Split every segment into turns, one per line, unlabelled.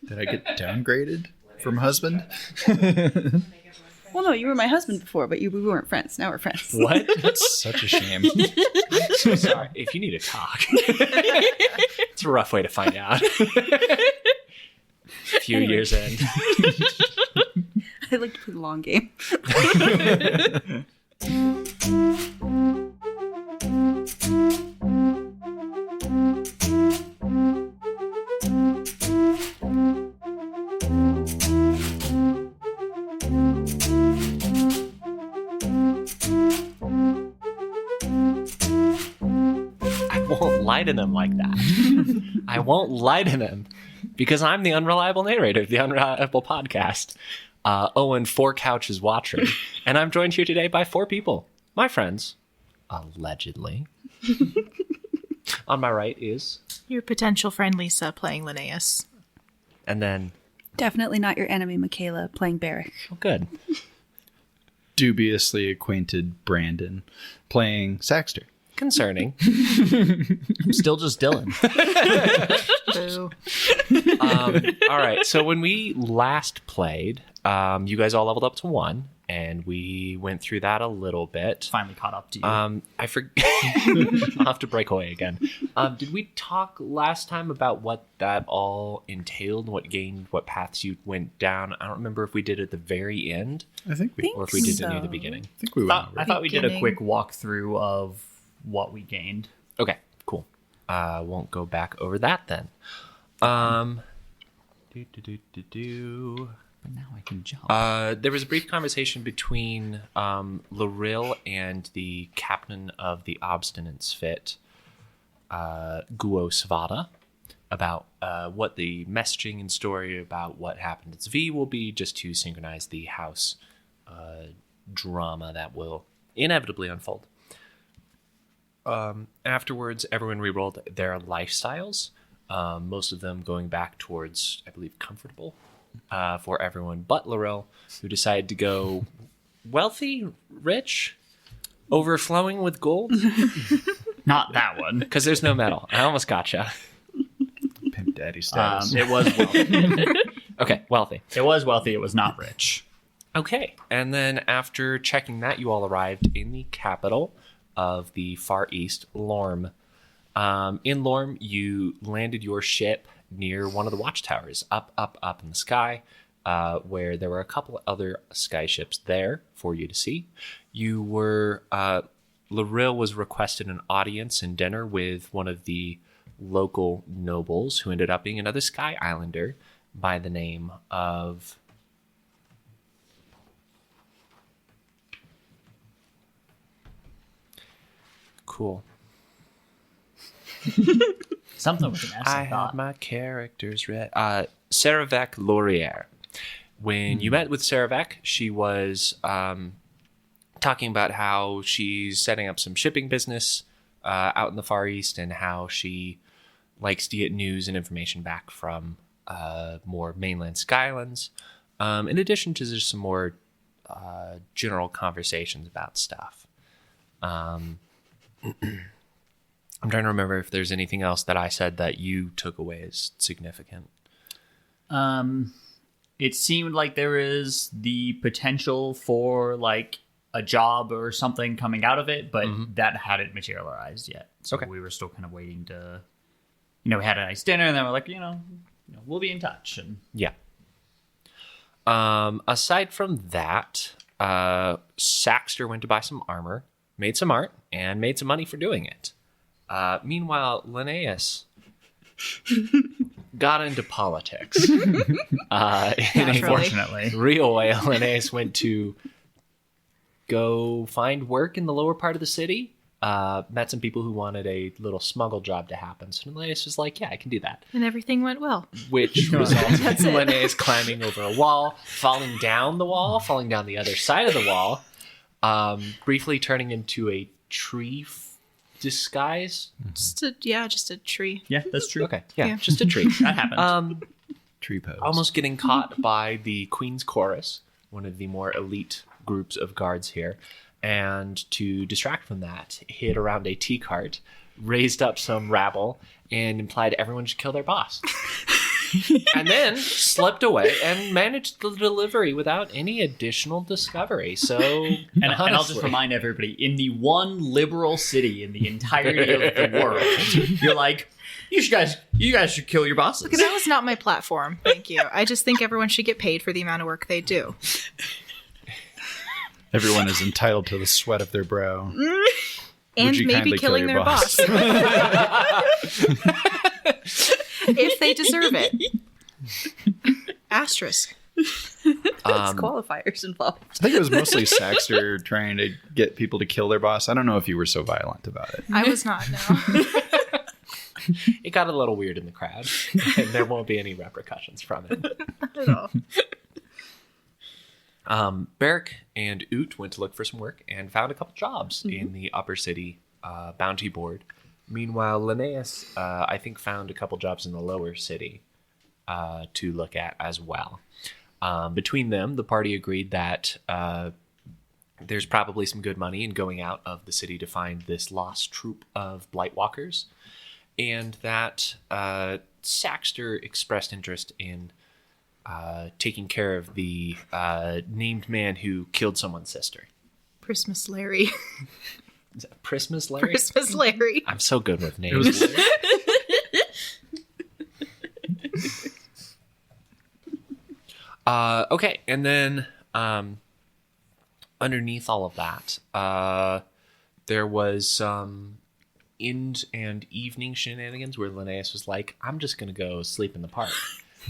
Did I get downgraded from husband?
Well, no, you were my husband before, but we weren't friends. Now we're friends.
What? That's such a shame.
So sorry. If you need to talk, it's a rough way to find out. A few years in.
I like to play the long game.
Lie to them like that. I won't lie to them because I'm the unreliable narrator of the Unreliable Podcast. Owen, 4 couches watcher, and I'm joined here today by 4 people, my friends, allegedly. On my right is
your potential friend Lisa playing Linnaeus,
and then
Definitely not your enemy, Michaela, playing Barrick.
oh, good.
Dubiously acquainted Brandon playing Saxter.
Concerning.
I'm still just Dylan.
Boo.
All right. So when we last played, you guys all leveled up to 1, and we went through that a little bit.
Finally caught up to you.
I forget. I'll have to break away again. Did we talk last time about what that all entailed, what paths you went down? I don't remember if we did at the very end,
I think we
or if we did it near the beginning.
I think we went over
I
it.
thought we did a
Beginning.
quick walkthrough of what we gained.
Okay, cool. Won't go back over that then.
But now I can jump.
There was a brief conversation between Larill and the captain of the Obstinance Fit, Guo Svada, about what the messaging and story about what happened at Zvi will be, just to synchronize the house drama that will inevitably unfold. Afterwards, everyone re-rolled their lifestyles, most of them going back towards, I believe, comfortable for everyone but Larill, who decided to go wealthy, rich, overflowing with gold.
Not that one.
Because there's no metal. I almost gotcha.
Pimp daddy status.
It was wealthy.
Okay, wealthy.
It was wealthy. It was not rich.
Okay, and then after checking that, you all arrived in the capital of the Far East, Lorm. In Lorm, you landed your ship near one of the watchtowers, up in the sky, where there were a couple other sky ships there for you to see. You were, Larill was requested an audience and dinner with one of the local nobles, who ended up being another Sky Islander by the name of... Cool.
Something with an S,
I
I
had
thought.
my characters read. Saravek Laurier. When you met with Saravek, she was talking about how she's setting up some shipping business out in the Far East, and how she likes to get news and information back from more mainland Skylands. In addition to just some more general conversations about stuff. I'm trying to remember if there's anything else that I said that you took away as significant.
It seemed like there is the potential for like a job or something coming out of it, but that hadn't materialized yet. So
Okay.
we were still kind of waiting to, we had a nice dinner, and then we're like, we'll be in touch. And
Yeah. Aside from that, Saxter went to buy some armor, made some art, and made some money for doing it. Meanwhile, Linnaeus got into politics. In a
unfortunately,
real way, Linnaeus went to go find work in the lower part of the city. Met some people who wanted a little smuggle job to happen. So Linnaeus was like, yeah, I can do that.
And everything went well.
Which resulted in Linnaeus climbing over a wall, falling down the wall, falling down the other side of the wall, briefly turning into a tree disguise.
Just a tree.
yeah, that's true.
Okay, yeah,
Yeah.
just a tree.
That happened.
Tree pose.
Almost getting caught by the Queen's Chorus, one of the more elite groups of guards here. And to distract from that, hid around a tea cart, raised up some rabble, and implied everyone should kill their boss. and then slipped away and managed the delivery without any additional discovery. So,
And I'll just remind everybody, in the one liberal city in the entirety of the world, you're like, you guys should kill your bosses.
That was not my platform. Thank you. I just think everyone should get paid for the amount of work they do.
Everyone is entitled to the sweat of their brow.
And
you
maybe
kindly kill
killing
your
their boss. If they deserve it. Asterisk.
There's qualifiers involved.
I think it was mostly Saxter trying to get people to kill their boss. I don't know if you were so violent about it.
I was not, no.
it got a little weird in the crowd, and there won't be any repercussions from it.
Not at all.
Barrick and Uuht went to look for some work and found a couple jobs in the upper city bounty board. Meanwhile, Linnaeus, I think, found a couple jobs in the lower city to look at as well. Between them, the party agreed that there's probably some good money in going out of the city to find this lost troop of Blight walkers, and that Saxter expressed interest in taking care of the named man who killed someone's sister.
Prismus Larry.
Is that Prismus Larry?
Prismus Larry.
I'm so good with names. Okay, and then underneath all of that, there was some end and evening shenanigans where Linnaeus was like, I'm just going to go sleep in the park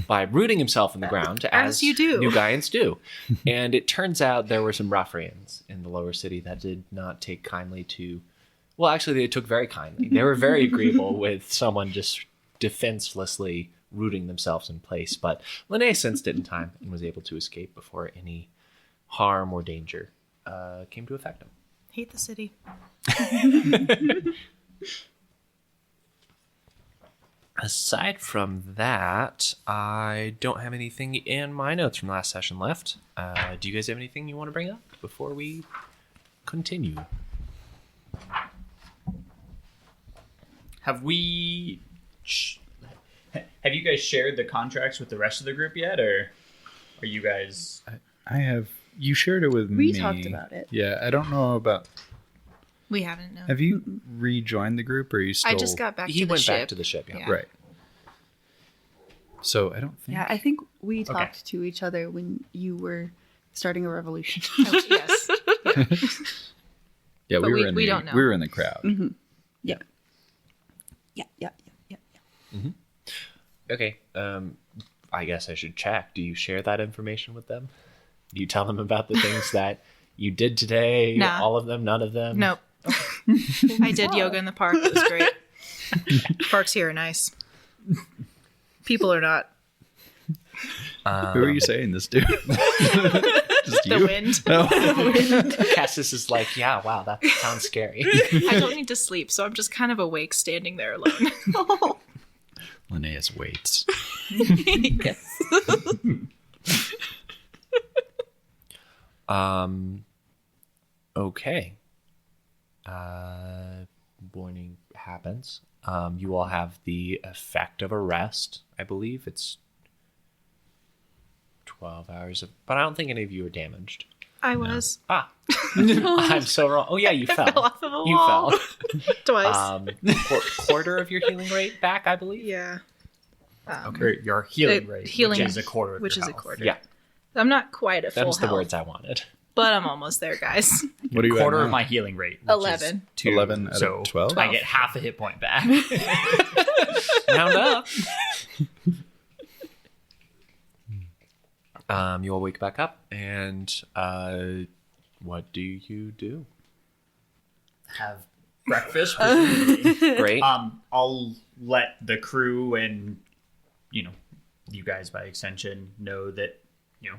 by rooting himself in the ground, as
you do.
New Gaians do. And it turns out there were some ruffians in the lower city that did not take kindly to... Well, actually, they took very kindly. They were very agreeable with someone just defenselessly rooting themselves in place. But Linnaeus sensed it in time and was able to escape before any harm or danger came to affect him.
Hate the city.
Aside from that, I don't have anything in my notes from last session left. Do you guys have anything you want to bring up before we continue?
Have you guys shared the contracts with the rest of the group yet, or are you guys...
I have. You shared it with me.
We talked about it.
Yeah, I don't know about...
We haven't, no.
Have you rejoined the group, or are you still...
I just got back
He
to the
went
ship.
back to the ship, yeah.
Yeah.
Right. So, I don't think...
Yeah, I think we talked to each other when you were starting a revolution.
Oh, yes.
Yeah,
But
we were in
we
the,
don't know.
We were in the crowd.
Mm-hmm. Yeah. Yeah.
Okay, I guess I should check. Do you share that information with them? Do you tell them about the things that you did today?
Nah.
All of them? None of them?
Nope. I did yoga in the park. It was great. Parks here are nice. People are not.
Who are you saying this to? Just
The
you?
wind.
Oh.
Cassis is like, yeah, wow, that sounds scary.
I don't need to sleep, so I'm just kind of awake standing there alone.
Linnaeus waits.
Yes.
Okay. Morning happens. You all have the effect of arrest. I believe it's 12 hours of... But I don't think any of you are damaged.
I was.
I'm so wrong. Oh, yeah, you fell.
fell off of a
You
wall.
fell.
Twice.
Quarter of your healing rate back, I believe.
Yeah.
Or your healing rate,
healing-
which is a quarter of
Which
your
is a
health.
quarter.
Yeah,
I'm not quite at full
them's the
health,
words I wanted.
but I'm almost there, guys.
What are you
Quarter
at
of
now?
my healing rate. Which
11.
Is 2,
11 out of
so
12?
I get half a hit point back.
Round up. You all wake back up, and what do you do?
Have breakfast. presumably.
Great.
I'll let the crew and you guys by extension know that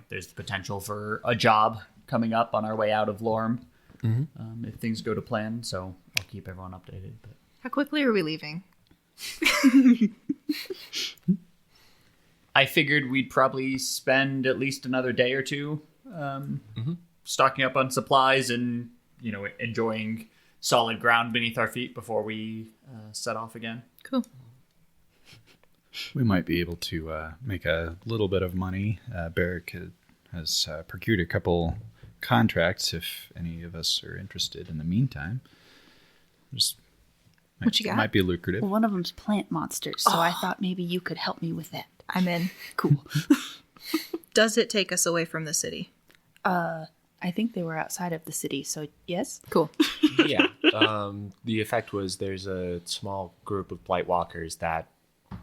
there's the potential for a job coming up on our way out of Lorm if things go to plan. So I'll keep everyone updated. But
How quickly are we leaving?
I figured we'd probably spend at least another day or two stocking up on supplies and enjoying solid ground beneath our feet before we set off again.
Cool.
We might be able to make a little bit of money. Barrick has procured a couple contracts if any of us are interested in the meantime.
What you got?
Might be lucrative.
Well, one of them's plant monsters, so I thought maybe you could help me with that.
I'm in.
Cool.
Does it take us away from the city?
I think they were outside of the city, so yes.
Cool.
Yeah. The effect was there's a small group of Blight walkers that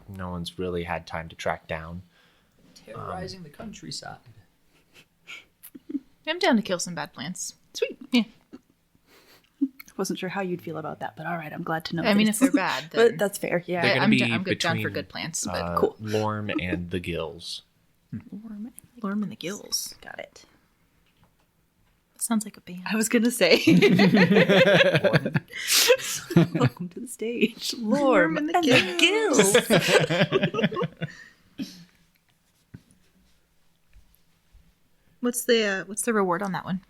no one's really had time to track down.
Terrorizing the countryside.
I'm down to kill some bad plants.
Sweet.
Yeah.
Wasn't sure how you'd feel about that, but all right, I'm glad to know.
I mean, if
this.
they're bad,
But
then
that's fair. Yeah.
They're gonna
I'm
be
down for
between,
good plants, but
cool.
Lorm and the Gills.
Lorm in the Gills.
Got it.
Sounds like a band.
I was gonna say. Welcome to the stage, Lorm and the Gills.
What's the reward on that one?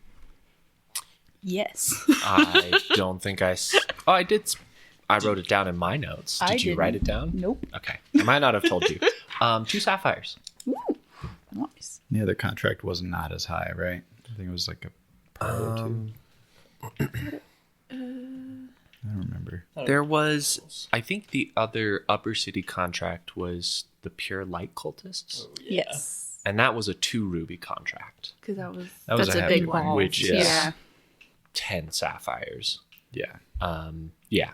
Yes.
I don't think Oh, I did. I wrote it down in my notes. Did
I
you write it down?
Nope.
Okay. I might not have told you. 2 sapphires.
Ooh, nice.
The other contract was not as high, right? I think it was like a pearl or two. I don't remember.
There was, I think the other upper city contract was the pure light cultists.
Yes.
And that was a 2 ruby contract,
Because that was.
That was
That's a
heavy
big one.
which is
Yeah.
10 sapphires.
Yeah.
Yeah.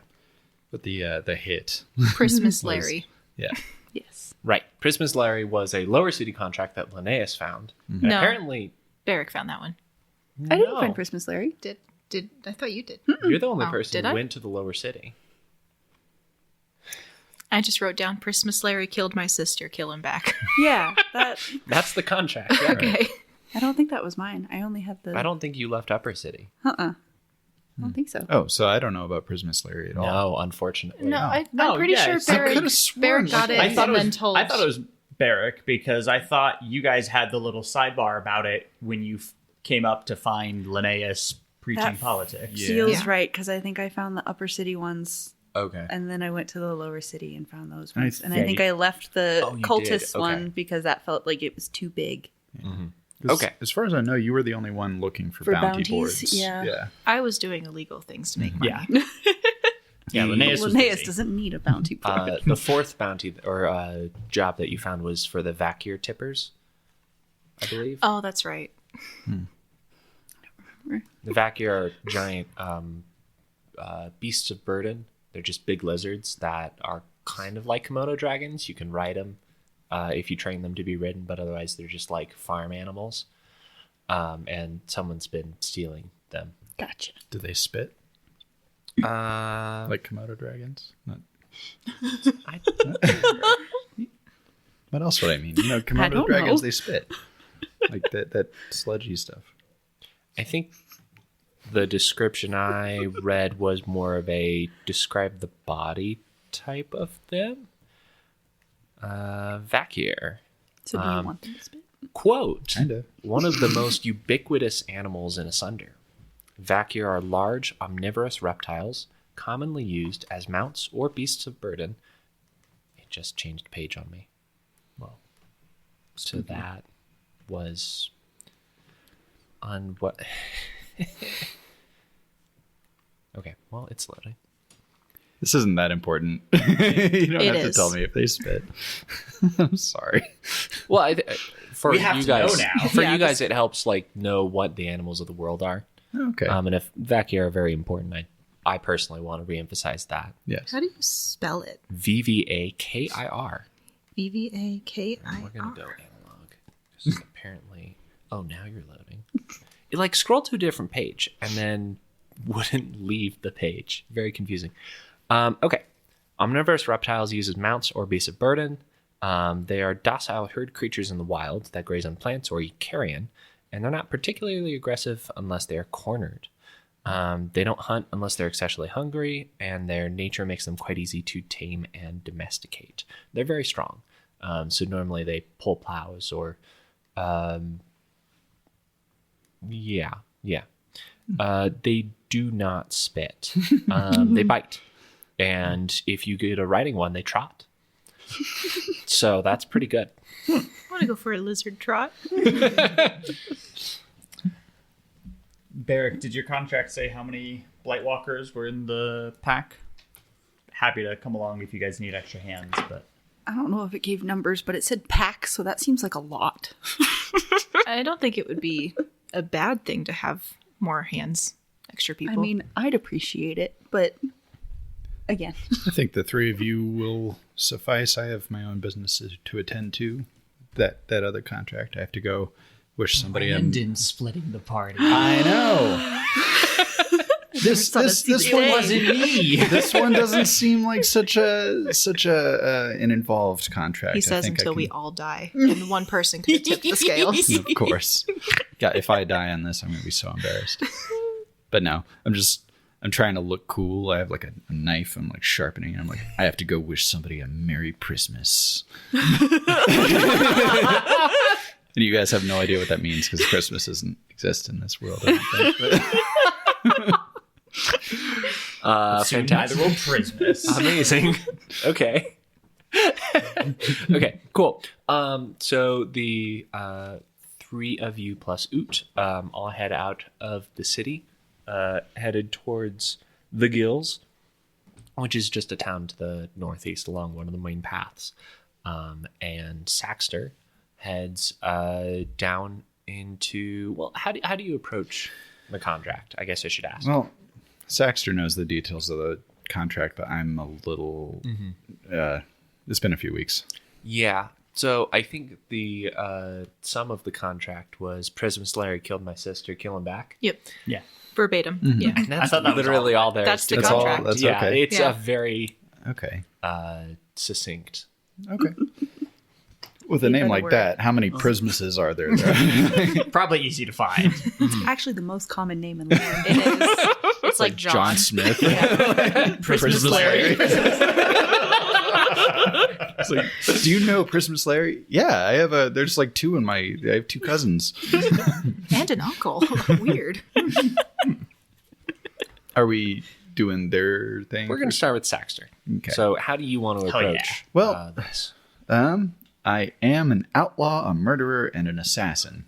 But the hit.
Prismus Larry.
Yeah.
Yes.
Right. Prismus Larry was a lower city contract that Linnaeus found. And
No.
apparently,
Barrick found that one.
I didn't
no.
find Prismus Larry.
Did I thought you did?
You're the only
Oh,
person
did
who
I?
went to the lower city.
I just wrote down Prismus Larry killed my sister. Kill him back.
Yeah. That.
That's the contract. Yeah.
Okay.
I don't think that was mine. I only had the.
I don't think you left upper city.
I don't think so.
Oh, so I don't know about Prismus Larry at all.
No, unfortunately.
No,
No,
I'm pretty
yeah,
sure
it's- I
Barrick,
could've sworn,
Barrick got
like,
it
I thought
and
it
then
was.
told.
I thought it was Barrick because I thought you guys had the little sidebar about it when you came up to find Linnaeus preaching
That
politics.
Yeah.
Feels
Yeah.
right because I think I found the upper city ones,
Okay.
and then I went to the lower city and found those
I
ones. And I
think-
think I left the
Oh, you
cultist
did? Okay.
one because that felt like it was too big.
'Cause
Okay.
As far as I know, you were the only one looking for
For
bounty
bounties?
boards.
Yeah.
Yeah.
I was doing illegal things to make money.
Yeah. Yeah, Linnaeus was
Linnaeus
busy.
doesn't need a bounty board.
The 4th bounty or job that you found was for the vacuer tippers, I believe.
Oh, that's right.
The vacuer are giant beasts of burden. They're just big lizards that are kind of like Komodo dragons. You can ride them if you train them to be ridden, but otherwise they're just like farm animals. And someone's been stealing them.
Gotcha.
Do they spit
Uh,
like Komodo dragons? Not,
I,
what else would I mean? You know, Komodo
don't
dragons,
know.
they spit. Like that sludgy stuff.
I think the description I read was more of a describe the body type of them. Vacuer.
So do you want them to spit?
Quote,
Kind of.
one of the most ubiquitous animals in Asunder. Vacuer are large, omnivorous reptiles, commonly used as mounts or beasts of burden. It just changed page on me. Well, so that was on what? Okay, well, it's loading.
This isn't that important. You don't
It
have to
is.
tell me if they spit. I'm sorry.
Well, for
We have
you
to
guys,
know now.
for
Yeah,
you guys, it helps like know what the animals of the world are.
Okay.
And if Vacuer are very important, I personally want to reemphasize that.
Yes.
How do you spell it?
VVAKIR.
VVAKIR.
We're gonna go analog. 'Cause apparently, oh, now you're loading. It like scrolled to a different page and then wouldn't leave the page. Very confusing. Okay. Omnivorous reptiles used as mounts or beasts of burden. They are docile herd creatures in the wild that graze on plants or eat carrion, and they're not particularly aggressive unless they are cornered. They don't hunt unless they're excessively hungry, and their nature makes them quite easy to tame and domesticate. They're very strong. So normally they pull plows or, yeah. They do not spit. They bite. And if you get a riding one, they trot. So that's pretty good.
I want to go for a lizard trot.
Barrick, did your contract say how many Blight Walkers were in the pack? Happy to come along if you guys need extra hands, but
I don't know if it gave numbers, but it said pack, so that seems like a lot.
I don't think it would be a bad thing to have more hands, extra people.
I mean, I'd appreciate it, but again,
I think the three of you will suffice. I have my own businesses to attend to. That other contract, I have to go wish somebody.
Brandon splitting the party.
I know. This one wasn't me. This one doesn't seem like such an involved contract.
He says until we all die, and one person could tip the scales.
Of course. God, if I die on this, I'm gonna be so embarrassed. But no, I'm trying to look cool. I have like a knife. I'm like sharpening. I'm like, I have to go wish somebody a Merry Christmas. And you guys have no idea what that means because Christmas doesn't exist in this world. I don't think,
Soon
Fantastic.
neither will Prismus.
Amazing. Okay. Okay, cool. So the three of you plus Uuht all head out of the city, headed towards the Gills, which is just a town to the northeast along one of the main paths. And Saxter heads down into, well, how do you approach the contract? I guess I should ask.
well, Saxter knows the details of the contract, but I'm a little. It's been a few weeks.
Yeah. So I think the sum of the contract was Prismus Larry killed my sister, kill him back.
Yep,
Yeah.
verbatim.
Mm-hmm.
Yeah,
And that's
thought that was
literally all there
That's
is to
the
it.
contract.
That's
Yeah,
okay.
it's
Yeah.
a very
Okay.
succinct.
Okay. With a name
better
like
word.
that, how many Prismuses are there?
Probably easy to find.
it's actually the most common name in the world.
it is. It's like John.
John Smith.
Prismus Larry.
It's like, do you know Prismus Larry? Yeah, I have there's like two I have two cousins.
And an uncle. Weird.
Are we doing their thing?
We're going to start with Saxter.
Okay.
So how do you want to
Hell yeah.
approach
Well-
this?
I am an outlaw, a murderer, and an assassin.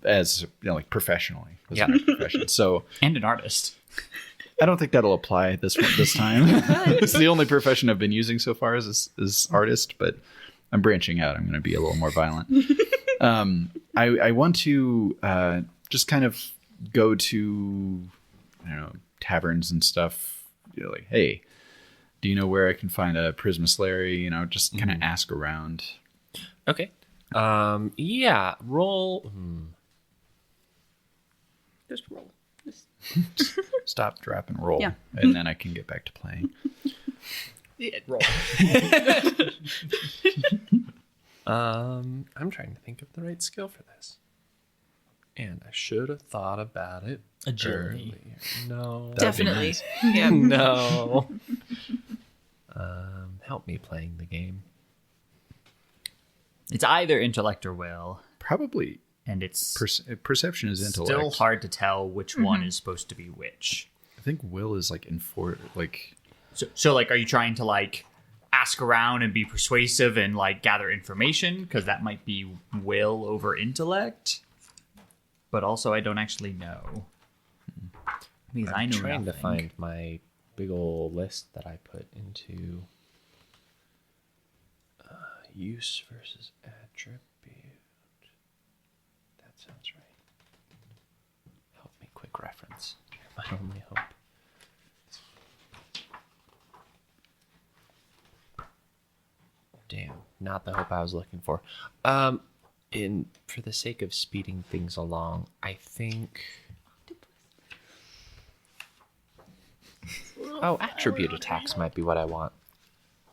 As like professionally. As
Yeah.
my profession. So
And an artist.
I don't think that'll apply this time. It's the only profession I've been using so far as artist, but I'm branching out. I'm going to be a little more violent. I want to just kind of go to, I don't know, taverns and stuff. You know, like, hey, do you know where I can find a Prismus Larry? You know, just kind of ask around.
Okay. Yeah, roll.
Just roll.
Stop, drop, and roll.
Yeah.
And then I can get back to playing.
Yeah, roll. I'm trying to think of the right skill for this. And I should have thought about it
Agility.
earlier. No.
That'd be
Definitely.
nice.
Yeah.
No. Help me playing the game.
It's either intellect or will,
Probably
and it's
perception is intellect.
still hard to tell which one is supposed to be which.
I think will is like
So like, are you trying to like ask around and be persuasive and like gather information? Because that might be will over intellect. But also, I don't actually know. Because I
I'm
know
trying
nothing.
to find my big ol' list that I put into use versus attribute. That sounds right. Help me, quick reference. My only hope. Damn, not the hope I was looking for. For the sake of speeding things along, I think. Oh, attribute attacks might be what I want.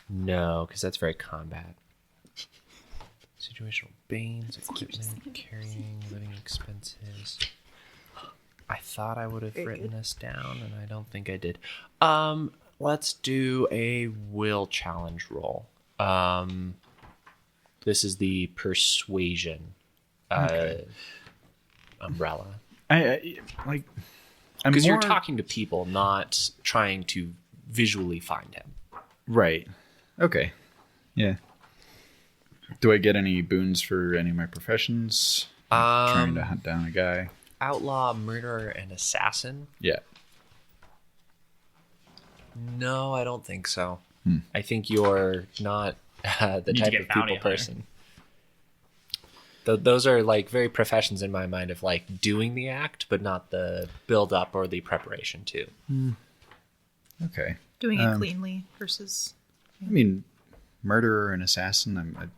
No, because that's very combat. Situational banes, equipment, carrying, living expenses. I thought I would have written this down, and I don't think I did. Let's do a will challenge roll. This is the persuasion umbrella.
I like. I'm
Because you're
more-
talking to people, not trying to visually find him.
Right. Okay. Yeah. Do I get any boons for any of my professions? Trying to hunt down a guy.
Outlaw, murderer, and assassin?
Yeah.
No, I don't think so. I think you're not the
Need to
type
get
of
bounty
people
hunter.
person. Those are like very professions in my mind of like doing the act, but not the build up or the preparation too.
Okay.
Doing it cleanly versus.
I mean, murderer and assassin,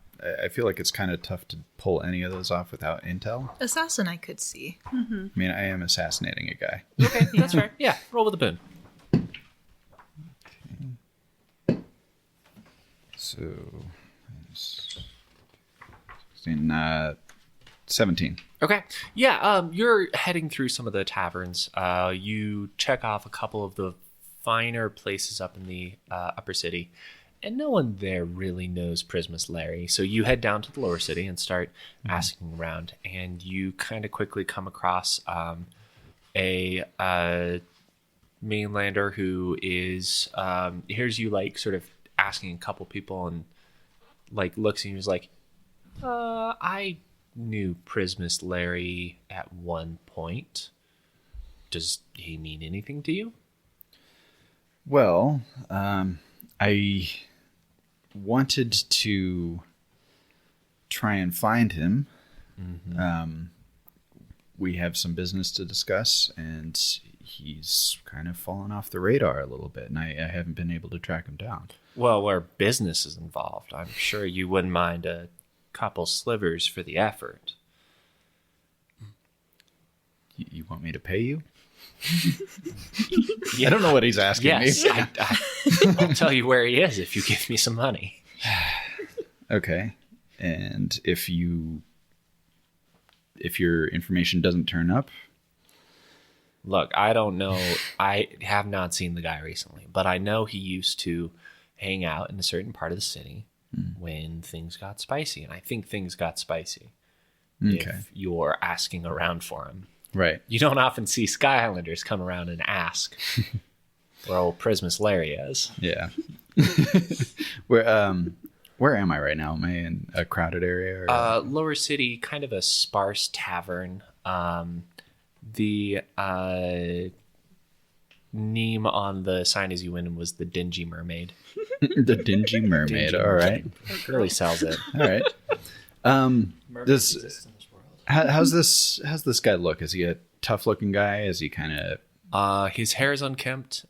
I feel like it's kind of tough to pull any of those off without intel.
Assassin, I could see.
I mean, I am assassinating a guy.
Okay, that's fair. Yeah, roll with a boon.
So, 16, 17.
Okay. Yeah, you're heading through some of the taverns. You check off a couple of the finer places up in the upper city, and no one there really knows Prismus Larry. So you head down to the lower city and start asking around, and you kind of quickly come across a mainlander who is hears you like sort of asking a couple people and like looks and he's like, I knew Prismus Larry at one point. Does he mean anything to you?
Well, I wanted to try and find him. We have some business to discuss, and he's kind of fallen off the radar a little bit, and I haven't been able to track him down.
Well, where business is involved, I'm sure you wouldn't mind a couple slivers for the effort.
You want me to pay you? I don't know what he's asking
Yes,
me.
I'll tell you where he is if you give me some money.
Okay. And if your information doesn't turn up,
Look, I don't know. I have not seen the guy recently, but I know he used to hang out in a certain part of the city when things got spicy. And I think things got spicy if you're asking around for him.
right.
You don't often see Sky Islanders come around and ask where old Prismus Larry is.
Yeah. Where am I right now? Am I in a crowded area? Or...
Lower city, kind of a sparse tavern. The name on the sign as you went in was the Dingy Mermaid.
the Dingy Mermaid.
Dingy
All right.
Really sells it.
All right. How's this guy look? Is he a tough looking guy? Is he kind of...
His hair is unkempt.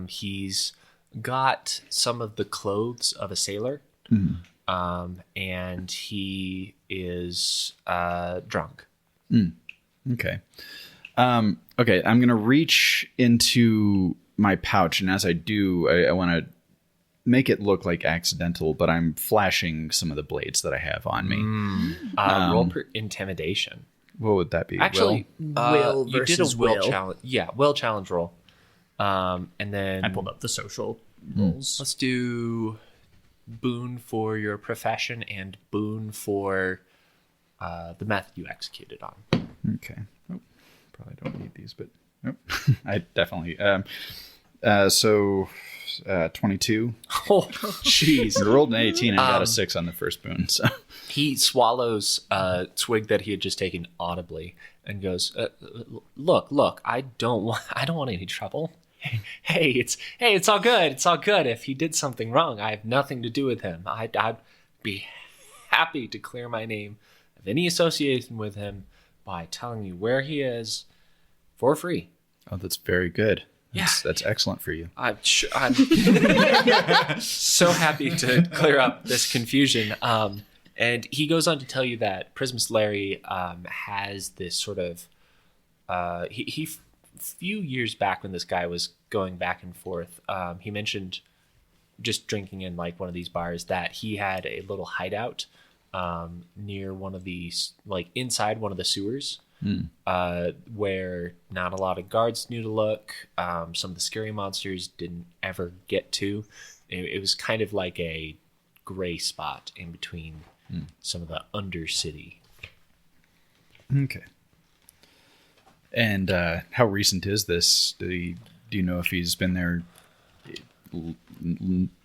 He's got some of the clothes of a sailor. And he is drunk.
Okay. Okay, I'm going to reach into my pouch, and as I do, I want to make it look like accidental, but I'm flashing some of the blades that I have on me.
Roll for intimidation.
What would that be?
Actually,
Will
you did a
versus
will
will.
challenge. Yeah, will challenge roll. And then
I pulled up the social rolls.
let's do boon for your profession and boon for the method you executed on.
Okay. Oh, probably don't need these, but I definitely. So 22.
Oh, jeez.
I rolled an 18 and got a 6 on the first boon. So
He swallows a twig that he had just taken audibly and goes, "Look! I don't want any trouble. Hey, it's all good. It's all good. If he did something wrong, I have nothing to do with him. I'd be happy to clear my name of any association with him by telling you where he is for free."
oh, that's very good. That's excellent for you.
I'm so happy to clear up this confusion. And he goes on to tell you that Prismus Larry has this sort of few years back when this guy was going back and forth, he mentioned just drinking in like one of these bars that he had a little hideout near one of these, like inside one of the sewers. Where not a lot of guards knew to look. Some of the scary monsters didn't ever get to. It was kind of like a gray spot in between some of the undercity.
Okay. And how recent is this? Do you know if he's been there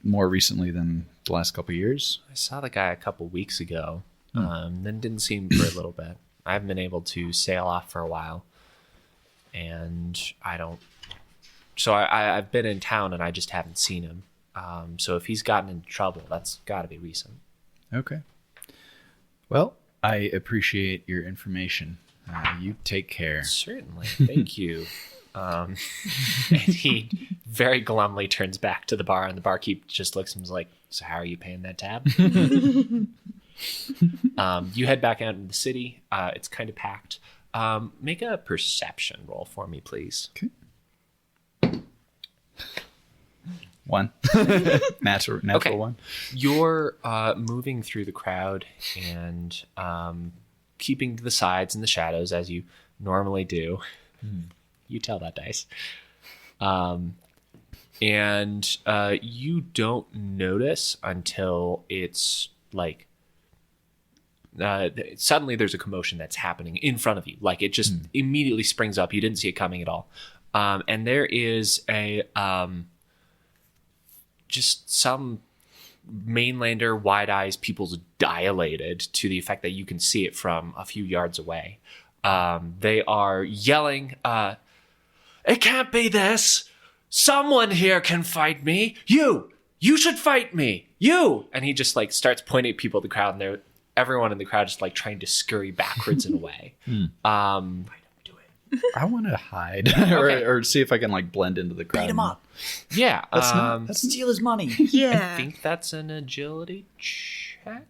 more recently than the last couple of years?
I saw the guy a couple weeks ago, then didn't see him for a little bit. I haven't been able to sail off for a while, and I've been in town and I just haven't seen him. So if he's gotten into trouble, that's got to be recent.
Okay. Well, I appreciate your information. You take care.
Certainly. Thank you. And he very glumly turns back to the bar, and the barkeep just looks at him and is like, so how are you paying that tab? You head back out into the city. It's kind of packed. Make a perception roll for me, please.
Okay. 1. Natural
Okay.
1.
You're moving through the crowd and keeping to the sides and the shadows as you normally do. You tell that dice. And you don't notice until it's like suddenly there's a commotion that's happening in front of you. Like it just immediately springs up. You didn't see it coming at all. And there is a just some mainlander wide eyes, people's dilated to the effect that you can see it from a few yards away. They are yelling, it can't be this. Someone here can fight me. You should fight me. You. And he just like starts pointing at people in the crowd, and everyone in the crowd is like trying to scurry backwards and away.
I want to hide
Okay.
or see if I can like blend into the crowd.
Beat him up.
Yeah.
Let's steal his money.
Yeah.
I think that's an agility check.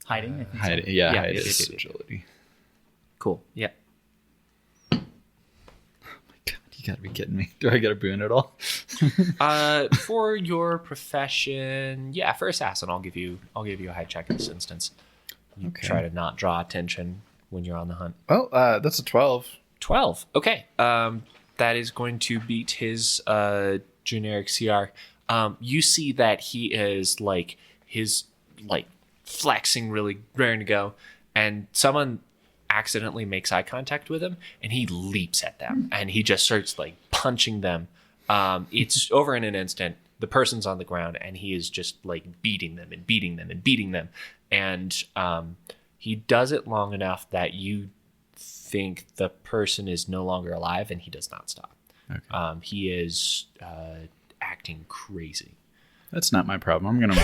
Hiding. I think so.
Hide,
Yeah,
hide
it
is
is.
agility.
Cool. Yeah.
God, you gotta be kidding me. Do I get a boon at all?
For your profession, yeah, for assassin, I'll give you a high check in this instance. You
Okay.
try to not draw attention when you're on the hunt.
Well, that's a 12.
12. Okay. That is going to beat his generic CR. You see that he is like flexing, really raring to go, and someone accidentally makes eye contact with him, and he leaps at them, and he just starts like punching them. It's over in an instant. The person's on the ground, and he is just like beating them and beating them and beating them, and he does it long enough that you think the person is no longer alive, and he does not stop.
Okay.
He is acting crazy.
That's not my problem. I'm gonna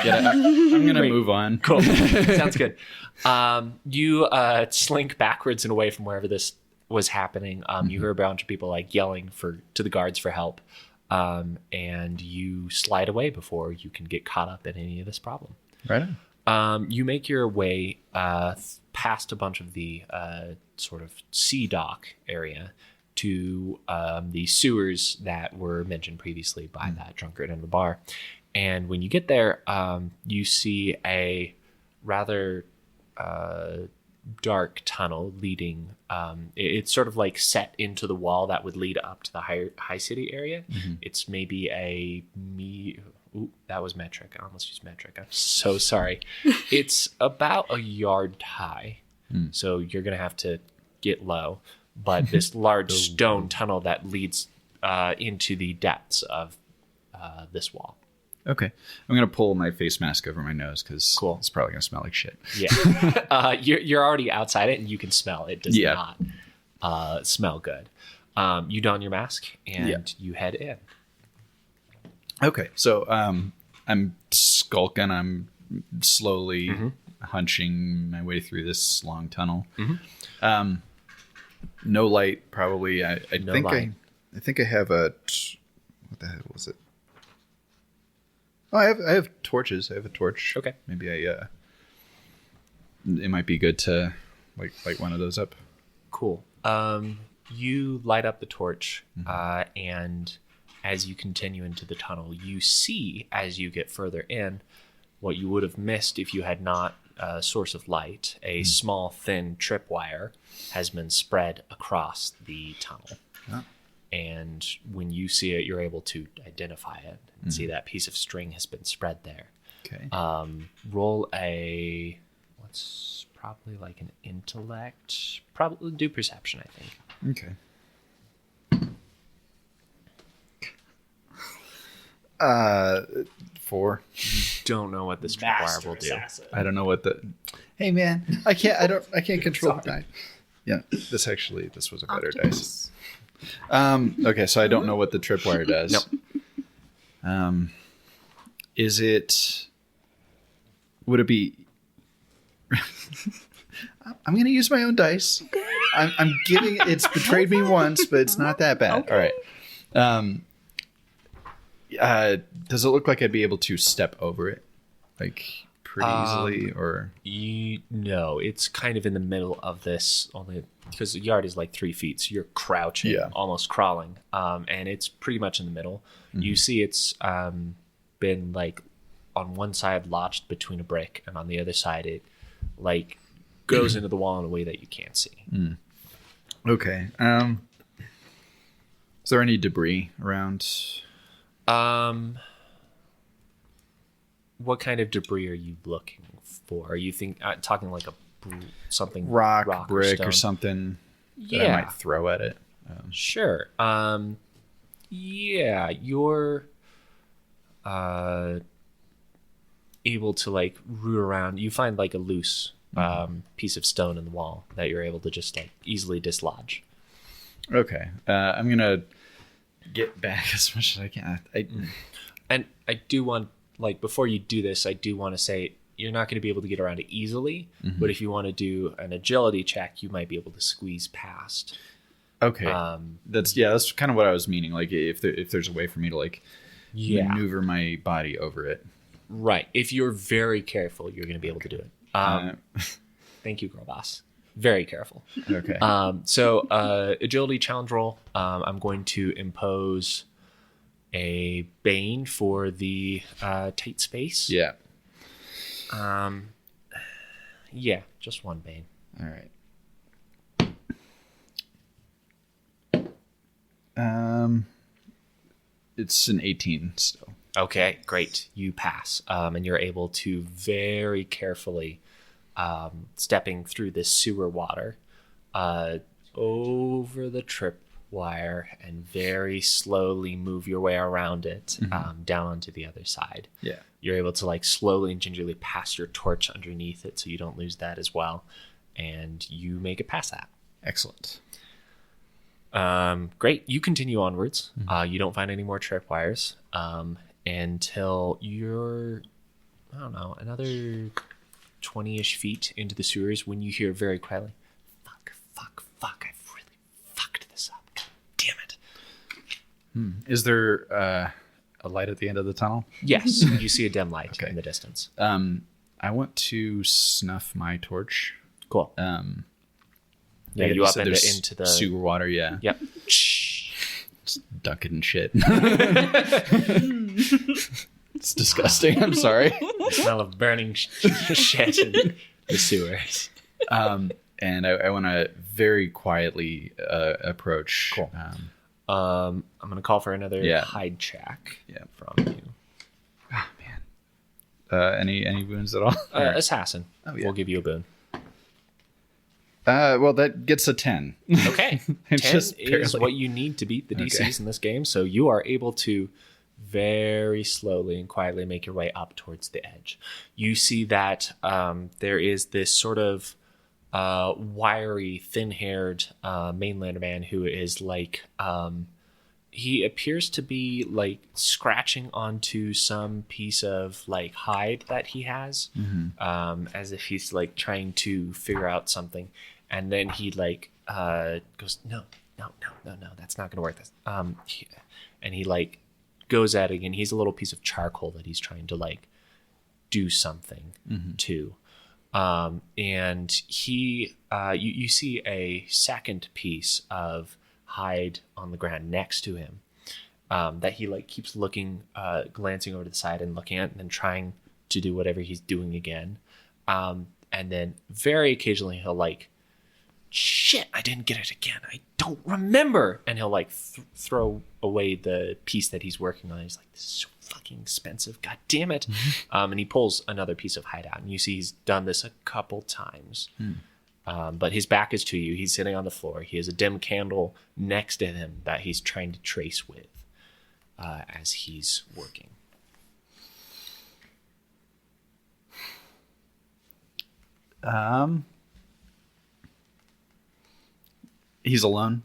get it. I'm gonna move on.
Cool. Sounds good. You slink backwards and away from wherever this was happening. You hear a bunch of people like yelling to the guards for help, and you slide away before you can get caught up in any of this problem.
Right on.
You make your way past a bunch of the sort of sea dock area to the sewers that were mentioned previously by that drunkard in the bar. And when you get there, you see a rather dark tunnel leading. It's sort of like set into the wall that would lead up to the high city area. It's maybe Ooh, that was metric. I almost used metric. I'm so sorry. It's about a yard high. So you're going to have to get low. But this large stone tunnel that leads into the depths of this wall.
Okay. I'm gonna pull my face mask over my nose because
Cool.
it's probably gonna smell like shit.
Yeah. You're already outside it, and you can smell it. Does not smell good. You don your mask, and you head in.
Okay. So I'm skulking. I'm slowly hunching my way through this long tunnel. No light, probably. I think
light.
I think I have a. What the hell was it? Oh, I have torches. I have a torch.
Okay.
Maybe it might be good to light one of those up.
Cool. You light up the torch, and as you continue into the tunnel, you see, as you get further in, what you would have missed if you had not a source of light. A small, thin tripwire has been spread across the tunnel.
Oh.
And when you see it, you're able to identify it and see that piece of string has been spread there.
Okay.
Roll what's probably like an intellect. Probably do perception, I think.
Okay. 4.
Don't know what this tripwire
Master
will do.
assassin.
I don't know what the. Hey man, I can't control the die. Yeah, this was a better dice. Okay, so I don't know what the tripwire does.
Nope.
Is it? Would it be? I'm going to use my own dice. I'm giving. It's betrayed me once, but it's not that bad.
Okay.
All right. Does it look like I'd be able to step over it, like pretty easily, or?
No, it's kind of in the middle of this, only because the yard is like 3 feet, so you're crouching, almost crawling, and it's pretty much in the middle. Mm-hmm. You see, it's been like on one side lodged between a brick, and on the other side, it like goes into the wall in a way that you can't see.
Mm. Okay. Is there any debris around?
What kind of debris are you looking for? Are you talking like something
rock brick,
or
or something that I might throw at it?
Sure. Yeah, you're able to like root around. You find like a loose piece of stone in the wall that you're able to just like easily dislodge.
Okay. I'm gonna get back as much as I can.
And I do want, like, before you do this, I do want to say you're not going to be able to get around it easily, but if you want to do an agility check, you might be able to squeeze past.
Okay. That's kind of what I was meaning. Like, if there's a way for me to like maneuver my body over it.
Right. If you're very careful, you're going to be able to do it. Thank you, girl boss. Very careful.
Okay.
So agility challenge roll. I'm going to impose a bane for the tight space.
Yeah.
Yeah, just one bane.
All right. It's an 18 still.
Okay, great. You pass, and you're able to very carefully, stepping through this sewer water, over the tripwire, and very slowly move your way around it, down onto the other side.
Yeah.
You're able to like slowly and gingerly pass your torch underneath it, so you don't lose that as well, and you make it past that.
Excellent.
Great. You continue onwards. You don't find any more tripwires until you're, I don't know, another 20-ish feet into the sewers when you hear very quietly, fuck, I've really fucked this up. God damn it.
Is there a light at the end of the tunnel?
Yes, you see a dim light in the distance.
I want to snuff my torch.
Cool. Yeah, you up into the
sewer water, yeah.
Yep.
Just dunk it in shit. It's disgusting. I'm sorry.
The smell of burning shit in the sewers.
And I want to very quietly approach.
Cool. I'm going to call for another hide check from you.
Oh, man. Any wounds at all?
Assassin.
Oh, yeah.
We'll give you a boon.
Well, that gets a 10.
Okay. 10 is what you need to beat the DCs in this game, so you are able to very slowly and quietly make your way up towards the edge. You see that there is this sort of wiry, thin-haired mainlander man who is like... he appears to be like scratching onto some piece of like hide that he has, as if he's like trying to figure out something. And then he like goes, no, that's not gonna work. And he like goes at it again. He's a little piece of charcoal that he's trying to like do something to. And he, you see a second piece of hide on the ground next to him, that he like keeps looking, glancing over to the side and looking at, and then trying to do whatever he's doing again. And then very occasionally he'll like, shit, I didn't get it again. I don't remember. And he'll like throw away the piece that he's working on. He's like, this is so fucking expensive. God damn it. And he pulls another piece of hide out, and you see he's done this a couple times. But his back is to you. He's sitting on the floor. He has a dim candle next to him that he's trying to trace with as he's working.
He's alone.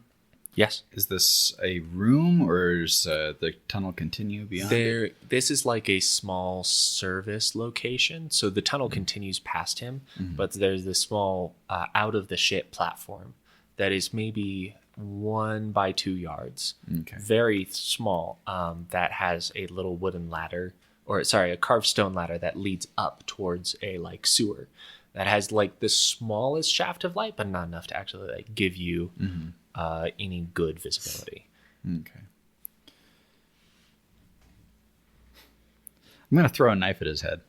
Yes.
Is this a room, or does the tunnel continue beyond?
This is like a small service location. So the tunnel continues past him, but there's this small out of the ship platform that is maybe 1 by 2 yards.
Okay.
Very small. That has a little wooden ladder, a carved stone ladder that leads up towards a like sewer that has like the smallest shaft of light, but not enough to actually like give you any good visibility.
Okay. I'm gonna throw a knife at his head.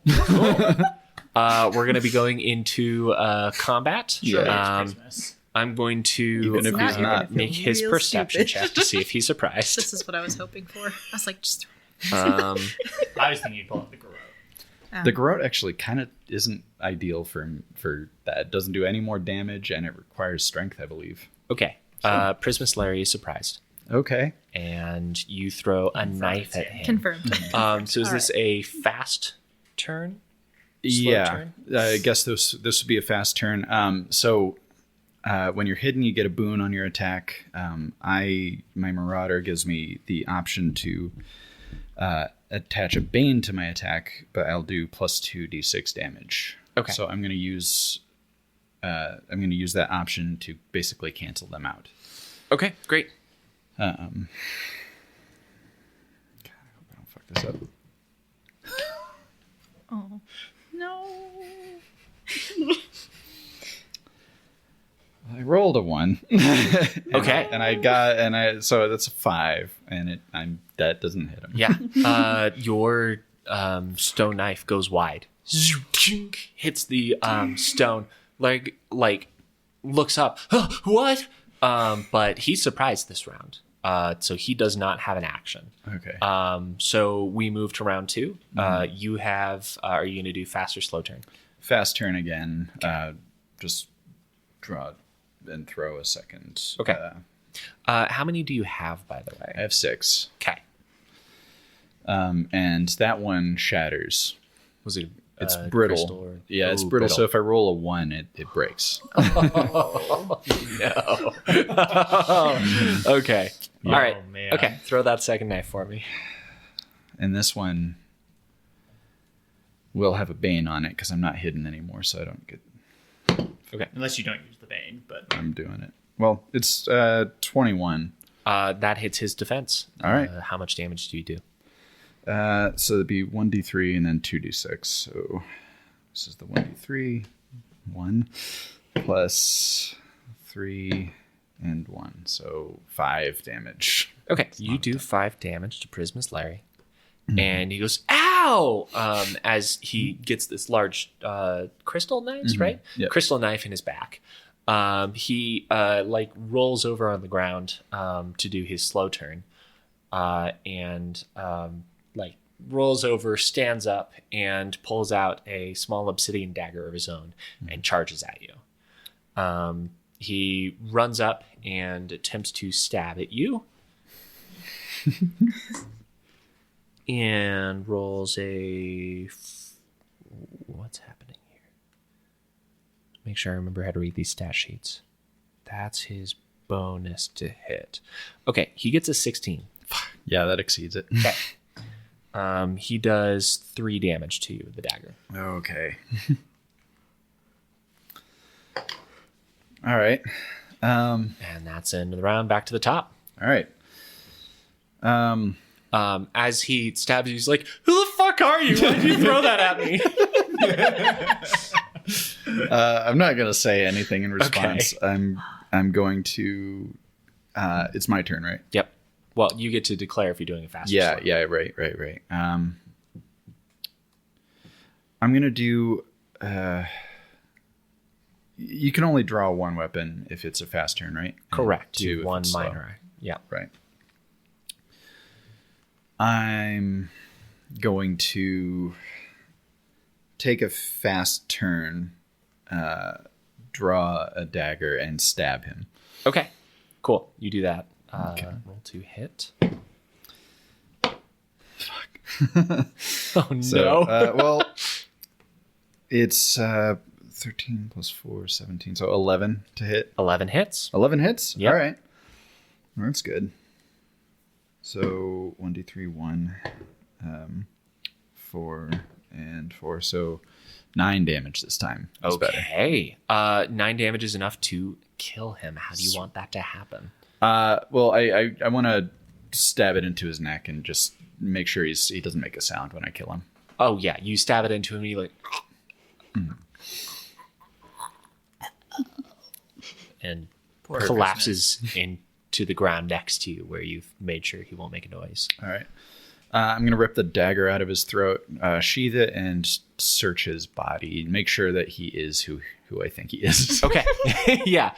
We're going to be going into combat.
Sure,
Um,
Christmas.
I'm going to
Even if he's not.
make his
Real
perception
stupid.
check to see if he's surprised.
This is what I was hoping for. I was like, just
Um,
I was thinking you'd pull out the garrote.
The garrote actually kind of isn't ideal for that. It doesn't do any more damage, and it requires strength, I believe.
okay. Prismus Larry is surprised,
Okay.
and you throw a knife at him.
confirmed.
So is this a fast turn?
Yeah,
turn?
I guess this would be a fast turn. So when you're hidden, you get a boon on your attack. My Marauder gives me the option to attach a bane to my attack, but I'll do +2 d6 damage.
Okay.
So I'm going to use that option to basically cancel them out.
Okay, great.
God, I hope I don't fuck this up.
Oh no!
I rolled a 1.
Okay.
So that's a 5, and that doesn't hit him.
Yeah. Your stone knife goes wide, hits the stone, like looks up. What? But he's surprised this round. So he does not have an action.
Okay.
So we move to round 2. You have. Are you going to do fast or slow turn?
Fast turn again. Just draw and throw a second.
Okay. How many do you have, by the way?
I have 6.
Okay.
And that one shatters.
Was it?
It's brittle.
Crystal or...
Yeah, it's
Ooh,
brittle. So if I roll a 1, it breaks.
No. Okay. All right.
Oh, man.
Okay. Throw that second knife for me.
And this one will have a bane on it because I'm not hidden anymore, so I don't get.
Okay.
Unless you don't use the bane, but
I'm doing it. Well, it's 21.
That hits his defense.
All right.
How much damage do you do?
So it'd be 1d3 and then 2d6. So this is the 1d3, 1 plus 3 and 1. So 5 damage.
Okay. You do 5 damage to Prismus Larry. And he goes, ow! As he gets this large crystal knife, right?
Yep.
Crystal knife in his back. He rolls over on the ground to do his slow turn. And rolls over, stands up, and pulls out a small obsidian dagger of his own and charges at you. He runs up and attempts to stab at you. And rolls what's happening here? Make sure I remember how to read these stat sheets. That's his bonus to hit. Okay, he gets a 16.
Yeah, that exceeds it.
Okay. He does 3 damage to you with the dagger.
Okay. All right.
And that's the end of the round. Back to the top.
All right.
As he stabs you, he's like, who the fuck are you? Why did you throw that at me?
I'm not gonna say anything in response.
Okay.
I'm going to. It's my turn, right?
Yep. Well, you get to declare if you're doing it fast.
Yeah. Right. I'm gonna do. You can only draw 1 weapon if it's a fast turn, right?
Correct.
2 if
1
it's slow.
minor. Yeah.
Right. I'm going to take a fast turn, draw a dagger, and stab him.
Okay. Cool. You do that.
Okay.
Roll to hit.
Fuck.
Oh, no.
So, well, it's 13 plus 4, 17. So 11 to hit.
11 hits.
11 hits?
Yep.
All right. Well, that's good. So 1d3, 1, 4, and 4. So 9 damage this time. That's better.
Okay. 9 damage is enough to kill him. How do you want that to happen?
Well, I want to stab it into his neck and just make sure he doesn't make a sound when I kill him.
Oh, yeah. You stab it into him and he like... and collapses into the ground next to you where you've made sure he won't make a noise.
All right. I'm going to rip the dagger out of his throat, sheath it, and search his body. Make sure that he is who I think he is.
Okay. Yeah.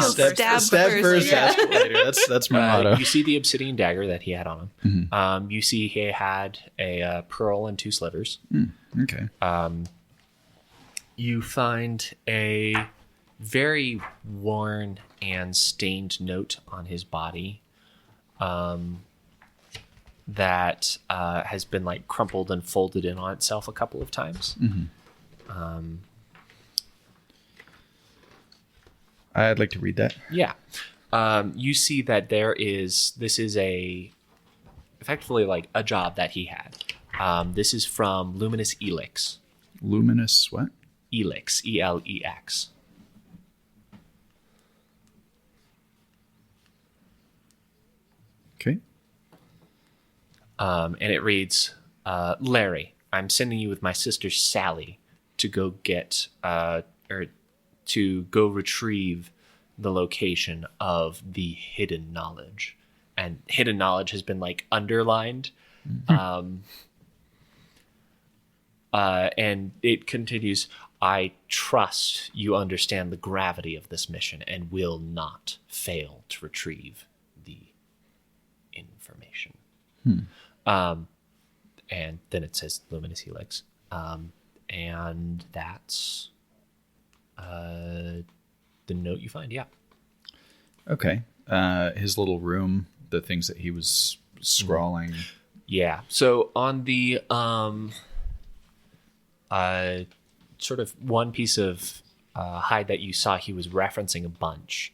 Stab
first,
yeah.
ask later. That's my motto.
You see the obsidian dagger that he had on him.
Mm-hmm.
You see he had a pearl and 2 slivers.
Okay.
You find a very worn and stained note on his body that has been like crumpled and folded in on itself a couple of times.
Mm-hmm. I'd like to read that.
Yeah. You see that this is effectively like a job that he had. This is from Luminous Elix.
Luminous what?
Elix, E-L-E-X.
Okay.
And it reads, Larry, I'm sending you with my sister Sally to go retrieve the location of the hidden knowledge. And hidden knowledge has been like underlined. And it continues, I trust you understand the gravity of this mission and will not fail to retrieve the information. And then it says Luminous Helix. And that's the note you find, yeah.
Okay. His little room, the things that he was scrawling.
Yeah. So on the sort of one piece of hide that you saw, he was referencing a bunch.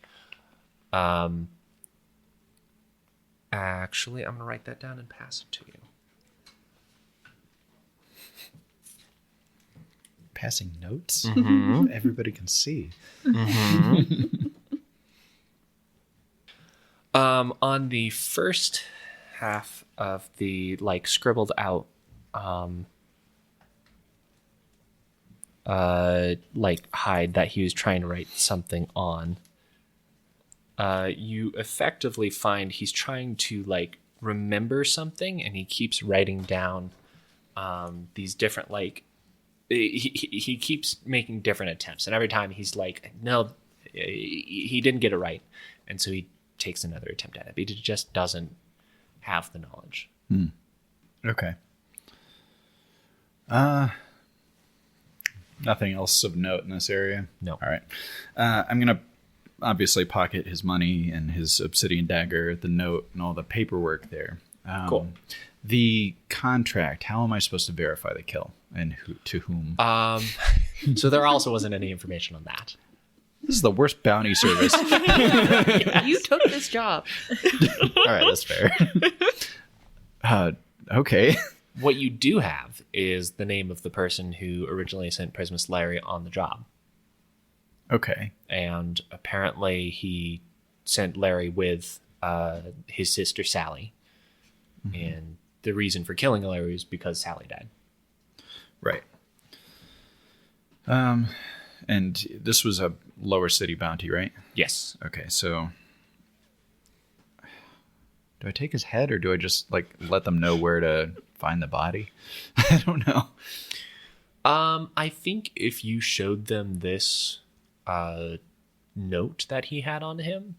Actually, I'm going to write that down and pass it to you.
Passing notes?
Mm-hmm.
Everybody can see.
On the first half of the like scribbled out like hide that he was trying to write something on, you effectively find he's trying to like remember something, and he keeps writing down these different like he keeps making different attempts, and every time he's like, no, he didn't get it right, and so he takes another attempt at it, but he just doesn't have the knowledge.
Okay. Nothing else of note in this area?
No.
All right. I'm going to obviously pocket his money and his obsidian dagger, the note, and all the paperwork there.
Cool.
The contract, how am I supposed to verify the kill? And to whom?
So there also wasn't any information on that.
This is the worst bounty service.
You took this job.
All right, that's fair. Okay.
What you do have is the name of the person who originally sent Prismus Larry on the job.
Okay.
And apparently he sent Larry with his sister Sally. And the reason for killing Larry is because Sally died.
Right. And this was a lower city bounty, right?
Yes.
Okay, so do I take his head, or do I just like let them know where to find the body? I don't know.
I think if you showed them this note that he had on him,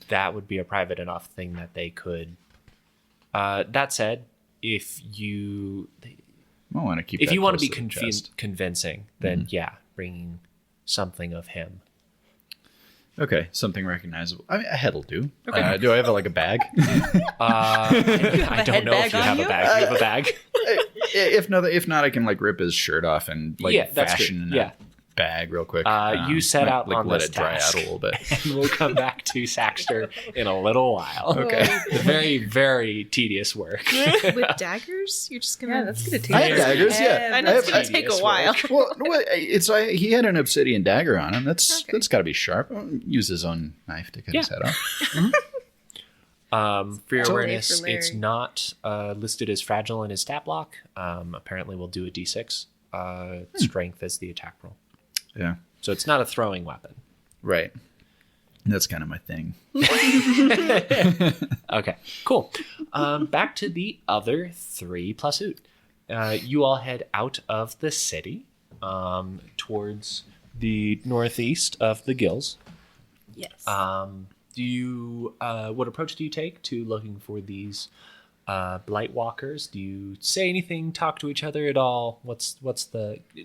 that would be a private enough thing that they could. That said, if you
want to keep,
if
that
you want to
close
be
the chest.
convincing, then yeah, bringing something of him.
Okay, something recognizable. I mean, a head'll do.
Okay.
Do I have like a bag?
I don't know if you have a bag. You have a bag?
If not, I can like rip his shirt off and like
Yeah, that's
fashion
good. Yeah.
bag real quick.
You set out on
let
this
it dry out
task.
a little bit.
And we'll come back to Saxter in a little while.
Okay.
Very, very tedious work.
With daggers? You're just gonna.
Yeah, that's gonna take.
I have daggers, yeah.
I know it's gonna take a
tedious
while.
Well, he had an obsidian dagger on him. That's got to be sharp. Use his own knife to cut his head off.
For your
Totally
awareness,
for
it's
Larry.
not listed as fragile in his stat block. Apparently, we'll do a d6. Strength as the attack roll.
Yeah,
So it's not a throwing weapon.
right. That's kind of my thing.
Okay, cool. Back to the other 3 plus Uuht. You all head out of the city towards the northeast of the Gills.
Yes.
Do you what approach do you take to looking for these blight walkers? Do you say anything, talk to each other at all?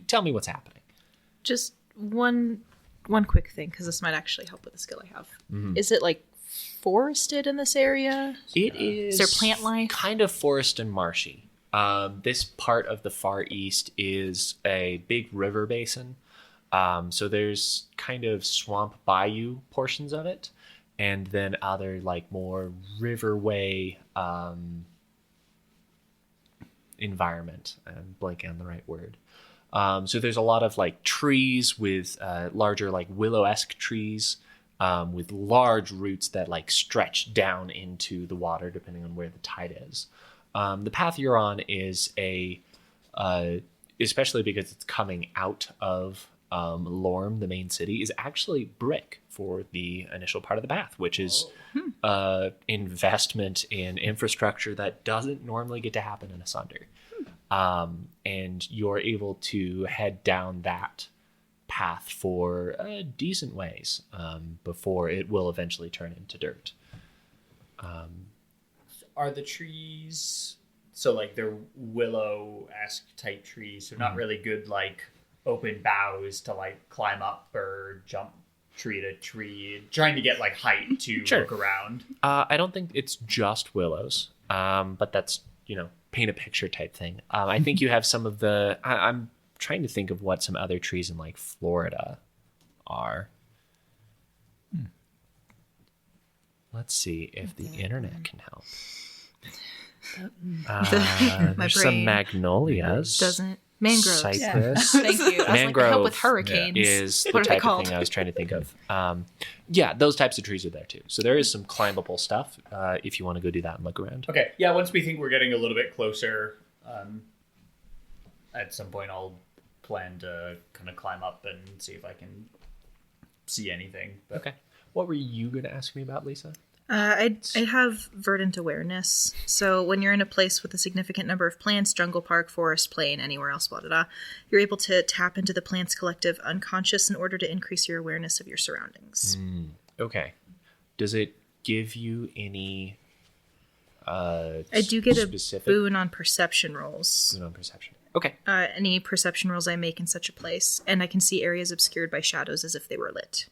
Tell me what's happening.
Just one quick thing, because this might actually help with the skill I have. Is it like forested in this area?
It is
there plant life?
Kind of forest and marshy. This part of the Far East is a big river basin. So there's kind of swamp bayou portions of it, and then other like more riverway environment. I'm blanking on the right word. So there's a lot of like trees with larger like willow-esque trees with large roots that like stretch down into the water depending on where the tide is. The path you're on is especially because it's coming out of Lorm, the main city, is actually brick for the initial part of the path, which is investment in infrastructure that doesn't normally get to happen in Asunder. And you're able to head down that path for decent ways before it will eventually turn into dirt.
Are the trees so like they're willow-esque type trees, so not really good like open boughs to like climb up or jump tree to tree, trying to get like height to look around?
I don't think it's just willows, but that's, paint a picture type thing. I think you have some of the... I'm trying to think of what some other trees in like Florida are. Let's see if the internet can help.
My
There's
brain
some magnolias.
doesn't. Mangroves.
Cypress.
Thank you. I was like,
Mangrove
help with hurricanes.
is the
What are they
type of
called?
thing I was trying to think of. Yeah, those types of trees are there too. So there is some climbable stuff if you want to go do that and look around.
Okay, yeah, once we think we're getting a little bit closer, at some point I'll plan to kind of climb up and see if I can see anything. But
Okay. What were you going to ask me about, Lisa?
I have verdant awareness. So when you're in a place with a significant number of plants, jungle, park, forest, plain, anywhere else, blah, blah, blah, you're able to tap into the plant's collective unconscious in order to increase your awareness of your surroundings.
Okay. Does it give you any
I do get a
specific
boon on perception rolls.
boon on perception? Okay.
Any perception rolls I make in such a place, and I can see areas obscured by shadows as if they were lit.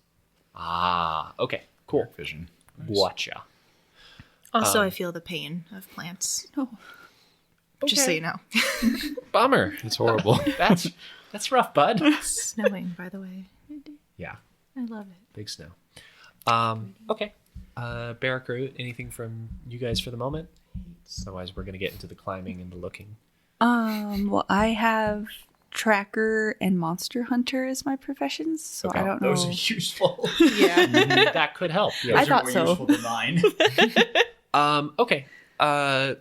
Ah, okay. Cool.
Dark vision. Nice.
Watcha.
Also, I feel the pain of plants.
Oh.
Just so you know.
Bummer.
It's horrible.
That's rough, bud.
Snowing, by the way.
Yeah.
I love it.
Big snow. Okay. Barrick, Uuht, anything from you guys for the moment? Otherwise, we're going to get into the climbing and the looking.
Well, I have tracker and monster hunter as my professions, so
Okay.
I don't know.
those are useful.
Yeah.
That could help.
I
Yeah.
thought
more
so.
useful than mine.
Okay. I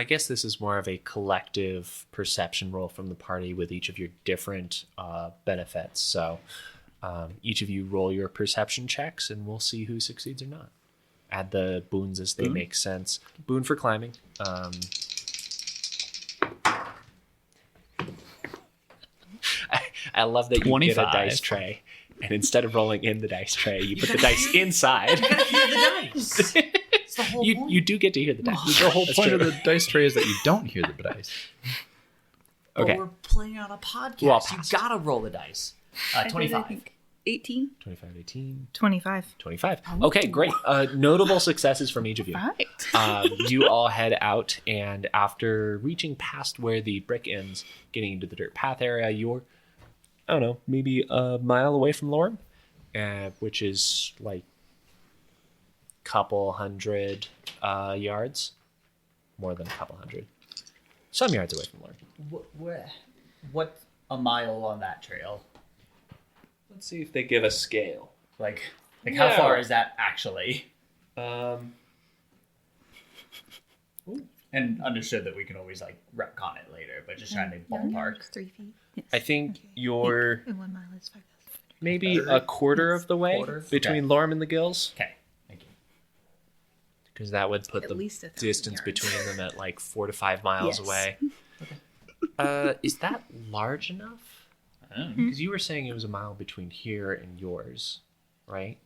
guess this is more of a collective perception roll from the party with each of your different benefits. So each of you roll your perception checks and we'll see who succeeds or not. Add the boons as they make sense. Boon for climbing. I love that you
25.
get a dice tray, and instead of rolling in the dice tray, you put the dice inside.
Hear the dice. It's the whole
You do get to hear the dice.
The whole point of the dice tray is that you don't hear the dice.
Okay.
But we're playing on a podcast.
Well,
You
passed.
gotta roll the dice.
I did, I
25.
think, 18.
25, 18,
25.
25. Okay, great. Notable successes from each of you.
Right.
You all head out, and after reaching past where the brick ends, getting into the dirt path area, you're I don't know, maybe a mile away from Lorm, which is like couple hundred yards, more than a couple hundred, some yards away from Lorm.
What a mile on that trail?
Let's see if they give a scale.
Like
Yeah.
how far is that actually? And understood that we can always like retcon it later, but just trying to ballpark.
3 feet.
I think you're
And 1 mile is 5,000.
maybe a quarter of the way
Quarter?
between
Okay.
Lorm and the Gills,
Okay, thank you.
because that would put
At
the
least 1,000
distance
yards.
between them at like 4 to 5 miles
Yes.
away. Is that large enough? Because you were saying it was a mile between here and yours, right?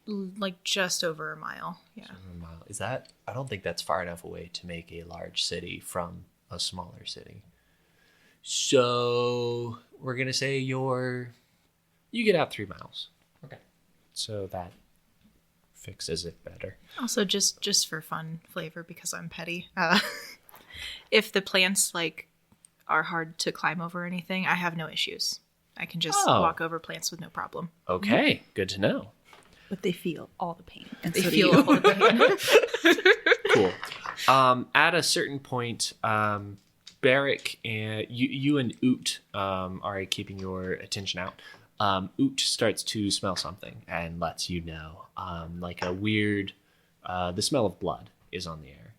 Like just over a mile. Yeah.
A mile. Is that? I don't think that's far enough away to make a large city from a smaller city. So we're gonna say you get out 3 miles.
Okay.
So that fixes it better.
Also, just for fun flavor, because I'm petty. If the plants like are hard to climb over or anything, I have no issues. I can just
Oh.
walk over plants with no problem.
Okay, good to know.
But they feel all the pain. And
They
so do
feel
you.
all the pain.
Cool. At a certain point, Barrick and you and Uuht are keeping your attention out. Uuht starts to smell something and lets you know, like a weird, the smell of blood is on the air.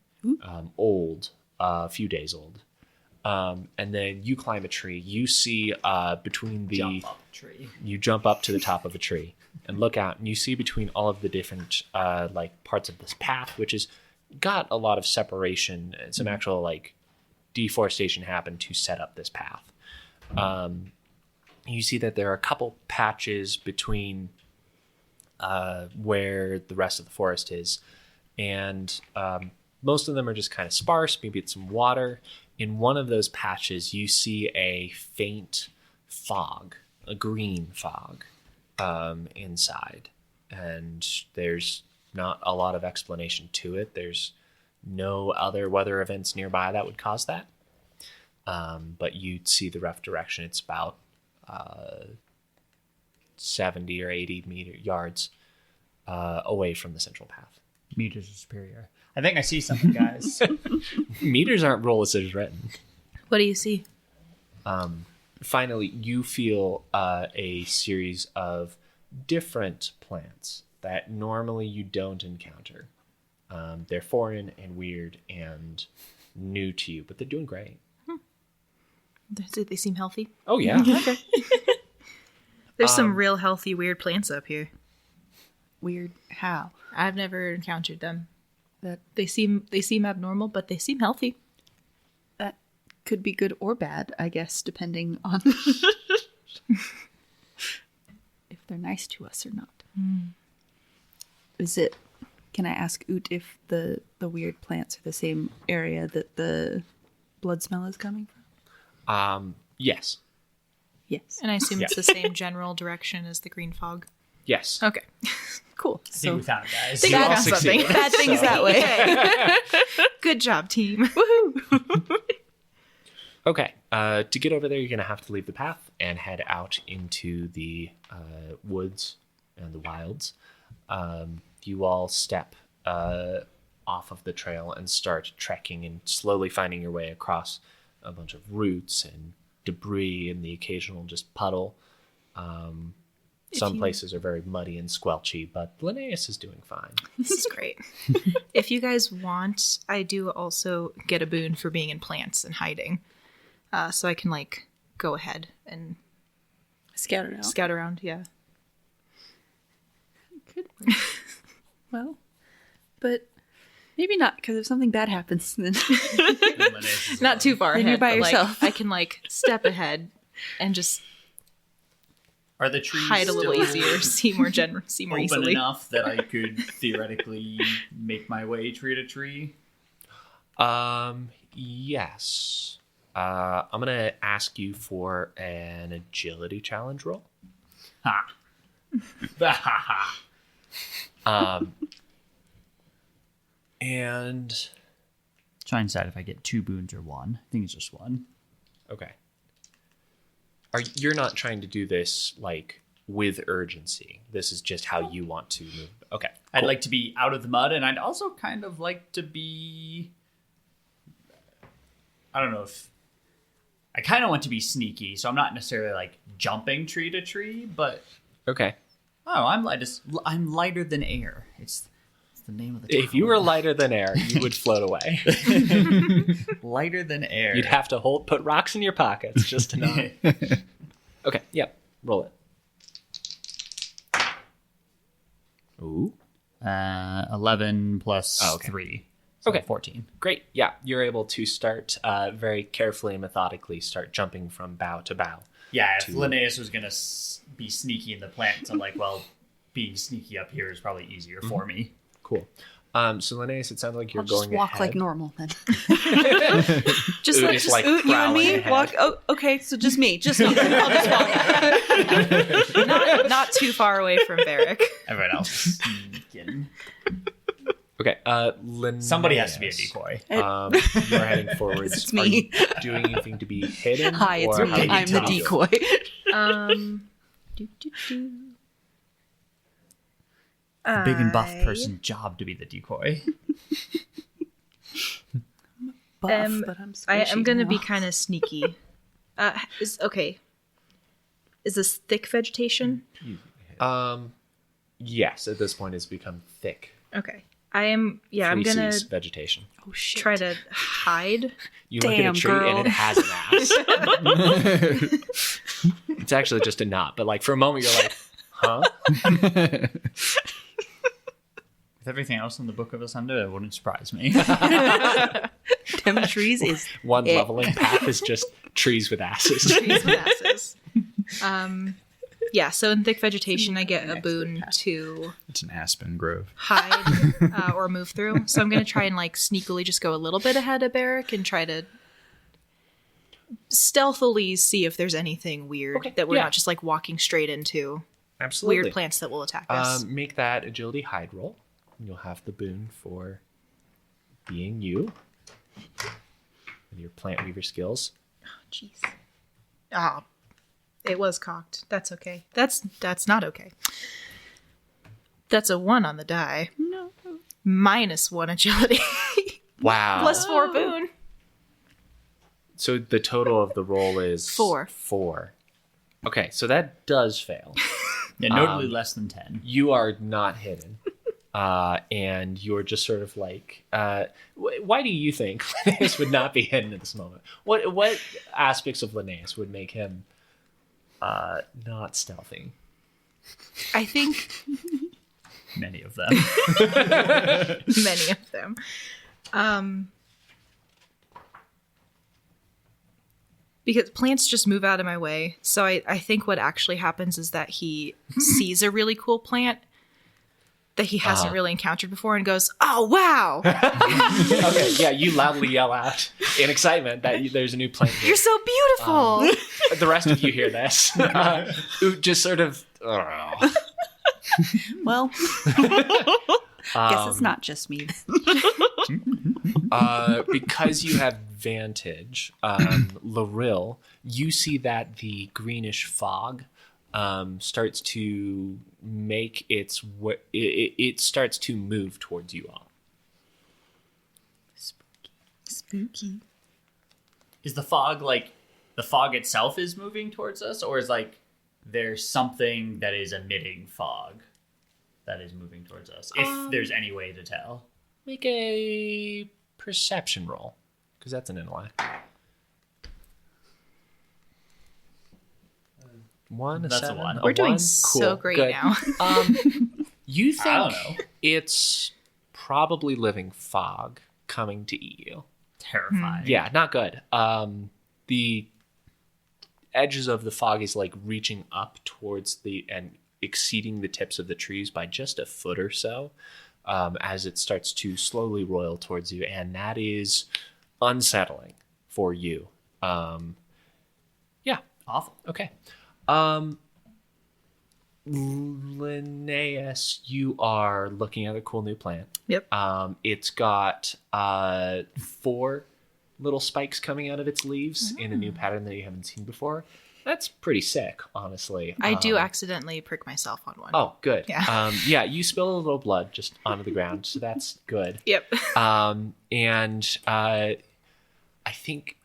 Old, a few days old. And then you climb a tree. You see between the
Jump up tree.
you jump up to the top of a tree and look out, and you see between all of the different like parts of this path, which has got a lot of separation and some actual like deforestation happened to set up this path. You see that there are a couple patches between where the rest of the forest is, and most of them are just kind of sparse. Maybe it's some water. In one of those patches, you see a faint fog, a green fog, inside. And there's not a lot of explanation to it. There's no other weather events nearby that would cause that. But you'd see the rough direction. It's about 70 or 80 yards away from the central path.
Meters are superior. I think I see something, guys.
Meters aren't roll as written.
What do you see?
Finally, you feel a series of different plants that normally you don't encounter. They're foreign and weird and new to you, but they're doing great.
They seem healthy.
Oh, yeah.
Okay. There's some real healthy weird plants up here.
Weird. How?
I've never encountered them.
That
They seem abnormal, but they seem healthy.
that could be good or bad, I guess, depending on if they're nice to us or not. Is it? Can I ask Uuht if the weird plants are the same area that the blood smell is coming from?
Yes.
Yes.
And I assume it's the same general direction as the green fog.
Yes.
Okay.
Cool.
I think we
So
found it, guys.
Think
You
I
all
found something.
succeeded.
bad things that way.
Good job, team.
Okay. To get over there, you're going to have to leave the path and head out into the woods and the wilds. You all step off of the trail and start trekking and slowly finding your way across a bunch of roots and debris and the occasional just puddle. Some places are very muddy and squelchy, but Linnaeus is doing fine.
This is great. If you guys want, I do also get a boon for being in plants and hiding. So I can, like, go ahead and
scout it out.
scout around. Yeah.
Could work. Well, but maybe not, because if something bad happens, then
Not too far
Then
ahead.
you're by
but, like,
yourself.
I can, like, step ahead and just
Are the trees
hide a little
still
easier, see more
open
easily.
enough that I could theoretically make my way tree to tree?
Yes. I'm going to ask you for an agility challenge roll.
Ha!
And
Try and decide if I get 2 boons or 1. I think it's just 1.
okay. You're not trying to do this like with urgency. This is just how you want to move. Okay.
I'd
cool.
like to be out of the mud, and I'd also kind of like to be... I don't know if... I kind of want to be sneaky, so I'm not necessarily like jumping tree to tree, but...
Okay.
Oh, I'm lighter than air. It's the name of the tower.
If you were lighter than air, you would float away.
Lighter than air.
You'd have to put rocks in your pockets just to not. Okay. Yep. Roll it. Ooh.
11 plus
Oh, okay.
3. So
Okay.
14.
Great. Yeah, you're able to start very carefully and methodically start jumping from bough to bough.
Yeah, if Linnaeus was going to be sneaky in the plants, I'm like, well, being sneaky up here is probably easier for me.
Cool. So Linnaeus, it sounds like you're
I'll
going
just walk
ahead.
like normal then.
Just
Uuht
like
is, like,
you and
prowling
me
ahead.
walk. Oh, okay. So just me. Just me. I'll just walk.
not too far away from Barrick.
Everyone else is sneaking.
Okay. Linnaeus.
Somebody has to be a decoy.
You're heading forwards.
It's
Are
me.
you doing anything to be hidden?
Hi, it's
or
me.
how do you
I'm the
tell?
decoy.
Big and buff person's job to be the decoy.
Buff, but I'm
I'm going to
squishy
be
now.
kind of sneaky. Is this thick vegetation?
Yes. At this point, it's become thick.
Okay. I'm gonna
Feces vegetation.
Oh shit.
try to hide.
You look at
Damn,
a tree
girl.
and it has an ass. It's actually just a knot, but like for a moment you're like, huh?
With everything else in the Book of Asunder, it wouldn't surprise me.
Them trees is
One
it.
leveling path is just trees with asses.
Trees with asses. Yeah, so in thick vegetation, I get a boon to
It's an aspen grove.
hide or move through. So I'm going to try and like sneakily just go a little bit ahead of Barrick and try to stealthily see if there's anything weird
Okay,
that we're
yeah.
not just like walking straight into
Absolutely.
weird plants that will attack us.
Make that agility hide roll. And you'll have the boon for being you with your plant weaver skills.
Jeez. Ah, it was cocked. That's okay. That's not okay. That's a 1 on the die.
No.
-1 agility.
Wow.
+4 boon.
So the total of the roll is
4.
4. Okay, so that does fail.
Yeah, notably less than 10.
You are not hidden. And you're just sort of like, why do you think Linnaeus would not be hidden at this moment? What aspects of Linnaeus would make him not stealthy?
I think
Many of them.
many of them. Because plants just move out of my way. So I think what actually happens is that he sees a really cool plant that he hasn't really encountered before and goes, "Oh, wow,
Okay, yeah, you loudly yell out in excitement that there's a new plant here.
you're so beautiful."
The rest of you hear this. Uuht just sort of...
Well, guess it's not just me.
Because you have vantage, Larill, you see that the greenish fog starts to make it starts to move towards you all.
Spooky.
Is the fog like the fog itself is moving towards us, or is like there's something that is emitting fog that is moving towards us? If there's any way to tell.
Make a perception roll, because that's an intellect. 1, a
That's a
7,
one.
a
We're doing
1.
so
Cool,
great
good.
now.
You
I don't
think
know.
it's probably living fog coming to eat you.
Terrifying.
Yeah, not good. The edges of the fog is like reaching up towards and exceeding the tips of the trees by just a foot or so, as it starts to slowly roil towards you, and that is unsettling for you. Yeah,
Awful.
okay. Linnaeus, you are looking at a cool new plant.
Yep.
It's got 4 little spikes coming out of its leaves in a new pattern that you haven't seen before. That's pretty sick, honestly.
I do accidentally prick myself on one.
Oh, good.
Yeah.
Yeah, you spill a little blood just onto the ground, so that's good.
Yep.
And I think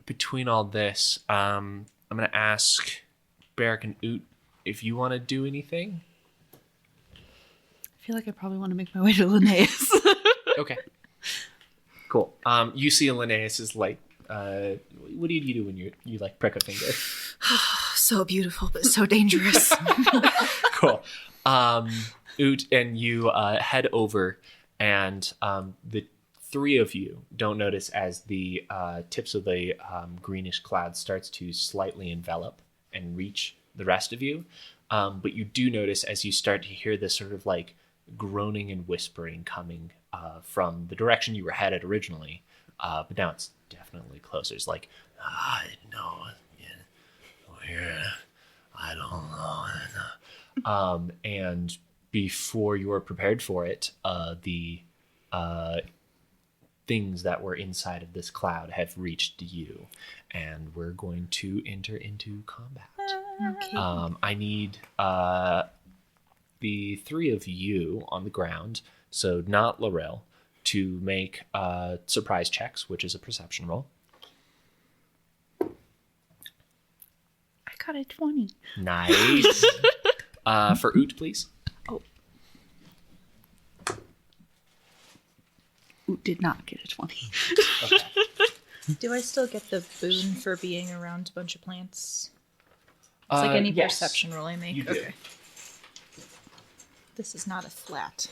between all this, I'm going to ask Barrick and Uuht if you want to do anything.
I feel like I probably want to make my way to Linnaeus.
Okay. Cool. You see Linnaeus is like, what do you do when you like prick a finger?
So beautiful, but so dangerous.
Cool. Uuht and you head over, and the three of you don't notice as the tips of the greenish cloud starts to slightly envelop and reach the rest of you. But you do notice as you start to hear this sort of like groaning and whispering coming from the direction you were headed originally. But now it's definitely closer. It's like, I know, I don't know. And before you were prepared for it, the things that were inside of this cloud have reached you, and we're going to enter into combat.
Okay.
I need the three of you on the ground, so not Larill, to make surprise checks, which is a perception roll.
I got a 20.
Nice. For Uuht, please.
Uuht did not get a 20.
Okay.
Do I still get the boon for being around a bunch of plants? It's like any
yes.
perception roll I make.
You do.
Okay. This is not a flat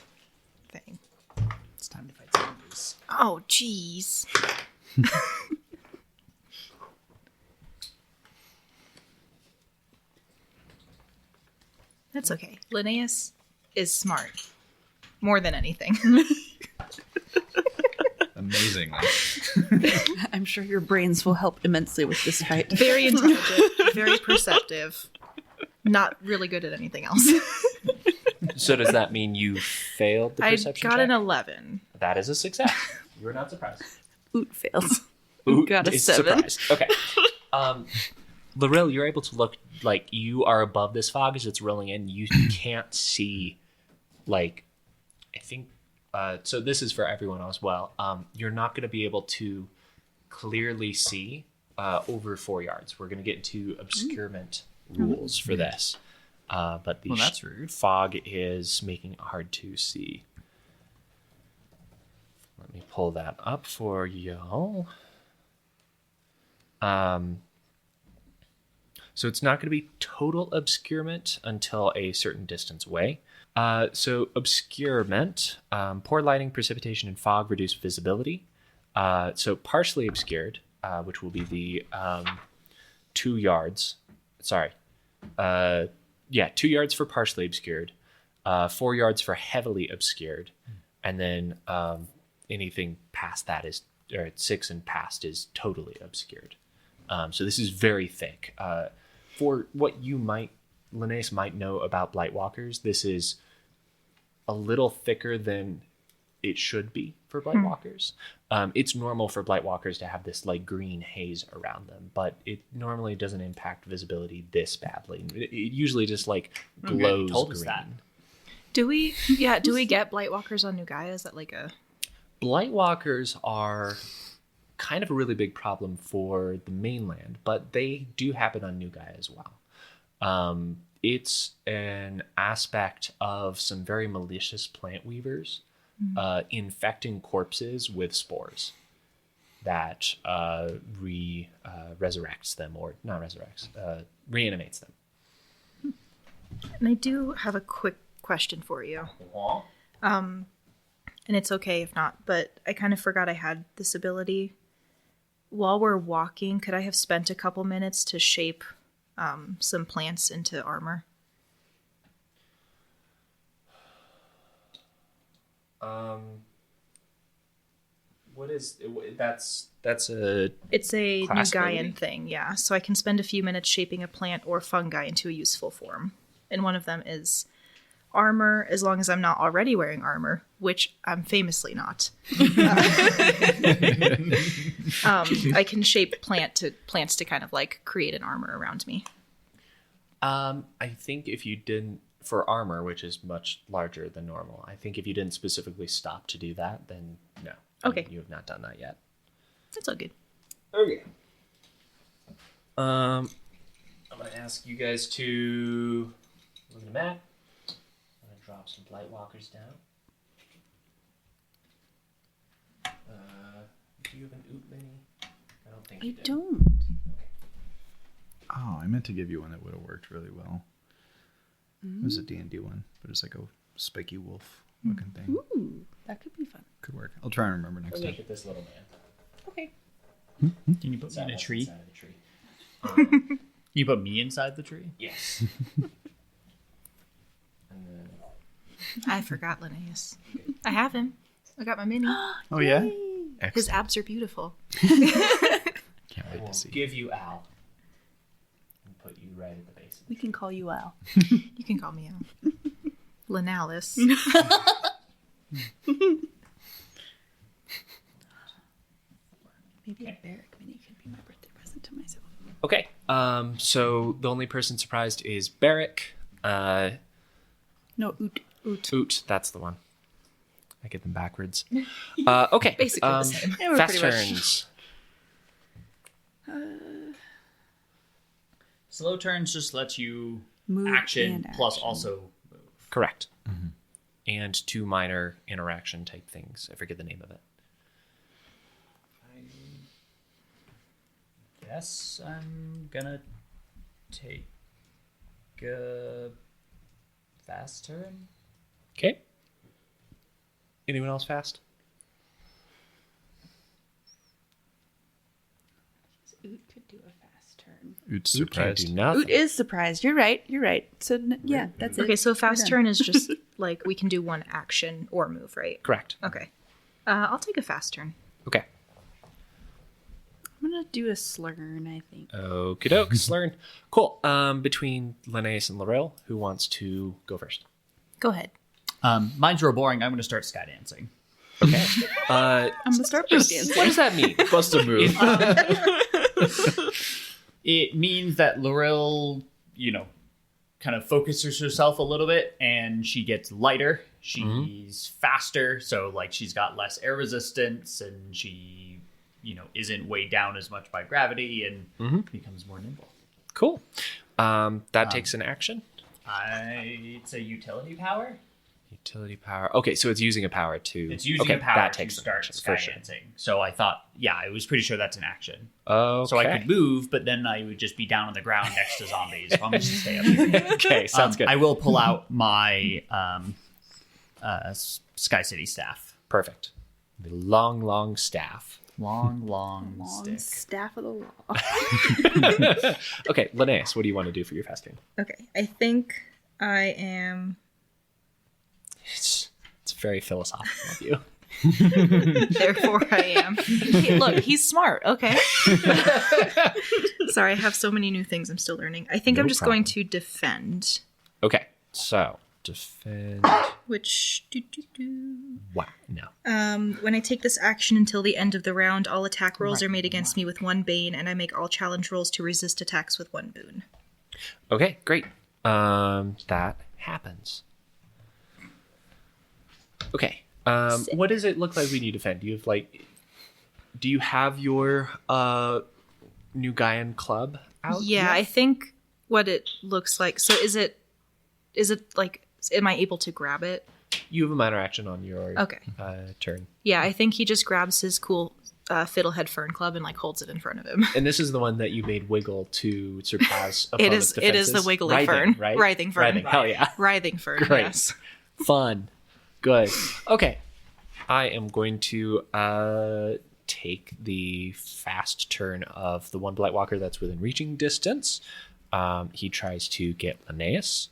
thing.
It's time to fight zombies.
Oh, jeez. That's okay. Linnaeus is smart. More than anything.
Amazingly.
I'm sure your brains will help immensely with this fight.
Very intelligent. Very perceptive. Not really good at anything else.
So does that mean you failed the
I
perception
got
check?
an 11.
That is a success. You were not surprised.
Uuht fails.
Uuht
Got a
is
7.
surprised. Okay. Larill, you're able to look like you are above this fog as it's rolling in. You can't see, like, I think, so this is for everyone as well. You're not going to be able to clearly see over 4 yards. We're going to get into obscurement rules for this. But the
Well, that's rude.
fog is making it hard to see. Let me pull that up for y'all. So it's not going to be total obscurement until a certain distance away. So obscurement, poor lighting, precipitation, and fog reduce visibility. So partially obscured, which will be the 2 yards. Sorry. 2 yards for partially obscured, 4 yards for heavily obscured, and then anything past that is, or 6 and past is totally obscured. So this is very thick. For what Linnaeus might know about Blightwalkers, this is a little thicker than it should be for Blightwalkers. It's normal for Blightwalkers to have this like green haze around them, but it normally doesn't impact visibility this badly. It usually just like glows
You told
green.
us that.
Do we get Blightwalkers on New Gaia? Is that like a...
Blightwalkers are kind of a really big problem for the mainland, but they do happen on New Gaia as well. It's an aspect of some very malicious plant weavers infecting corpses with spores that resurrects them, or not resurrects, reanimates them.
And I do have a quick question for you. And it's okay if not, but I kind of forgot I had this ability. While we're walking, could I have spent a couple minutes to shape some plants into armor?
What is that's a
It's a New
class
Gaian
ability?
thing, yeah. So I can spend a few minutes shaping a plant or fungi into a useful form. And one of them is armor as long as I'm not already wearing armor, which I'm famously not. I can shape plants to kind of like create an armor around me.
I think if you didn't, for armor, which is much larger than normal, I think if you didn't specifically stop to do that, then no.
Okay.
You have not done that yet.
That's all good.
Okay. I'm going to ask you guys to look at the map. I'm going to drop some Blight Walkers down. Do you have an Uuht mini? I don't think you do.
don't.
Oh, I meant to give you one that would have worked really well. It was a D&D one, but it's like a spiky wolf looking thing.
Ooh, that could be fun.
Could work. I'll try and remember next time.
Look at this little man.
Okay.
Can you put me in a tree?
Inside of the tree.
You put me inside the tree?
Yes. And then,
I forgot Linnaeus. I have him. I got my mini.
Oh, yeah?
His
Excellent.
abs are beautiful.
Can't
I
wait
will
to see.
give you Al and put you right at the base.
We can call you Al.
You can call me Al. Linnaeus.
Maybe a Barrick mini could be my birthday present to myself.
Okay. So the only person surprised is Barrick.
No, Uuht.
Uuht, that's the one. I get them backwards. Okay.
Basically the same.
Yeah, we're
Fast
pretty much-
turns.
Slow turns just lets you
Move
action
and
plus
action.
also move.
Correct. And 2 minor interaction type things. I forget the name of it.
Guess I'm gonna take a fast turn.
Okay. Anyone else fast?
Uuht could do a fast turn.
Oot's
Uuht can't
surprised.
do nothing.
Uuht is surprised. You're right. So, yeah, that's it.
Okay, so fast
We're done.
turn is just like we can do one action or move, right?
Correct.
Okay. I'll take a fast turn.
Okay.
I'm going to do a slurn, I think.
Okie doke. Slurn. Cool. Between Linnaeus and Larill, who wants to go first?
Go ahead.
Mine's real boring. I'm gonna start sky dancing.
Okay.
I'm going to start breakdancing.
What does that mean?
Bust a move.
It means that Larill, kind of focuses herself a little bit, and she gets lighter. She's faster, so like she's got less air resistance, and she, isn't weighed down as much by gravity, and becomes more nimble.
Cool. That takes an action.
It's a utility power.
Utility power. Okay, so it's using a power to...
It's using
okay,
a power
that
to
takes an
start
action,
sky
for sure.
dancing. So I thought, I was pretty sure that's an action.
Okay.
So I could move, but then I would just be down on the ground next to zombies. So I'm just stay up here.
Okay, sounds good.
I will pull out my Sky City staff.
Perfect. The long, long staff.
Long
Long
stick.
staff of the law.
Okay, Linnaeus, what do you want to do for your fast turn?
Okay, I think I am...
It's very philosophical of you.
Therefore I am. Hey, look, he's smart, okay? Sorry, I have so many new things I'm still learning. I think
No
I'm just
problem.
going to defend,
Okay, so defend...
which...
Wow, no.
When I take this action until the end of the round, all attack rolls are made against me with 1 bane, and I make all challenge rolls to resist attacks with 1 boon.
Okay, great. That happens. Okay. What does it look like when you defend? Do you have your new Gaian club out?
Yeah,
yet?
I think what it looks like. So is it like, am I able to grab it?
You have a minor action on your
Okay.
turn.
Yeah, I think he just grabs his cool Fiddlehead Fern Club and like holds it in front of him.
And this is the one that you made wiggle to surpass
It
opponent's
is. It is the
defenses.
wiggly
Writhing,
fern.
right?
Writhing fern.
Writhing. Hell yeah.
Writhing fern.
Great.
Yes.
Fun. Good. Okay. I am going to take the fast turn of the one Blight Walker that's within reaching distance. He tries to get Linnaeus.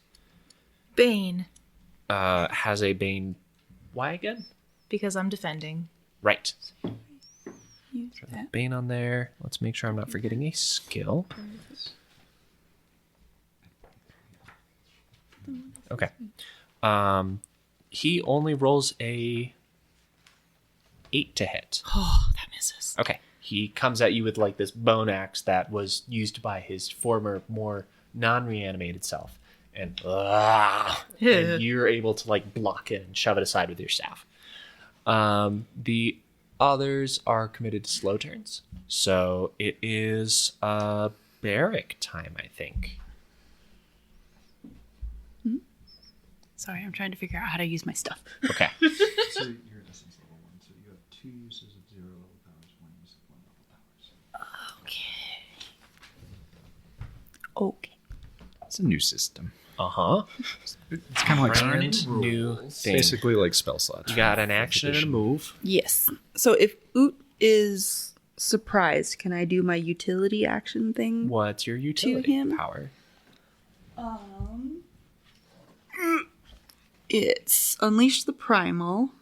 Bane,
Has a Bane. Why again?
because I'm defending.
Right.
Use that.
Bane on there. Let's make sure I'm not forgetting a skill. Okay. He only rolls a 8 to hit.
Oh, that misses.
Okay. He comes at you with like this bone axe that was used by his former, more non-reanimated self. And you're able to like block it and shove it aside with your staff. The others are committed to slow turns. So it is Barrick time, I think.
Sorry, I'm trying to figure out how to use my stuff.
Okay.
So you're essence level 1, so you have 2 uses of 0 level powers, 1 use of 1 level powers.
Okay.
It's a new system.
Uh-huh.
It's kind of like
Brand new
It's
thing.
basically like spell slots.
You got an action and a move.
Yes. So if Uuht is surprised, can I do my utility action thing?
What's your utility
him?
power?
It's Unleash the Primal,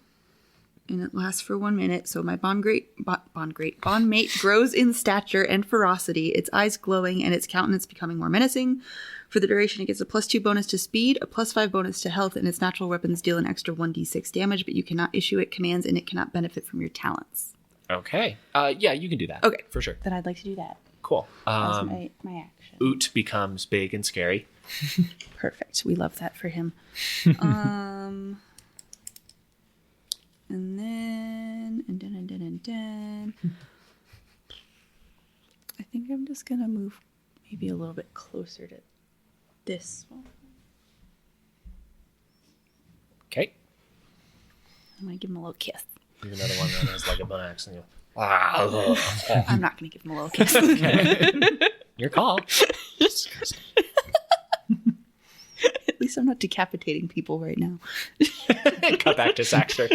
and it lasts for 1 minute. So my bondmate grows in stature and ferocity, its eyes glowing and its countenance becoming more menacing. For the duration, it gets a +2 bonus to speed, a +5 bonus to health, and its natural weapons deal an extra 1d6 damage, but you cannot issue it commands and it cannot benefit from your talents.
Okay. Yeah, you can do that.
Okay.
For sure.
Then I'd like to do that
Cool.
as my action.
Uuht becomes big and scary.
Perfect. We love that for him. And then, I think I'm just gonna move maybe a little bit closer to this one.
Okay.
I'm gonna give him a little kiss.
Give another one that has like a bone axe and you.
I'm not gonna give him a little kiss.
Your call.
At least I'm not decapitating people right now.
Cut back to Saxter.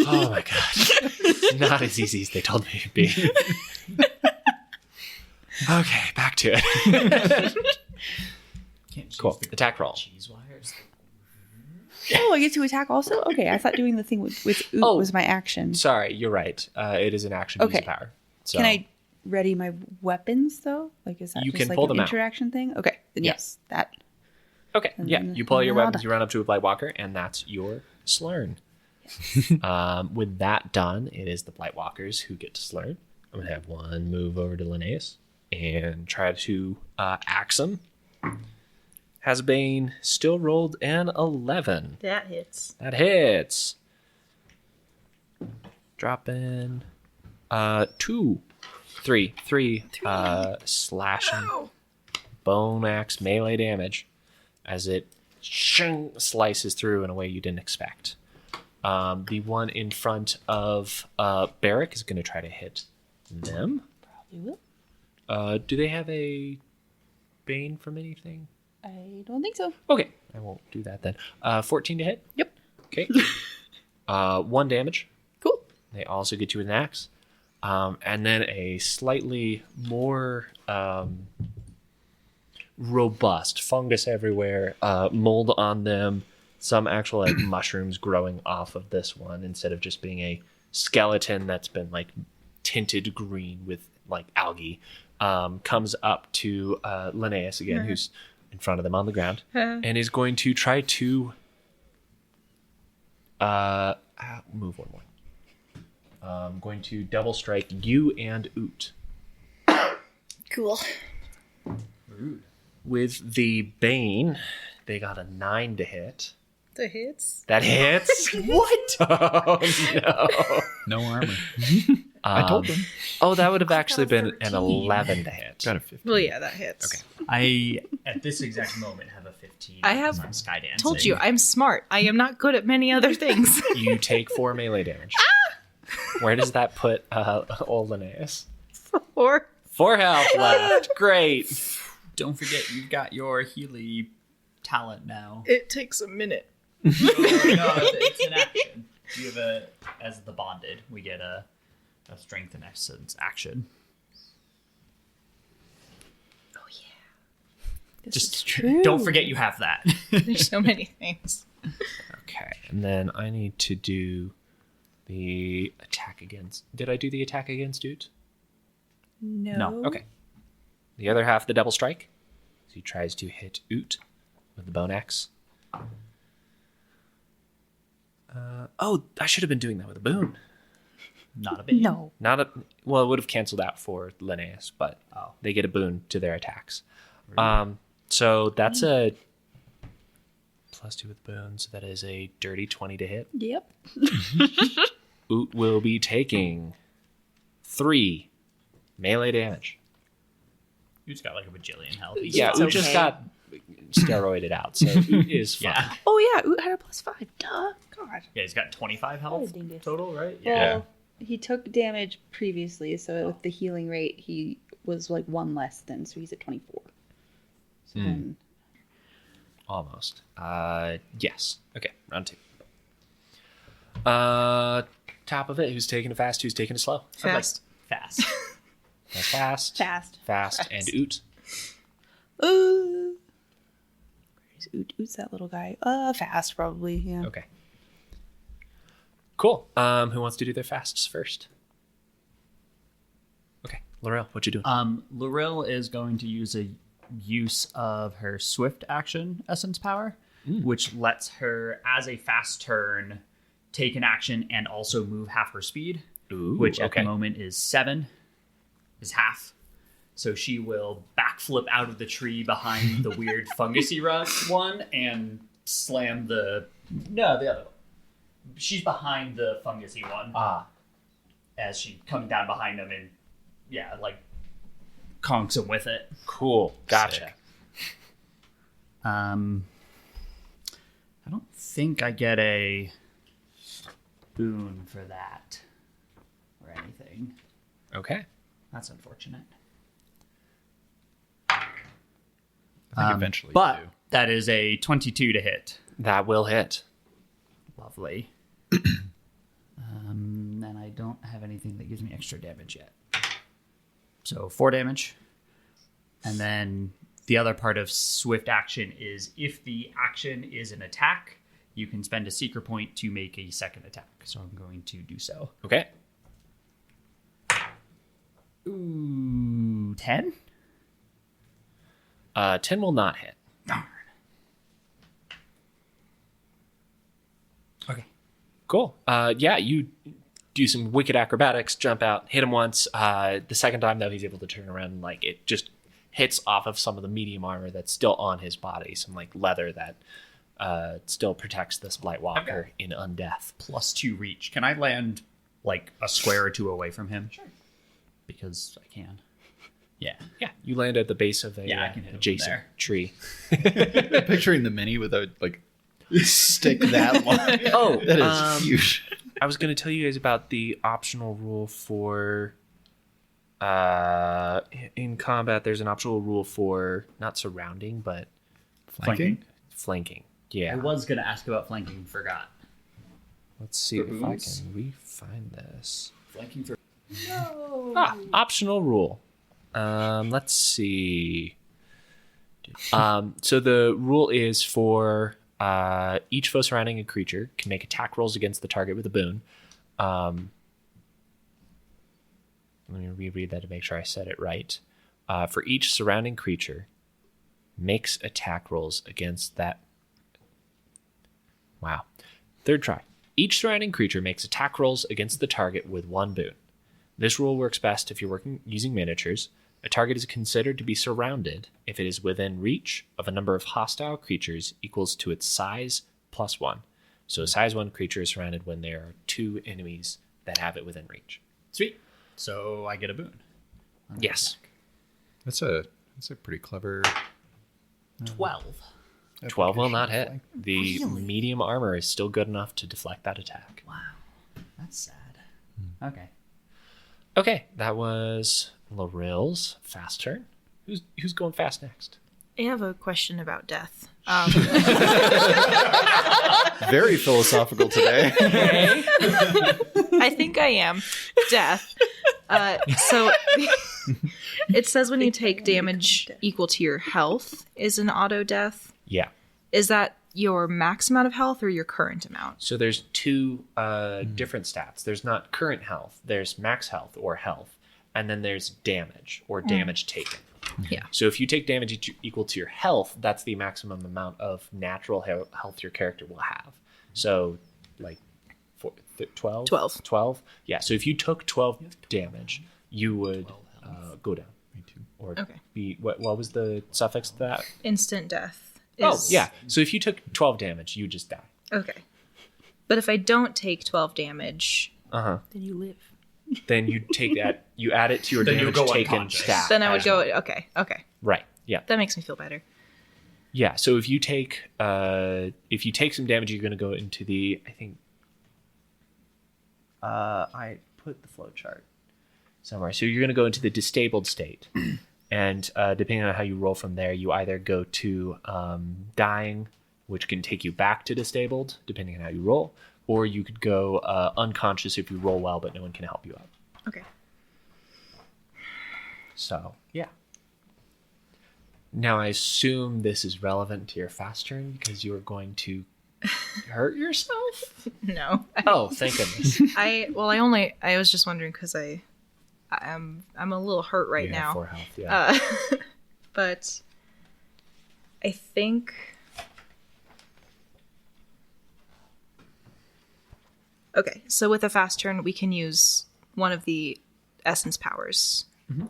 Oh my god. Not as easy as they told me it'd be. Okay, back to it. Cool. Attack roll.
Cheese wires.
Oh, I get to attack also? Okay, I thought doing the thing with Uuht was my action.
Sorry, you're right. It is an action to use a power. So
Can I ready my weapons though? Like, is that
You
just
can
like
pull
an
them out.
interaction thing? Okay, then
Yeah.
yes, that.
Okay, yeah.
then-
You pull your
then I'll
weapons, you run up to a Blight Walker, and that's your slurn. With that done, it is the Blight Walkers who get to slurn. I'm going to have one move over to Linnaeus and try to axe him. Has Bane still rolled an 11.
That hits.
That hits. Drop in 2, 3, slashing bone axe melee damage as it slices through in a way you didn't expect. The one in front of Barrick is going to try to hit them.
Probably will.
Do they have a Bane from anything?
I don't think so.
Okay, I won't do that then. 14 to hit?
Yep.
Okay. 1 damage.
Cool.
They also get you with an axe. And then a slightly more robust fungus everywhere, mold on them, some actual like mushrooms growing off of this one instead of just being a skeleton that's been like tinted green with like algae. Comes up to Linnaeus again, who's in front of them on the ground, and is going to try to move one more. I'm going to double strike you and Uuht.
Cool.
Rude.
With the Bane, they got a 9 to hit.
The hits?
That hits? What? Oh, no.
No armor. I told them.
Oh, that would have actually been an 11 to hit.
Got a 15.
Well, yeah, that hits.
Okay.
I, at this exact moment, have a 15.
I have
from Skydancing.
Told you, I'm smart. I am not good at many other things.
You take 4 melee damage. Where does that put old Linnaeus?
4.
4 health left. Great.
Don't forget, you've got your Healy talent now.
It takes a minute.
No, it's an action. You have as the bonded, we get a strength and essence action.
Oh, yeah.
This is
Just
true.
don't forget you have that.
There's so many things.
Okay, and then I need to do the attack against... Did I do the attack against Uuht?
No.
No.
Okay. The other half, the double strike. So he tries to hit Uuht. with the bone axe. I should have been doing that with a boon.
Not a big.
No.
Not a well, it would have canceled out for Linnaeus, but they get a boon to their attacks. So that's a +2 with boon, so that is a dirty 20 to hit.
Yep.
Uuht will be taking 3 melee damage.
Who's got like a bajillion health?
Yeah,
It's
Uuht just
okay.
got steroided out, so Uuht is fine.
Yeah.
Oh yeah, Uuht had a +5. Duh. God.
Yeah, he's got 25 health
dingus.
total, right?
Well, he took damage previously, so with the healing rate, he was like 1 less than, so he's at 24. So then,
Almost. Yes. Okay, round 2. Top of it, who's taking it fast, who's taking it slow?
Fast.
Fast.
Fast.
fast.
And Uuht.
Where's Uuht? Uht's that little guy. Fast probably. Yeah.
Okay. Cool. Who wants to do their fasts first? Okay, Larill, what you doing?
Larill is going to use a use of her swift action essence power, which lets her, as a fast turn, take an action and also move half her speed, which at the moment is 7, is half. So she will backflip out of the tree behind the weird fungusy one and slam the other one. She's behind the fungusy one. As she comes down behind him and like conks him with it.
Cool. Gotcha.
I don't think I get a boon for that or anything.
Okay.
That's unfortunate.
I think eventually
But
you do.
that is a 22 to hit.
That will hit.
Lovely. And I don't have anything that gives me extra damage yet. So 4 damage. And then the other part of swift action is if the action is an attack, you can spend a secret point to make a second attack. So I'm going to do so.
Okay.
Ooh, 10?
10 will not hit.
Darn. Okay.
Cool. Yeah, you do some wicked acrobatics, jump out, hit him once. The second time, though, he's able to turn around and, like, it just hits off of some of the medium armor that's still on his body, some, like, leather that still protects this Blight Walker in undeath.
+2 reach. Can I land, like, a square or 2 away from him? Sure. Because I can. Yeah.
Yeah, you land at the base of a
I can hit him
adjacent
there.
tree.
Picturing the mini with a like stick that long.
Oh,
That is huge.
I was going to tell you guys about the optional rule for in combat. There's an optional rule for not surrounding, but flanking. Yeah.
I was going to ask about flanking, forgot.
Let's see if I
boons?
can re-find this.
Flanking for...
Optional rule. Let's see. So the rule is for each foe surrounding a creature can make attack rolls against the target with a boon. Let me reread that to make sure I said it right. For each surrounding creature makes attack rolls against that. Wow. Third try. Each surrounding creature makes attack rolls against the target with 1 boon. This rule works best if you're using miniatures. A target is considered to be surrounded if it is within reach of a number of hostile creatures equals to its size plus 1. So a size 1 creature is surrounded when there are 2 enemies that have it within reach.
Sweet. So I get a boon.
Yes.
That's a pretty clever.
12.
12 will not hit. The medium armor is still good enough to deflect that attack.
Wow. That's sad. Okay.
Okay, that was Larill's fast turn. Who's going fast next?
I have a question about death.
Very philosophical today.
I think I am. Death. So it says when you take damage equal to your health is an auto death.
Yeah.
Is that your max amount of health or your current amount?
So there's 2 different stats. There's not current health. There's max health or health. And then there's damage or damage taken.
Yeah.
So if you take damage equal to your health, that's the maximum amount of natural health your character will have. So, like, 12?
12.
12? Yeah, so if you took 12 damage, you would go down.
Me too.
Or
Okay.
be, what was the suffix to that?
Instant death.
Oh, yeah. So if you took 12 damage, you would just die.
Okay. But if I don't take 12 damage,
Uh-huh.
Then you live.
Then you take that, you add it to your
Then you
damage
go
taken
unconscious.
stat.
then I would
as
go,
well.
okay.
Right, yeah.
That makes me feel better.
Yeah, so if you take some damage, you're going to go into the, I think, I put the flow chart somewhere. So you're going to go into the disabled state. And depending on how you roll from there, you either go to dying, which can take you back to disabled, depending on how you roll, or you could go unconscious if you roll well, but no one can help you out.
Okay.
So, yeah. Now, I assume this is relevant to your fast turn because you are going to hurt yourself?
No.
Oh, thank goodness.
I was just wondering because I'm a little hurt right
You have
now.
4 health, yeah.
But I think okay, so with a fast turn we can use one of the essence powers.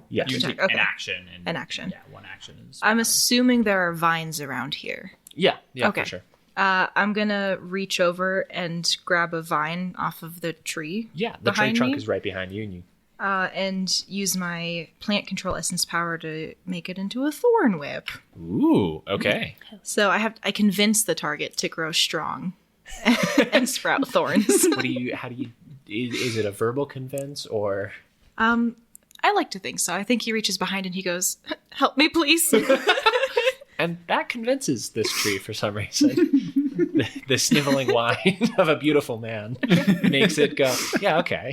Yes.
You
Okay.
take an action. And,
An action.
Yeah, one action is.
I'm assuming there are vines around here.
Yeah,
Okay.
for sure.
I'm gonna reach over and grab a vine off of the tree.
Yeah, the tree
behind
trunk
me?
is right behind you, and you.
And use my plant control essence power to make it into a thorn whip.
Ooh, okay.
So I convince the target to grow strong and sprout thorns.
How do you, is it a verbal convince or?
I like to think so. I think he reaches behind and he goes, "Help me, please."
And that convinces this tree for some reason. The sniveling whine of a beautiful man makes it go, yeah, okay.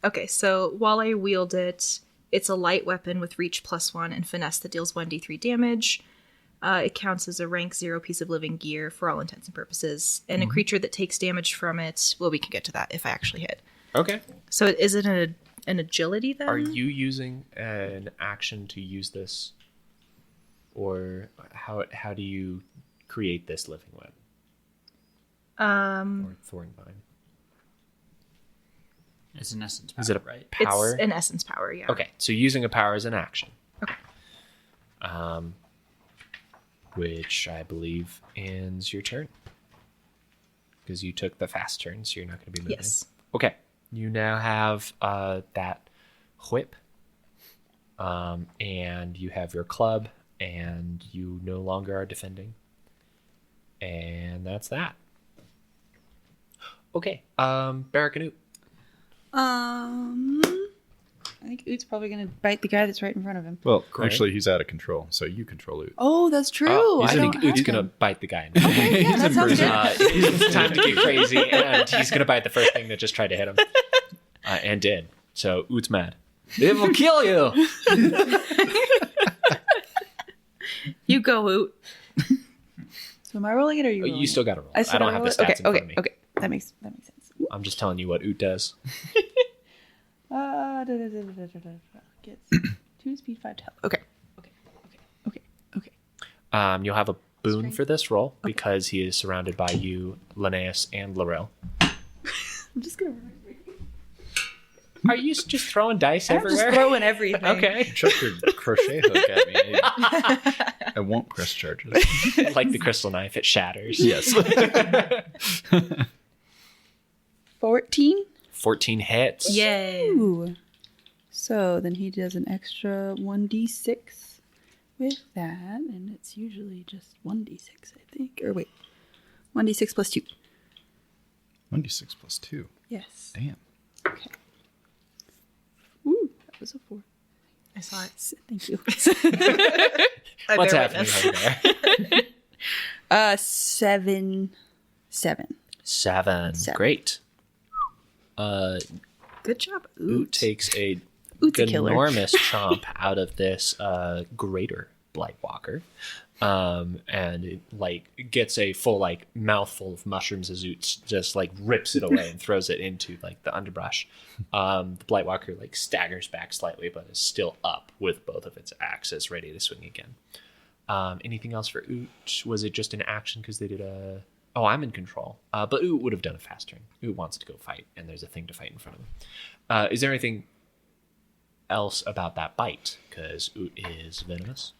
Okay, so while I wield it, it's a light weapon with reach +1 and finesse that deals 1d3 damage. It counts as a rank 0 piece of living gear for all intents and purposes. And a creature that takes damage from it, well, we can get to that if I actually hit.
Okay.
So is it an agility then?
Are you using an action to use this? Or how do you create this living weapon? Or thorn vine?
It's an essence power,
Is it a
right?
power?
It's an essence power, yeah.
Okay, so using a power is an action.
Okay.
Which I believe ends your turn. Because you took the fast turn, so you're not going to be moving.
Yes.
Okay, you now have that whip, and you have your club, and you no longer are defending. And that's that. Okay, Barrick and Uuht.
I think Oot's probably gonna bite the guy that's right in front of him.
Well, actually, he's out of control, so you control Uuht.
Oh, that's true.
I
I
think
don't
Uht's
have
going to
him.
bite the guy.
Yeah, that sounds good.
It's time to get crazy, and he's going to bite the first thing that just tried to hit him. And did. So Uht's mad. It will kill you!
You go, Oot. So am I rolling it or are you rolling
You still got to roll.
it?
I don't have the stats in front of me.
Okay. That makes sense.
I'm just telling you what Uuht does.
Gets 2 speed, 5 to health. Okay.
You'll have a boon for this roll because he is surrounded by you, Linnaeus, and Larill.
I'm just gonna.
Are you just throwing dice
I'm
everywhere?
just throwing everything.
Okay.
Chuck your crochet hook at me. I won't press charges.
Like the crystal knife, it shatters.
Yes.
14.
14 hits.
Yay.
Ooh. So then he does an extra 1d6 with that, and it's usually just 1d6, I think. Or wait, 1d6 plus 2.
1d6 plus 2.
Yes.
Damn.
Okay. Ooh, that was a 4.
I saw it.
Thank you.
I
What's
bear
happening
witness.
over there?
7.
7. Great.
Good job.
Uuht takes a
Oot's a killer.
enormous chomp out of this greater Blight Walker. And it like gets a full like mouthful of mushrooms as Uuht just like rips it away and throws it into like the underbrush. The Blightwalker like staggers back slightly, but is still up with both of its axes ready to swing again. Anything else for Uuht? Was it just an action because they did a... Oh, I'm in control. But Uuht would have done a fast turn. Uuht wants to go fight, and there's a thing to fight in front of him. Is there anything else about that bite? Because Uuht is venomous.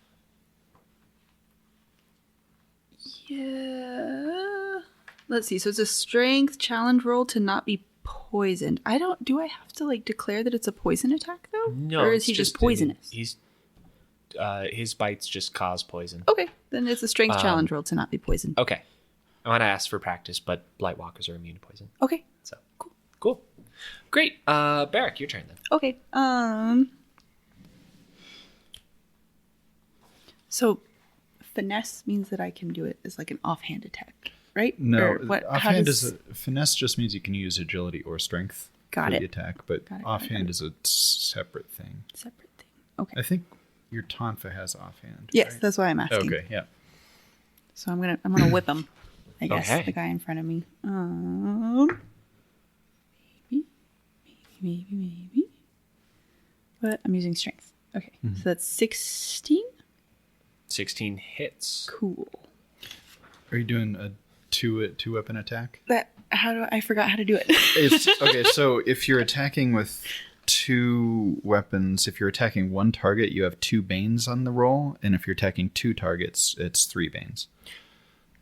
Yeah. Let's see. So it's a strength challenge roll to not be poisoned. Do I have to like declare that it's a poison attack though?
No.
Or is he just poisonous?
His bites just cause poison.
Okay. Then it's a strength challenge roll to not be poisoned.
Okay. I want to ask for practice, but Blightwalkers are immune to poison.
Okay.
So cool. Great. Barrick, your turn then.
Okay. So finesse means that I can do it as like an offhand attack, right?
No,
Or what? How
offhand
does...
is finesse just means you can use agility or strength
Got
for
it.
the attack, but
Got it.
offhand is a separate thing.
separate thing. Okay.
I think your Tonfa has offhand.
Yes,
right?
that's why I'm asking.
Okay, yeah.
So I'm gonna whip him. I guess
Okay.
the guy in front of me. Maybe. But I'm using strength. Okay, so that's 16.
16 hits.
Cool.
Are you doing a two weapon attack?
I forgot how to do it.
Okay, so if you're attacking with two weapons, if you're attacking one target, you have 2 banes on the roll, and if you're attacking 2 targets, it's 3 banes.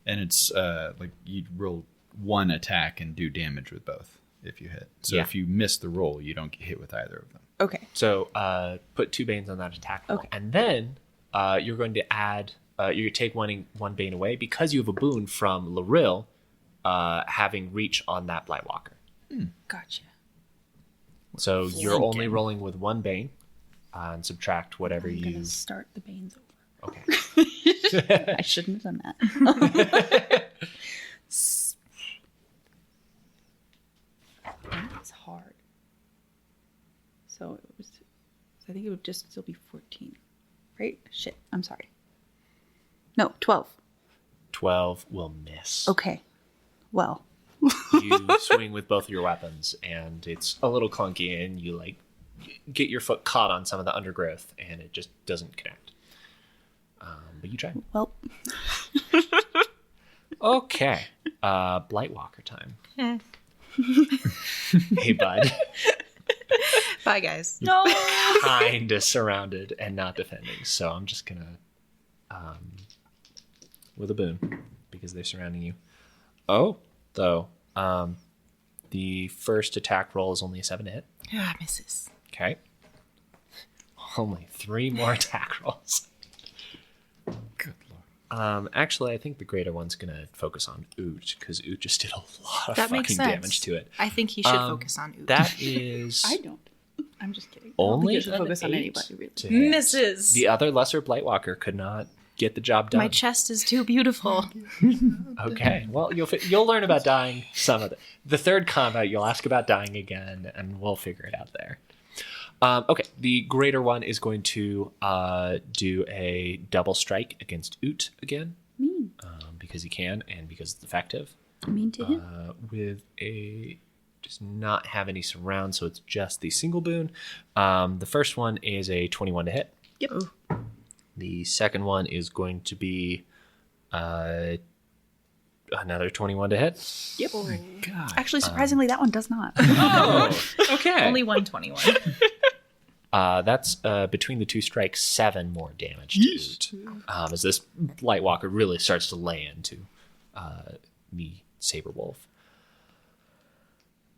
And it's like you roll 1 attack and do damage with both if you hit. So
Yeah.
if you miss the roll, you don't get hit with either of them.
Okay.
So put 2 banes on that attack roll.
Okay.
And then you're going to add... you take one bane away because you have a boon from Larill having reach on that Blightwalker.
Gotcha.
So you're only rolling with 1 bane and subtract whatever
I'm
you...
gonna start the banes over.
Okay.
I shouldn't have done that. That's hard. So it was. I think it would just still be 14, right? Shit. I'm sorry. No, 12.
12 will miss.
Okay. Well.
You swing with both of your weapons, and it's a little clunky, and you like get your foot caught on some of the undergrowth, and it just doesn't connect. But you try.
Well.
Okay. Blightwalker time. Hey, bud.
Bye, guys.
No.
Kinda surrounded and not defending, so I'm just gonna with a boon because they're surrounding you. Oh, though, the first attack roll is only a 7 to hit.
Ah, misses.
Okay. Only 3 more attack rolls.
Good lord.
Actually, I think the greater one's gonna focus on Uuht because Uuht just did a lot of
That
fucking
makes sense.
damage to it.
I think he should focus on Uuht.
That is
I don't. I'm just kidding.
only
I don't think you should
an
focus on
8
anybody, really.
to hit.
misses.
The other lesser Blightwalker could not get the job done.
My chest is too beautiful.
Okay, well, you'll learn about dying some of it. The third combat, you'll ask about dying again, and we'll figure it out there. Okay, the greater one is going to do a double strike against Uuht again.
Mean.
Because he can, and because it's effective.
Mean to him.
With a... does not have any surround, so it's just the single boon. The first one is a 21 to hit.
Yep.
The second one is going to be another 21 to hit.
Yep.
God.
Actually, surprisingly, that one does not.
Oh, okay.
Only 121.
That's between the 2 strikes, 7 more damage to Uuht. As this Lightwalker really starts to lay into the Saber Wolf.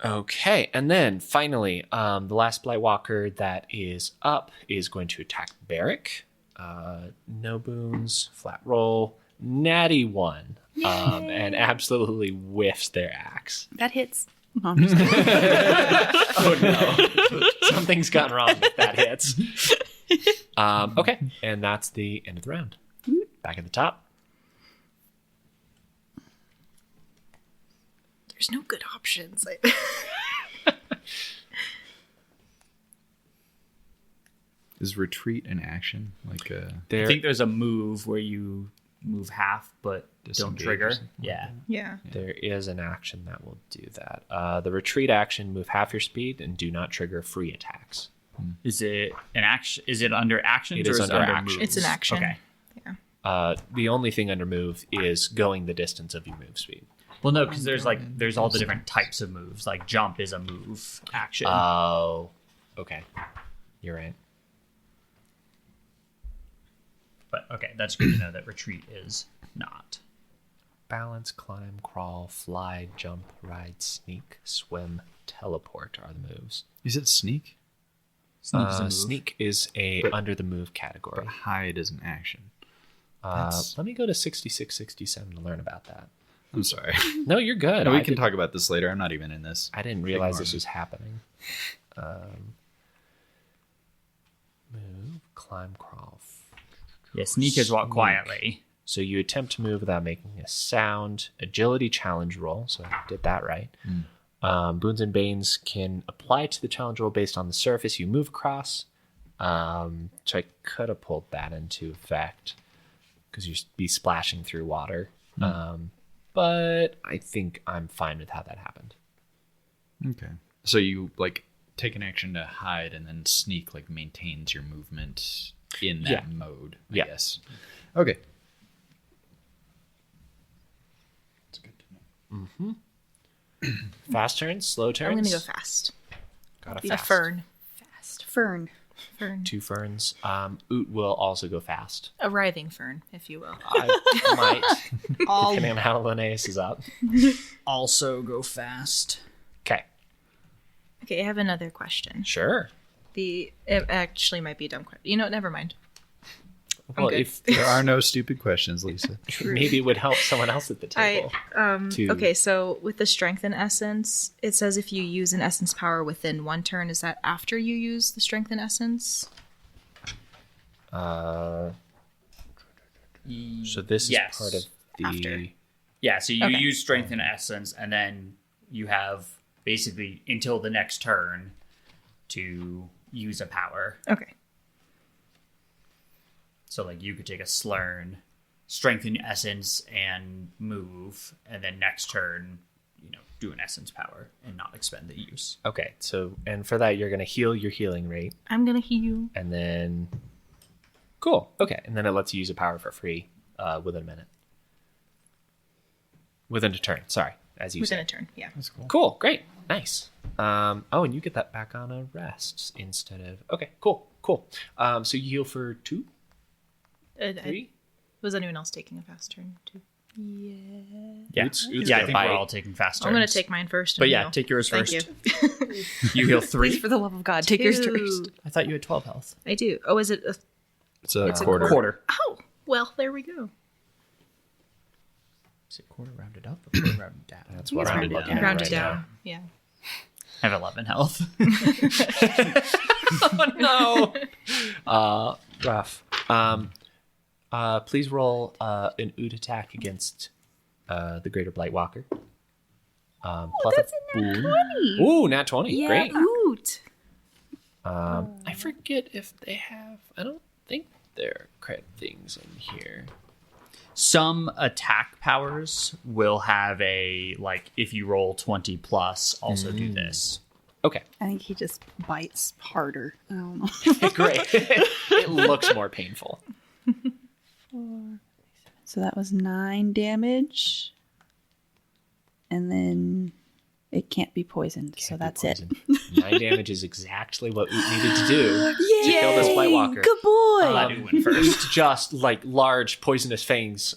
Okay, and then finally, the last Blightwalker that is up is going to attack Barrick. No boons, flat roll, natty 1, and absolutely whiffs their axe.
That hits. No, I'm just kidding.
Oh no, something's gone wrong if that hits. Okay, and that's the end of the round. Back at the top.
There's no good options.
Is retreat an action? Like
I think there's a move where you move half, but don't
Disengage or
trigger.
something like
Yeah.
Yeah.
There is an action that will do that. The retreat action, move half your speed and do not trigger free attacks.
Is it an action? Is it under actions
It
or
is
is it
under
under
action.
moves?
It's an action.
Okay.
Yeah.
The only thing under move is going the distance of your move speed.
Well, no, because there's all the different types of moves. Like jump is a move action.
Oh, okay. You're right.
But okay, that's good to know that retreat is not.
Balance, climb, crawl, fly, jump, ride, sneak, swim, teleport are the moves.
Is it sneak?
Sneak is a move.
Sneak is under the move category.
But hide is an action.
Let me go to 6667 to learn about that.
I'm sorry.
No, you're good.
No, we
I
can
did-
talk about this later. I'm not even in this.
I didn't realize
Ignore
this
me.
was happening. Move, climb, crawl.
Yeah, sneak is walk
Sneak.
quietly.
So you attempt to move without making a sound. Agility challenge roll. So I did that right. Boons and Banes can apply to the challenge roll based on the surface you move across. So I could have pulled that into effect because you'd be splashing through water. But I think I'm fine with how that happened.
Okay. So you like take an action to hide, and then sneak like maintains your movement in that
Yeah.
mode. I
Yeah.
guess. Okay. That's good to know.
Fast turns, slow turns.
I'm going to go fast.
Got
A
fast.
fern.
Fast fern.
Fern.
2 ferns. Uuht will also go fast.
A writhing fern, if you will.
I might, depending on how Linnaeus is up.
Also go fast.
Okay,
Okay, I have another question.
sure.
It actually might be a dumb question. You know what? Never mind.
Well,
good.
if
There are no stupid questions, Lisa.
maybe it would help someone else at the table. to-
Okay, so with the strengthen essence, it says if you use an essence power within one turn, is that after you use the strengthen essence?
So this
Yes.
is part of the.
After.
Yeah, so you
Okay.
use strength and essence, and then you have basically until the next turn to use a power.
Okay.
So like you could take a slurn, strengthen essence, and move, and then next turn, do an essence power and not expend the use.
Okay, so and for that you're gonna heal your healing rate,
I'm going to heal.
and then. Cool. Okay, and then it lets you use a power for free within a minute. Within a turn. Sorry, as you
Within
said.
a turn, yeah.
That's cool.
Cool. Great. Nice. Oh, and you get that back on a rest instead of. Okay. Cool. Cool. So you heal for 2, 3.
Was anyone else taking a fast turn too?
Yeah,
Uht's
yeah. I
gonna
think
bite.
we're all taking fast turns.
I'm going to take mine first.
But
and
yeah,
heal.
take yours
Thank
first.
you.
You heal 3.
Please, for the love of God, take yours first.
I thought you had 12 health.
I do. Oh, is it?
It's a
It's a
quarter.
Quarter.
Oh, well, there we go.
Is it quarter rounded up or quarter rounded down?
That's what I'm
rounded
looking
down.
at
Rounded
right
down.
now.
Yeah.
I have 11 health.
Oh no. Rough. Please roll an Uuht attack against the Greater Blight Walker. Plus
that's
a
a nat
boon.
20.
Ooh, nat 20.
Yeah,
Great.
Uuht.
I forget if they have. I don't think there are crit things in here.
Some attack powers will have a, like, if you roll 20 plus, also do this.
Okay.
I think he just bites harder. I don't know.
Great. It looks more painful.
So that was 9 damage. And then it can't be poisoned. So that's it.
9 damage is exactly what we needed to do to kill this Blight Walker.
Good boy.
Ladu went first.
Uuht just like large poisonous fangs,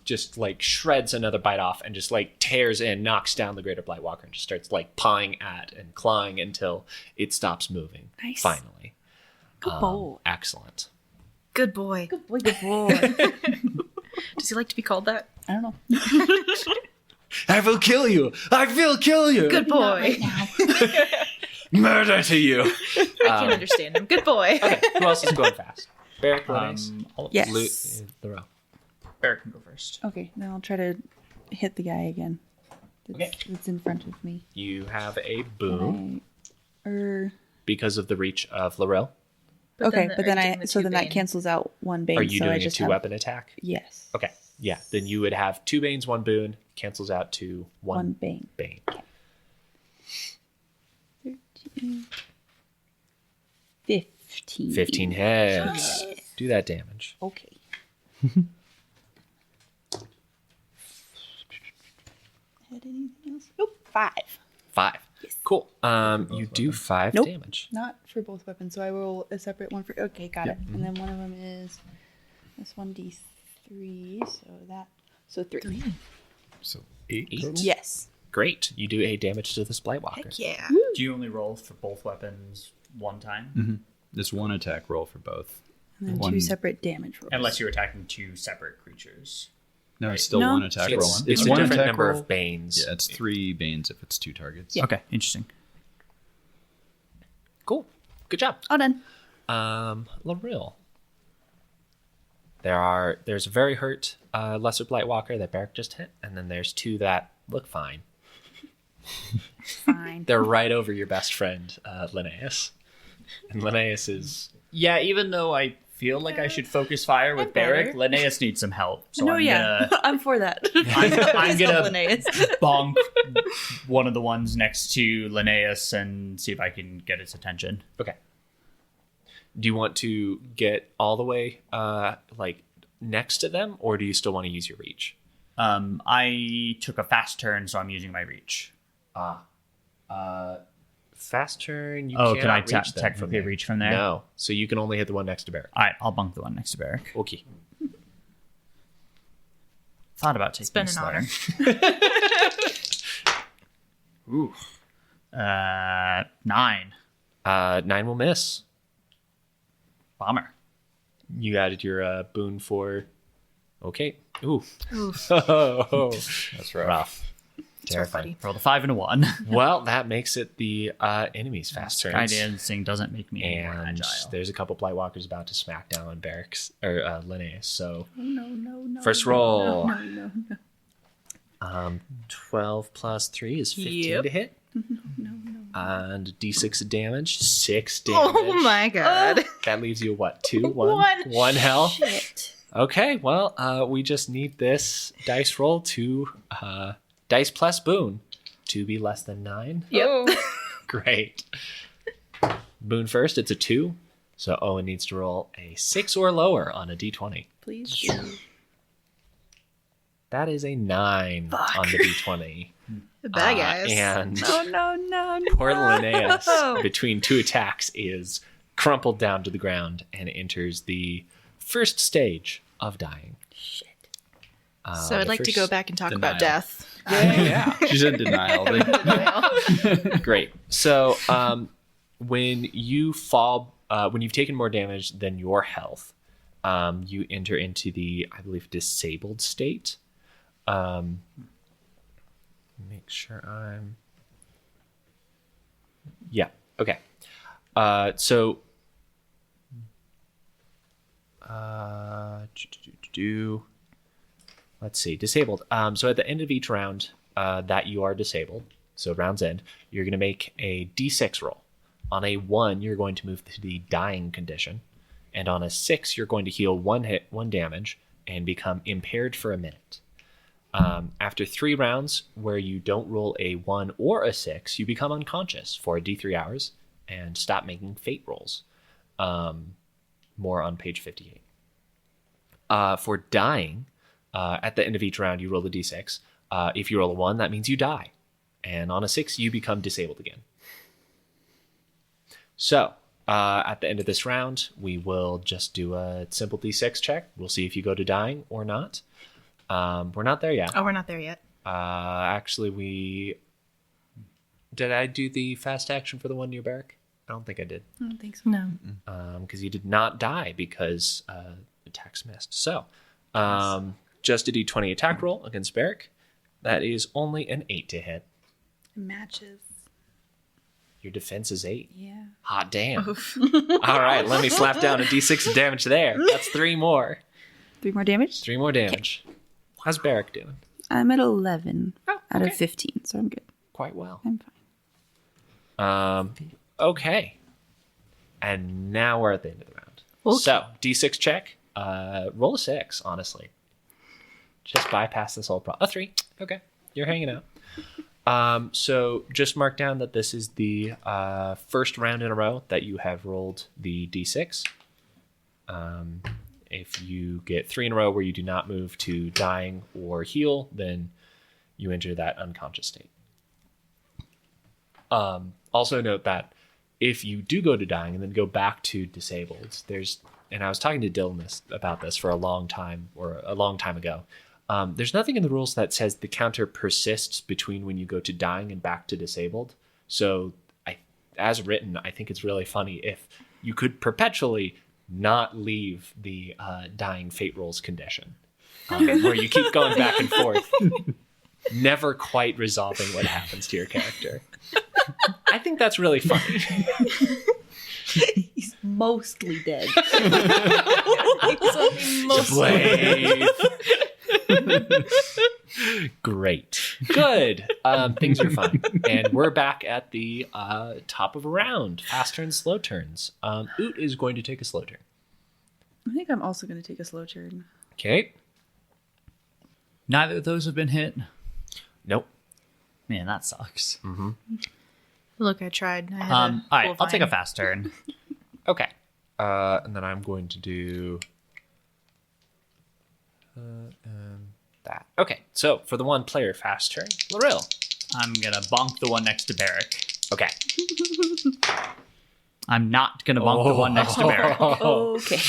just like shreds another bite off and just like tears in, knocks down the Greater Blight Walker and just starts like pawing at and clawing until it stops moving.
Nice.
Finally.
Good boy.
Excellent.
Good boy.
Good boy. Good boy.
Does he like to be called that?
I don't know.
I will kill you. I will kill you.
Good boy.
Murder to you.
I can't understand him. Good boy.
Okay, who else is going fast? Barrick, Linnaeus,
Yes.
Larill.
Barrick can go first.
Okay, then I'll try to hit the guy again. That's in front of me.
You have a boon because of the reach of Larill.
Okay, but then
are you doing the
so
two
then that
bane?
cancels out one bane.
Are you
so I
doing a
just
2-weapon attack?
Yes.
Okay. Yeah, then you would have 2 Banes, 1 Boon, cancels out to 1
Bane.
Bane.
13. 15.
15 hits. Do that damage.
Okay. Had anything else? Nope. 5.
5. Cool. You do 5
Nope.
damage.
Not for both weapons, so I roll a separate one for. Okay, got it. And then one of them is this 1d3. So 3.
So 8
8.
total?
Yes.
Great. You do 8 damage to this Blightwalker.
Heck yeah.
Do you only roll for both weapons one time?
Mm-hmm. It's 1 attack roll for both.
And then
One-
2 separate damage rolls.
Unless you're attacking 2 separate creatures.
No, it's still
No.
1 attack roll.
It's a
one
different
attack
number
roll.
of Banes.
Yeah, it's 3 Banes if it's 2 targets.
Yeah.
Okay, interesting.
Cool. Good job.
All done.
Larill. There's a very hurt lesser Blightwalker that Barrick just hit, and then there's 2 that look fine.
Fine.
They're right over your best friend, Linnaeus. And Linnaeus is...
Yeah, even though I feel like I should focus fire with Barrick,
better.
Linnaeus needs some help. So
No,
I'm
yeah.
gonna
I'm for that.
I'm gonna
Linnaeus.
bonk one of the ones next to Linnaeus and see if I can get its attention.
Okay. Do you want to get all the way, next to them, or do you still want to use your reach?
I took a fast turn, so I'm using my reach.
Fast turn, you
Can I
cannot reach them
technically
from there.
reach from there?
No. So you can only hit the one next to Barrick.
All right, I'll bunk the one next to Barrick.
Okay.
Thought about taking
It's been
this
an honor.
Ooh.
9.
9 will miss.
Bomber.
You added your boon for... Okay. Ooh. Oh, that's rough. Terrifying.
Rolled a 5 and a 1.
Well, that makes it the enemy's fast turns.
Sky dancing doesn't make me any more
And
agile.
there's a couple Blightwalkers about to smack down on Barracks or Linnaeus. So
No.
first roll.
No.
12 plus 3 is 15
Yep.
to hit.
No.
And D6 of damage. 6 damage.
Oh my god.
That leaves you what? 2? 1?
One.
1 health.
Shit.
Okay, well, we just need this dice roll to dice plus boon to be less than 9.
Yep.
Great. Boon first, it's a 2. So Owen needs to roll a 6 or lower on a d20.
Please.
That is a 9 on the d20.
Bad guys.
And
No.
poor Linnaeus, between 2 attacks, is crumpled down to the ground and enters the first stage of dying.
Shit.
So I'd like to go back and talk about
denial.
death.
Yeah.
She's in denial.
Great. So when you fall, when you've taken more damage than your health, you enter into the, I believe, disabled state. Make sure I'm... Yeah. Okay. So... Let's see. Disabled. So at the end of each round that you are disabled, so round's end, you're going to make a d6 roll. On a 1, you're going to move to the dying condition. And on a 6, you're going to heal 1 damage and become impaired for a minute. After 3 rounds where you don't roll a 1 or a 6, you become unconscious for d3 hours and stop making fate rolls. More on page 58. For dying, at the end of each round, you roll a d6. If you roll a 1, that means you die. And on a 6, you become disabled again. So, at the end of this round, we will just do a simple d6 check. We'll see if you go to dying or not. We're not there yet.
Oh, we're not there yet.
Actually, did I do the fast action for the one near Barrick? I don't think I did.
I don't think so.
No.
Because you did not die because attacks missed. So, just a d20 attack roll against Barrick. That is only an 8 to hit.
It matches.
Your defense is 8.
Yeah.
Hot damn. All right, let me slap down a d6 of damage there. That's 3 more.
3 more damage?
3 more damage. How's Barrick doing?
I'm at 11 out
okay.
of 15, so I'm good.
Quite well.
I'm fine.
Okay. And now we're at the end of the round.
Okay.
So, d6 check. Roll a 6, honestly. Just bypass this whole problem. A 3. Okay. You're hanging out. So just mark down that this is the first round in a row that you have rolled the d6. If you get 3 in a row where you do not move to dying or heal, then you enter that unconscious state. Also note that if you do go to dying and then go back to disabled, and I was talking to Dylan about this for a long time ago. There's nothing in the rules that says the counter persists between when you go to dying and back to disabled. So as written, I think it's really funny if you could perpetually not leave the dying fate rolls condition, where you keep going back and forth, never quite resolving what happens to your character. I think that's really funny.
He's mostly dead.
Blade. Great. Good. Things are fine. And we're back at the top of a round. Fast turns, slow turns. Uuht is going to take a slow turn.
I think I'm also going to take a slow turn.
Okay.
Neither of those have been hit.
Nope.
Man, that sucks.
Mm-hmm.
Look, I tried. I had
All
a
right,
cool
I'll take a
vine.
fast turn.
Okay. And then I'm going to do that. Okay. So for the 1 player fast turn, Larill.
I'm gonna bonk the one next to Barrick.
Okay.
I'm not gonna bonk the one next to Barrick.
Okay.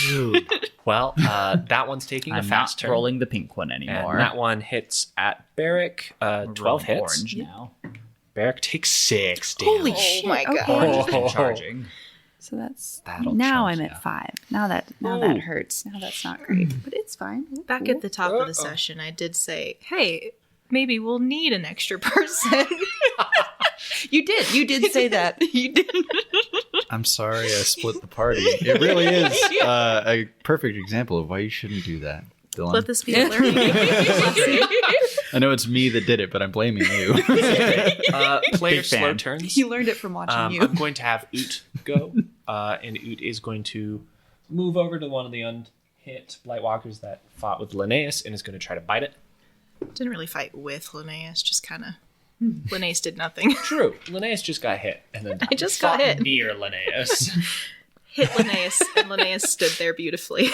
Well, that one's taking a
I'm
fast
not
turn.
rolling the pink one anymore.
And that one hits at Barrick.
We're
12
rolling
hits.
Orange now.
Barrick takes 6 damage.
Holy
Oh
shit.
my god.
Okay.
Orange has been charging.
So that's
That'll
now
charge,
I'm
yeah.
at 5. Now that
Ooh.
hurts. Now that's not great, but it's fine.
Back at the top of the session, I did say, hey, maybe we'll need an extra person.
You did say that. You did.
I'm sorry I split the party. It really is a perfect example of why you shouldn't do that, Dylan.
Let this be a learning.
I know it's me that did it, but I'm blaming you.
Player
Big
slow
fan.
turns.
He learned it from watching you.
I'm going to have Uuht go, and Uuht is going to move over to one of the unhit Blightwalkers that fought with Linnaeus and is going to try to bite it.
Didn't really fight with Linnaeus, just kind of. Linnaeus did nothing.
True. Linnaeus just got hit, and then
I just got hit.
Near Linnaeus.
Hit Linnaeus, and Linnaeus stood there beautifully.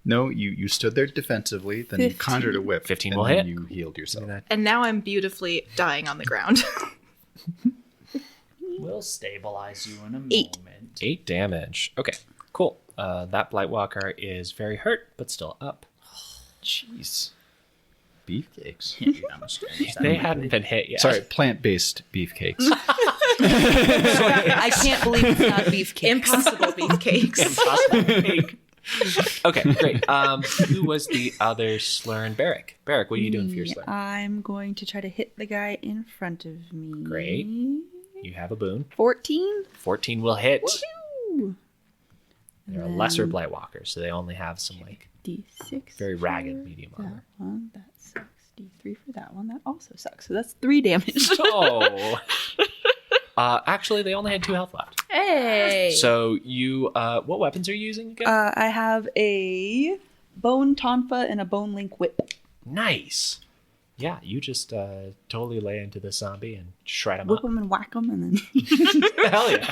No, you stood there defensively, then you
15.
conjured a whip.
15
and
will
then
hit.
You healed yourself.
And now I'm beautifully dying on the ground.
We'll stabilize you in a
8.
moment.
8 damage. Okay, cool. That Blightwalker is very hurt, but still up.
Jeez. Beefcakes.
Can't do that much damage.
They hadn't been hit yet.
Sorry, plant-based beefcakes.
I can't believe it's not beefcake.
Impossible beefcakes.
Impossible. Okay, great. Who was the other slurn? Barrick. Barrick, what are you doing for your slurn?
I'm going to try to hit the guy in front of me.
Great. You have a boon.
14.
14 will hit.
Woohoo!
They're a lesser Blightwalker, so they only have some
D6.
very ragged
for
medium
that
armor.
one. That sucks. D3 for that one. That also sucks. So that's 3 damage.
Oh. Actually, they only had 2 health left.
Hey!
So you, what weapons are you using again?
I have a bone tonfa and a bone link whip.
Nice. Yeah, you just totally lay into the zombie and shred him
Whip
up.
them and whack them, and then
Hell yeah.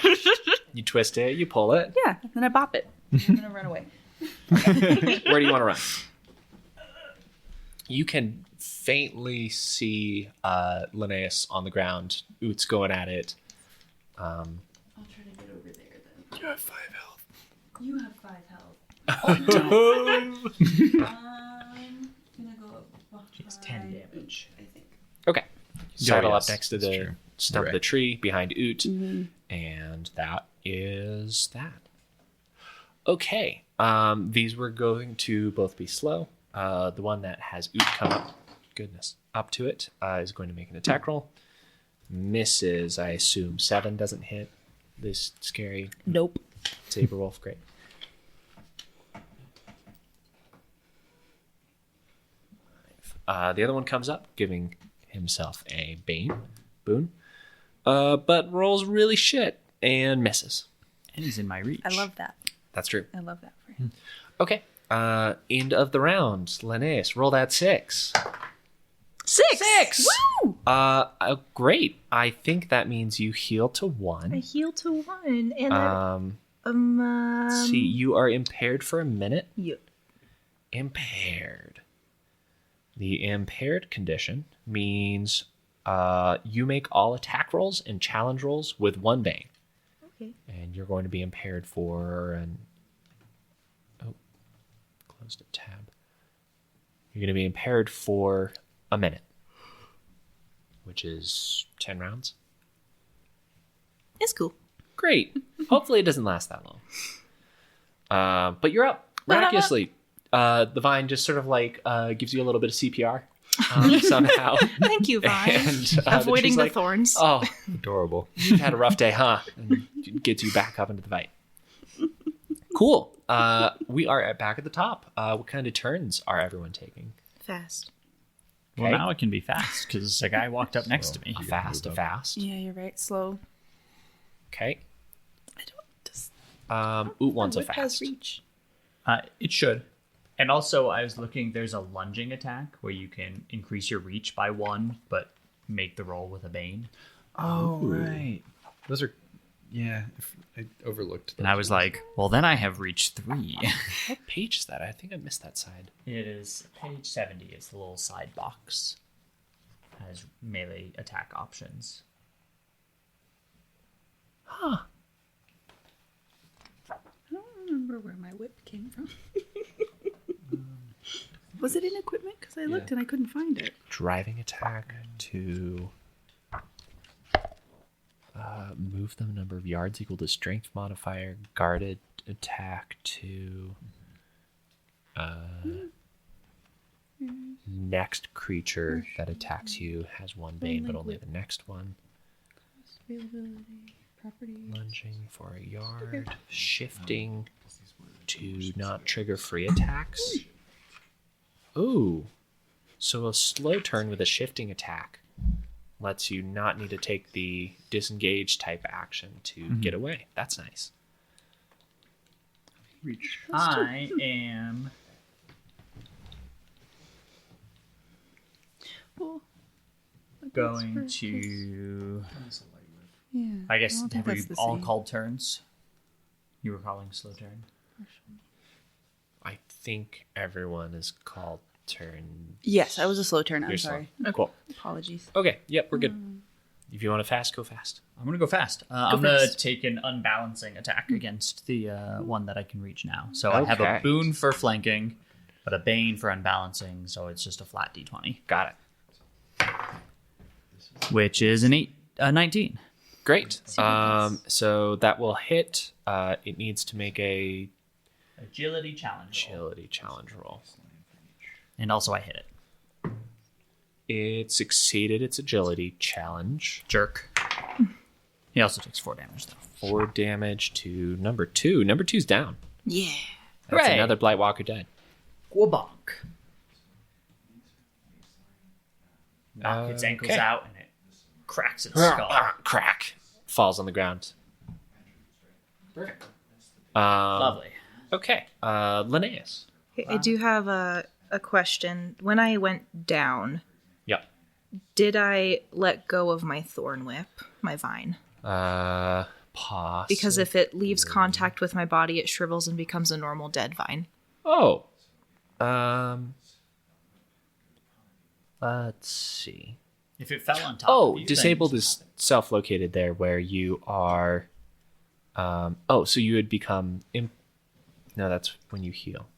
You twist it, you pull it.
yeah, and then I bop it. I'm gonna run away.
Where do you want to run? You can faintly see Linnaeus on the ground. Uht's going at it.
I'll try to get over there then.
You have 5 health.
You have 5 health. I'm gonna go up.
It's 10 damage.
I think.
Okay. Saddle
yes,
up next to
that's
the
true.
stump of
Right.
the tree behind Uuht. And that is that. Okay. These were going to both be slow. The one that has Uuht come up to it is going to make an attack roll. Misses, I assume. 7 doesn't hit this scary
Nope.
saber wolf. Great. The other one comes up, giving himself a boon, but rolls really shit and misses.
And he's in my reach.
I love that.
That's true.
I love that for him.
Okay. End of the round. Linnaeus, roll that 6.
6!
Woo!
Great. I think that means you heal to 1.
I heal to 1. And
Let's see, you are impaired for a minute.
Yeah.
Impaired. The impaired condition means you make all attack rolls and challenge rolls with 1 bang.
Okay.
And you're going to be impaired for closed a tab. You're going to be impaired for a minute, which is 10 rounds.
It's cool.
Great. Hopefully it doesn't last that long. But you're up. Miraculously. The vine just sort of like gives you a little bit of CPR somehow.
Thank you, Vine.
And,
Avoiding the
like,
thorns.
Oh,
Adorable.
you've had a rough day, huh? And gets you back up into the fight. Cool. We are back at the top. What kind of turns are everyone taking?
Fast.
Well,
Okay.
now it can be fast because a guy walked up next to me.
A fast.
Yeah, you're right. Slow.
Okay.
I don't just.
Uuht wants a
Whip has
fast.
reach.
It should. And also, I was looking, there's a lunging attack where you can increase your reach by 1, but make the roll with a bane.
Oh, right. Those are, yeah, I overlooked those.
And I was like, well, then I have reach 3.
What page is that? I think I missed that side.
It is page 70. It's the little side box. Has melee attack options.
Huh.
I don't remember where my whip came from. Was it in equipment? Because I looked and I couldn't find it.
Driving attack to move them a number of yards equal to strength modifier. Guarded attack to next creature that attacks you has 1 bane, but only the next one.
Availability, property.
Lunging for a yard. Shifting to not trigger free attacks. Ooh. So a slow turn with a shifting attack lets you not need to take the disengage type action to get away. That's nice.
I am...
Well,
going to...
Yeah.
I guess,
don't think
have we
that's the
all
same.
called turns? You were calling slow turn?
I think everyone is called turn.
Yes, I was a slow turn. I'm
You're slow.
sorry.
Cool.
Apologies.
Okay, yep, we're good. If you want to fast, go fast.
I'm going to go fast. I'm going to
fast.
take an unbalancing attack against the one that I can reach now. So I have a
Okay.
boon for flanking, but a bane for unbalancing, so it's just a flat d20.
Got it.
Which is an 19.
Great. So that will hit. It needs to make a
Agility challenge.
agility challenge roll.
And also I hit it.
It succeeded its agility challenge.
Jerk. He also takes 4 damage, though.
4 damage to number 2. Number 2's down.
Yeah.
That's
Hooray.
another Blight Walker dead.
Gwabonk. Knock its ankles
Okay.
out, and it cracks its skull.
Crack. Falls on the ground.
Perfect.
Um,
Lovely.
Okay. Linnaeus.
Okay, I do have a question. When I went down,
Yep.
did I let go of my thorn whip, my vine?
Pause.
Because if it leaves contact with my body, it shrivels and becomes a normal dead vine.
Oh. Let's see.
If it fell on top
Oh,
of you,
disabled
then
is self-located there where you are... so you would become... No, that's when you heal.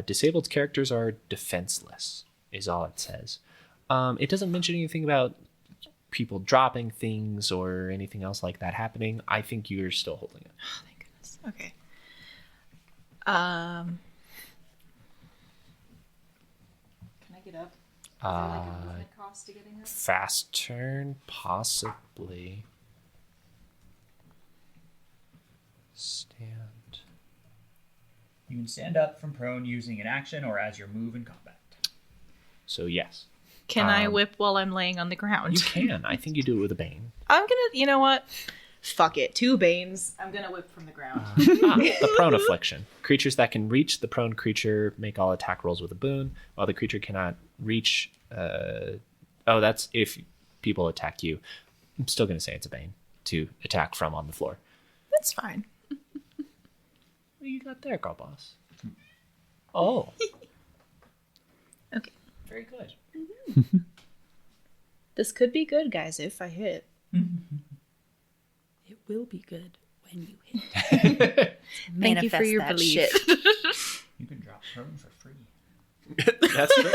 Disabled characters are defenseless, is all it says. It doesn't mention anything about people dropping things or anything else like that happening. I think you're still holding it.
Oh, thank goodness. Okay.
Can I get up? Cost to getting up?
Fast turn, possibly. Stand.
you can stand up from prone using an action or as your move in combat.
So yes,
Can I whip while I'm laying on the ground?
you can. I think you do it with a bane.
I'm gonna, you know what? Fuck it. 2 Banes. I'm gonna whip from the ground.
The prone affliction. Creatures that can reach the prone creature make all attack rolls with a boon, while the creature cannot reach. That's if people attack you. I'm still going to say it's a bane to attack from on the floor.
That's fine.
What do you got there, girl boss? Oh,
Okay.
very good.
This could be good, guys, if I hit.
It will be good when you hit.
Thank you for your
that
belief.
shit.
You can drop prone for free.
That's true.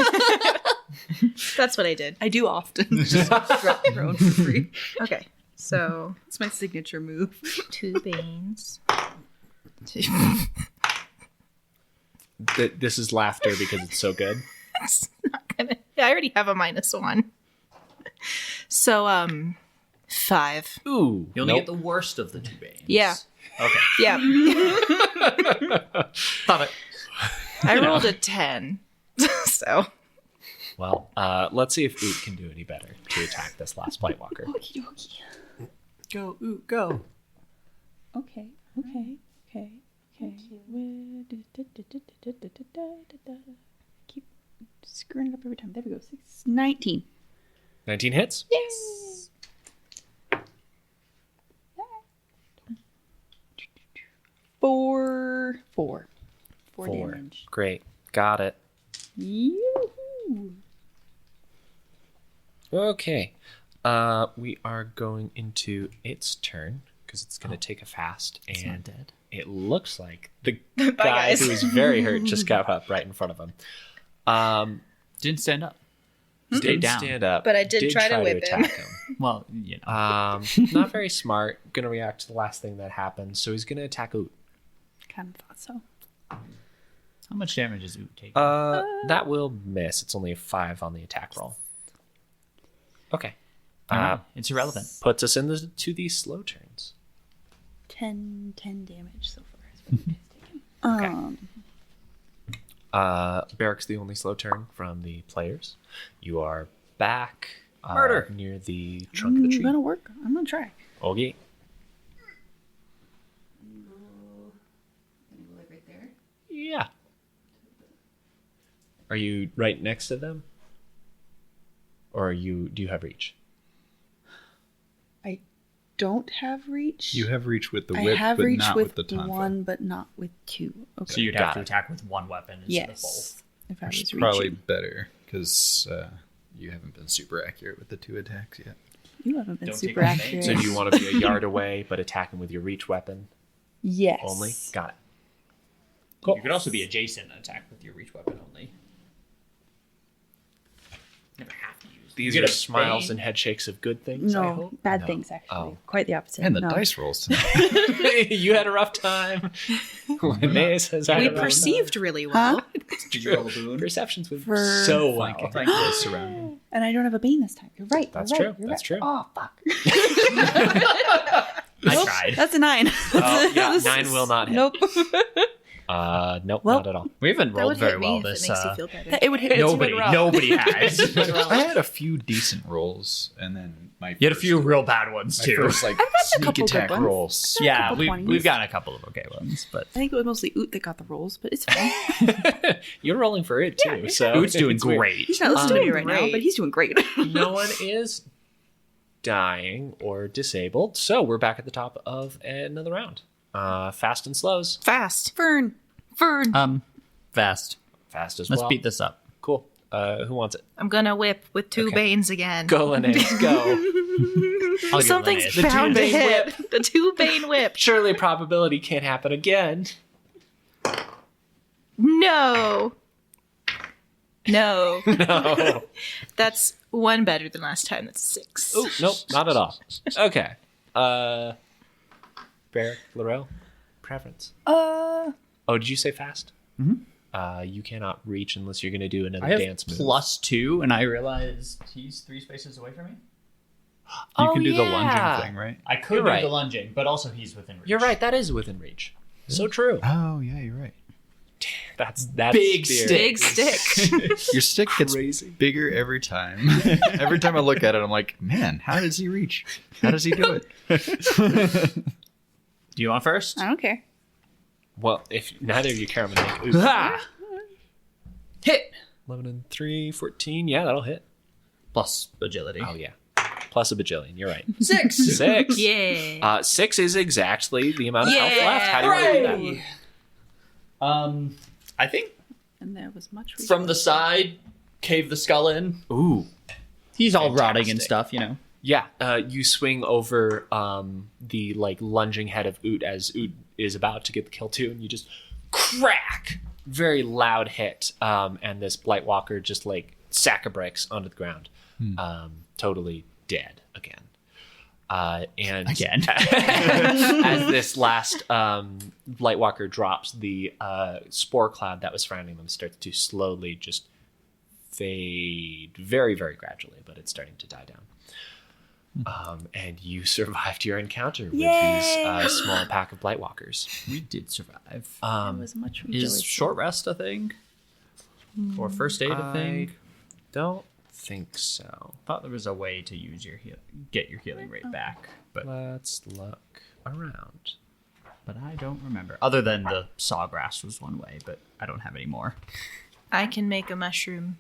That's what I did.
I do often just drop your own for free.
Okay. So
It's my signature move.
2 Banes.
This is laughter because it's so good.
It's not gonna. I already have a -1. So 5.
Ooh,
You only
nope.
get the worst of the 2 Banes.
Yeah.
Okay.
Yeah.
Thought it.
I rolled a 10. So
Well, let's see if Uuht can do any better to attack this last Blight Walker.
Okie dokie. Go, ooh, go. Okay. Keep screwing it up every time. There we go. 19.
19 hits.
Yes. 4 damage.
Great. Got it.
Yoo-hoo.
Okay. We are going into its turn because it's going to take a fast, and
dead.
it looks like the guy
guys.
who is very hurt just got up right in front of him.
Didn't stand up.
Didn't
Stayed down.
stand up,
But I did try to whip him.
attack him.
Well,
Not very smart. Going to react to the last thing that happened, so he's going to attack Uuht.
Kind of thought so.
How much damage is Uuht taking?
That will miss. It's only a 5 on the attack roll. Okay.
It's irrelevant.
Puts us to these slow turns.
10 damage so far. Is what he's taken.
Barrick's the only slow turn from the players. You are back
Murder.
near the trunk of the
I'm
tree.
gonna work. I'm gonna try.
Okay.
Right there.
Yeah. Are you right next to them? Or do you have reach?
I don't have reach.
You have reach with the
I
whip,
have
but
reach
not
with
with the tonfa.
one, but not with 2. Okay.
So you'd
Got
have to
it.
attack with one weapon instead of both.
Yes. If I
Which
was
is probably
reaching.
better because you haven't been super accurate with the 2 attacks yet.
You haven't been
Don't
super
take any
accurate.
So do you want to be a yard away but attacking with your reach weapon
Yes.
only? Got it.
You could also be adjacent and attack with your reach weapon only. Never have to use.
These
You
are
get a
smiles
bane.
and head shakes of good things, I
No,
hope.
bad
No.
things actually.
Oh.
Quite the opposite.
And the
No.
dice rolls tonight.
You had a rough time. Linnaeus has had
We
a rough
perceived really well.
Huh?
Did you roll a boon?
Perceptions with
For-
so well.
Oh, thank you.
surrounding.
And I don't have a bane this time. You're right.
That's
you're right,
true.
you're
That's
right.
true.
Oh fuck.
I tried.
That's a 9.
Oh, yeah, 9 will not hit.
Nope.
Nope,
Well-
not at all.
We haven't
That
rolled
would
very
hit me
well
if
this.
it makes you feel better.
It would hit.
Nobody has.
I had a few decent rolls, and then my
You had a few real bad ones
my
too.
first like
a
sneak
couple good
attack
ones.
rolls.
Yeah,
couple 20s.
we've gotten a couple of okay ones, but
I think it was mostly Uuht that got the rolls, but it's fine.
You're rolling for it too, so
Uht's doing
it's weird.
great.
He's not listening to me
doing
right now,
great.
but he's doing great.
No one is dying or disabled, so we're back at the top of another round. Fast and slows.
Fast.
Fern.
Fast.
Fast as
Let's
well.
beat this up.
Cool. Who wants it?
I'm gonna whip with 2
Okay.
Banes again.
Go, Linnaeus, go.
I'll give
Something's
Linnaeus.
The
bound to
2 Bane
hit. The 2 Bane whip.
Surely probability can't happen again.
No. No.
No.
That's 1 better than last time. That's 6.
Oh, nope, not at all. Okay. Barrick, Larill, preference. Oh, did you say fast? Mm-hmm. You cannot reach unless you're going to do another
I have
dance move.
+2, and I realized he's 3 spaces away from me.
You
Oh,
can do the
yeah.
lunging thing, right?
I could
You're
do
right.
the lunging, but also he's within reach.
You're right, that is within reach. So true.
Oh yeah, you're right.
That's
Big
spear.
Big stick.
Your stick gets bigger every time. Every time I look at it, I'm like, man, how does he reach? How does he do it?
Do you want first?
I don't care.
Well, if neither of you care, I'm gonna make
Ah! Hit
11 and 3, 14. Yeah, that'll hit.
plus agility.
Oh yeah, plus a bajillion. You're right.
6.
6.
Yeah.
6 is exactly the amount of health
Yeah.
left. How do you want to do that?
I think
And there was much
from the side, cave the skull in.
Ooh.
He's all rotting and
Fantastic.
stuff, you know.
Yeah, you swing over the like lunging head of Uuht as Uuht is about to get the kill too, and you just crack, very loud hit, and this Blight Walker just like sack of bricks onto the ground, totally dead again. And
Again.
as this last Blight Walker drops, the spore cloud that was surrounding them starts to slowly just fade, very, very gradually, but it's starting to die down. And you survived your encounter with these small pack of Blightwalkers.
We did survive.
There was much
Is
rejoicing.
short rest a thing? Or first aid a thing?
Don't think so.
Thought there was a way to use get your healing rate back, but
Let's look around.
I don't remember. Other than the sawgrass was one way, but I don't have any more.
I can make a mushroom.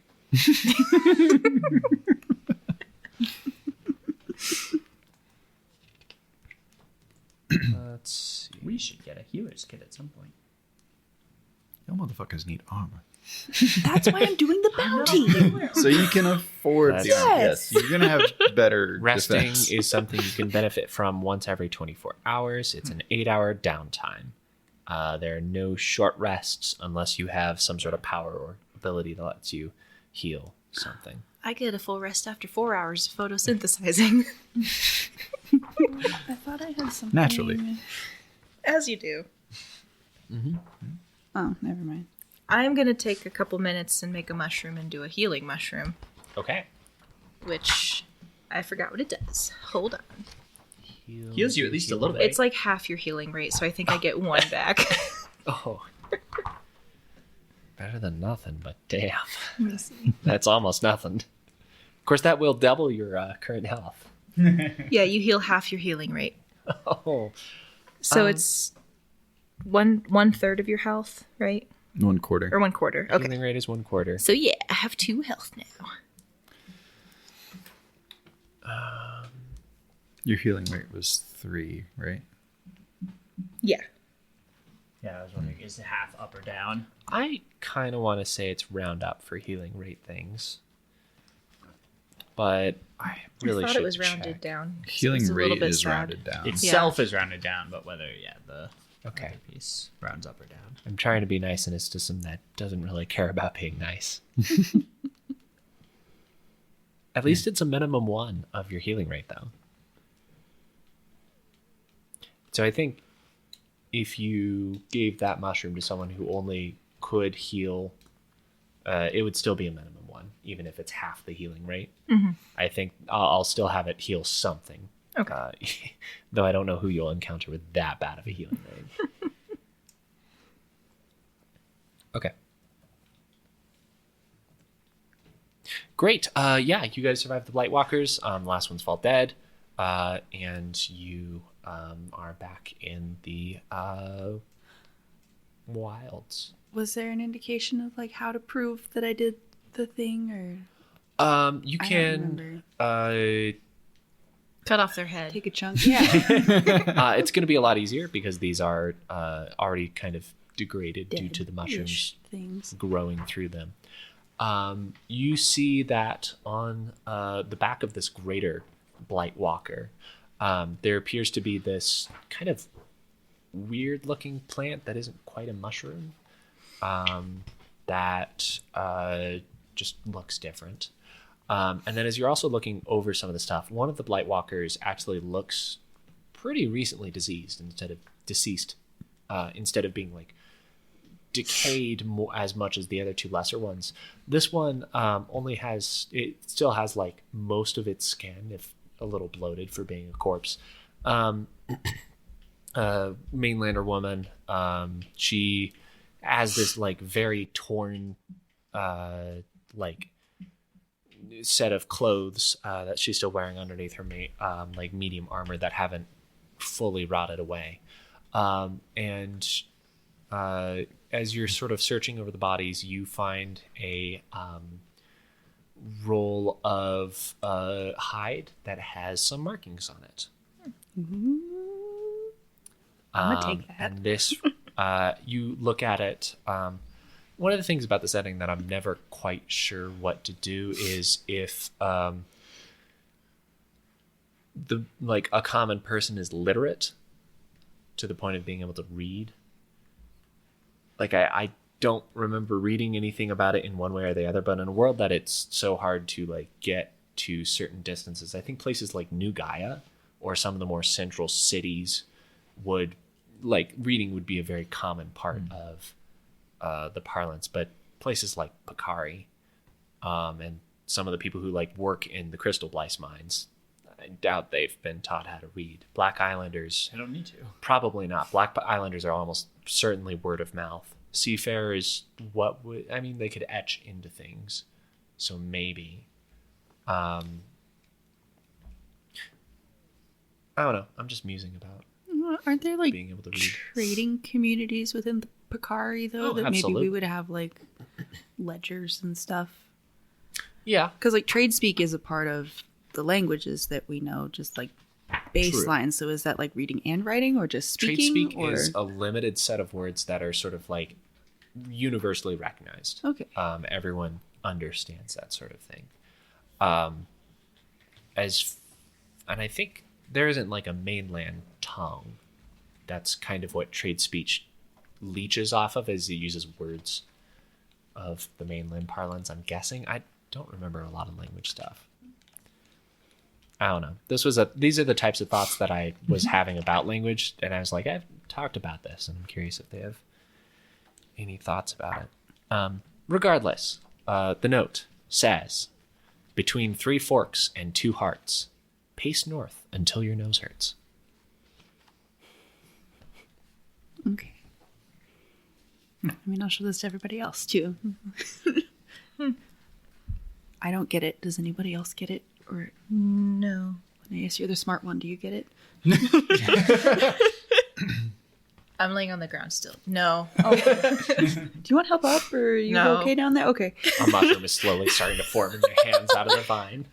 Let's see.
We should get a healer's kit at some point.
You motherfuckers need armor.
That's why I'm doing the bounty.
So you can afford
That's-
the armor. Yes. You're going to have better
Resting
defense.
is something you can benefit from once every 24 hours. It's an 8-hour downtime. There are no short rests unless you have some sort of power or ability that lets you heal something.
I get a full rest after 4 hours of photosynthesizing.
I thought I had something.
Naturally.
As you do.
Oh, never mind.
I'm going to take a couple minutes and make a mushroom and do a healing mushroom,
Okay.
which I forgot what it does. Hold on.
Heals you at least a little bit.
It's like half your healing rate, so I think I get 1 back.
Oh. Better than nothing, but damn. That's almost nothing. Of course, that will double your current health.
Yeah, you heal half your healing rate.
Oh.
So it's one third of your health, right?
1/4.
Or 1/4. Okay.
Healing rate is 1/4.
So yeah, I have 2 health now.
Your healing rate was 3, right?
Yeah.
Yeah, I was wondering, is it half up or down?
I kind of want to say it's round up for healing rate things. But I really
I thought
should
it was rounded
check.
down. So
Healing
it's a little
rate
bit
is
sad.
rounded down.
Itself is rounded down, but whether, the
Okay.
other piece rounds up or down.
I'm trying to be nice in a system that doesn't really care about being nice. At least it's a minimum 1 of your healing rate, though. So I think if you gave that mushroom to someone who only could heal, it would still be a minimum 1, even if it's half the healing rate. I think I'll still have it heal something.
Okay.
Though I don't know who you'll encounter with that bad of a healing rate. Okay. Great. Yeah, you guys survived the Blight Walkers. The last ones fall dead. And you are back in the wilds.
Was there an indication of like how to prove that I did the thing, or
You
I don't
can
remember.
Cut off their head.
Take a chunk? Yeah.
it's going to be a lot easier because these are already kind of degraded due to the mushrooms
Dead-ish things.
growing through them. You see that on the back of this greater Blight Walker, there appears to be this kind of weird looking plant that isn't quite a mushroom, that just looks different. And then as you're also looking over some of the stuff, one of the Blight Walkers actually looks pretty recently deceased instead of being like decayed as much as the other 2 lesser ones. This one still has like most of its skin, if a little bloated for being a corpse. Mainlander woman, she has this like very torn like set of clothes that she's still wearing underneath her like medium armor that haven't fully rotted away. And as you're sort of searching over the bodies, you find a roll of hide that has some markings on it.
I'm gonna take that.
And this, you look at it. One of the things about the setting that I'm never quite sure what to do is if a common person is literate to the point of being able to read. Like I don't remember reading anything about it in one way or the other, but in a world that it's so hard to like get to certain distances, I think places like New Gaia or some of the more central cities would like reading would be a very common part of the parlance, but places like Pakari and some of the people who like work in the Crystal Blight mines, I doubt they've been taught how to read. Black Islanders,
I don't need to.
probably not. Black Islanders are almost certainly word of mouth. Seafarers, they could etch into things, so maybe. I don't know. I'm just musing about
Aren't there like
being able to read.
trading communities within the Pakari though
Oh,
that maybe
absolutely.
we would have like ledgers and stuff?
Yeah,
Because like trade speak is a part of the languages that we know, just like baseline. So is that like reading and writing, or just
trade
speaking?
speak
or...
is a limited set of words that are sort of like universally recognized.
Okay.
Everyone understands that sort of thing. And I think there isn't like a mainland tongue. That's kind of what trade speech leeches off of, as it uses words of the mainland parlance. I'm guessing. I don't remember a lot of language stuff. I don't know. These are the types of thoughts that I was having about language, and I was like, I've talked about this, and I'm curious if they have any thoughts about it. Regardless, the note says, between 3 forks and 2 hearts, pace north until your nose hurts.
Okay. I mean, I'll show this to everybody else too. I don't get it. Does anybody else get it? Or
No.
Linnaeus, you're the smart one. Do you get it?
I'm laying on the ground still. No.
Do you want help up, or are you
No.
okay down there? Okay.
A mushroom is slowly starting to form in your hands out of the vine.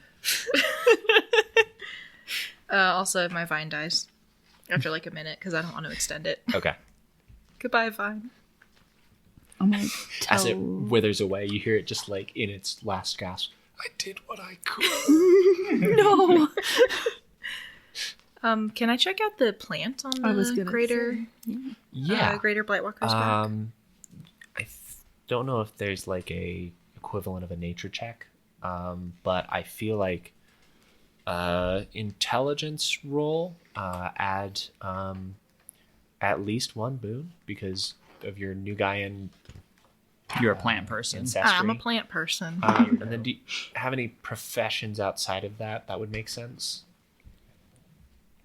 Also, my vine dies after like a minute because I don't want to extend it.
Okay.
Goodbye, vine.
I'm gonna
As it
tell.
withers away, you hear it just like in its last gasp. I did what I could.
No.
Can I check out the plant on
I was
the
gonna
greater
Yeah.
greater Blightwalker's back?
I don't know if there's like a equivalent of a nature check, but I feel like intelligence roll, add at least 1 boon because of your New Gaian
You're a plant person.
ancestry.
I'm a plant person.
And then do you have any professions outside of that would make sense?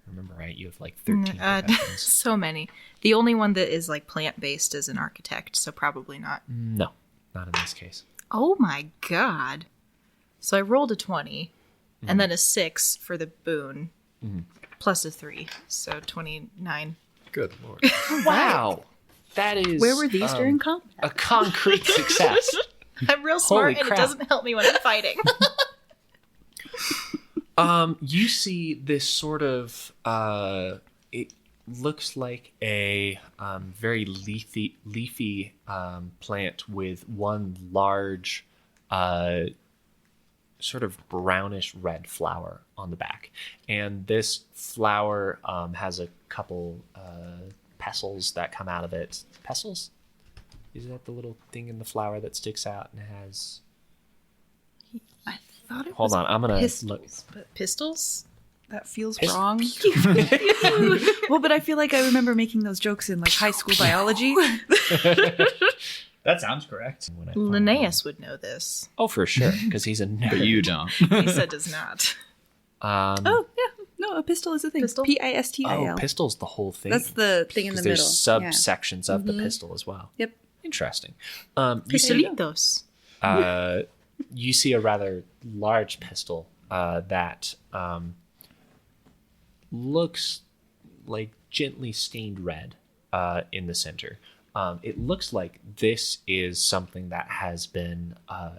Remember, right? You have like 13 professions.
So many. The only one that is like plant based is an architect, so probably not.
No, not in this case.
Oh my god. So I rolled a 20 and then a 6 for the boon plus a 3. So 29.
Good lord. Wow. That is
Where were these during combat?
a concrete success.
I'm real smart
Holy
and
crap.
it doesn't help me when I'm fighting.
You see this sort of it looks like a very leafy plant with one large sort of brownish red flower on the back, and this flower has a couple pestles that come out of it. Pestles? Is that the little thing in the flower that sticks out and has?
I thought it
Hold
was
on, I'm gonna look.
pistols, but
Pistols?
that feels
Pist-
wrong. Well, but I feel like I remember making those jokes in like high school biology.
That sounds correct.
When I find
Linnaeus would know this.
one. Oh, for sure, because he's a nerd.
But you don't.
He said does not.
Oh yeah, no, a pistol is a thing.
Pistol?
Pistil.
Oh, pistol's the whole thing.
That's the thing in the
'Cause
middle.
there's subsections of the pistol as well.
Yep.
Interesting. You see,
Cristalitos.
you see a rather large pistol that looks like gently stained red in the center. It looks like this is something that has been,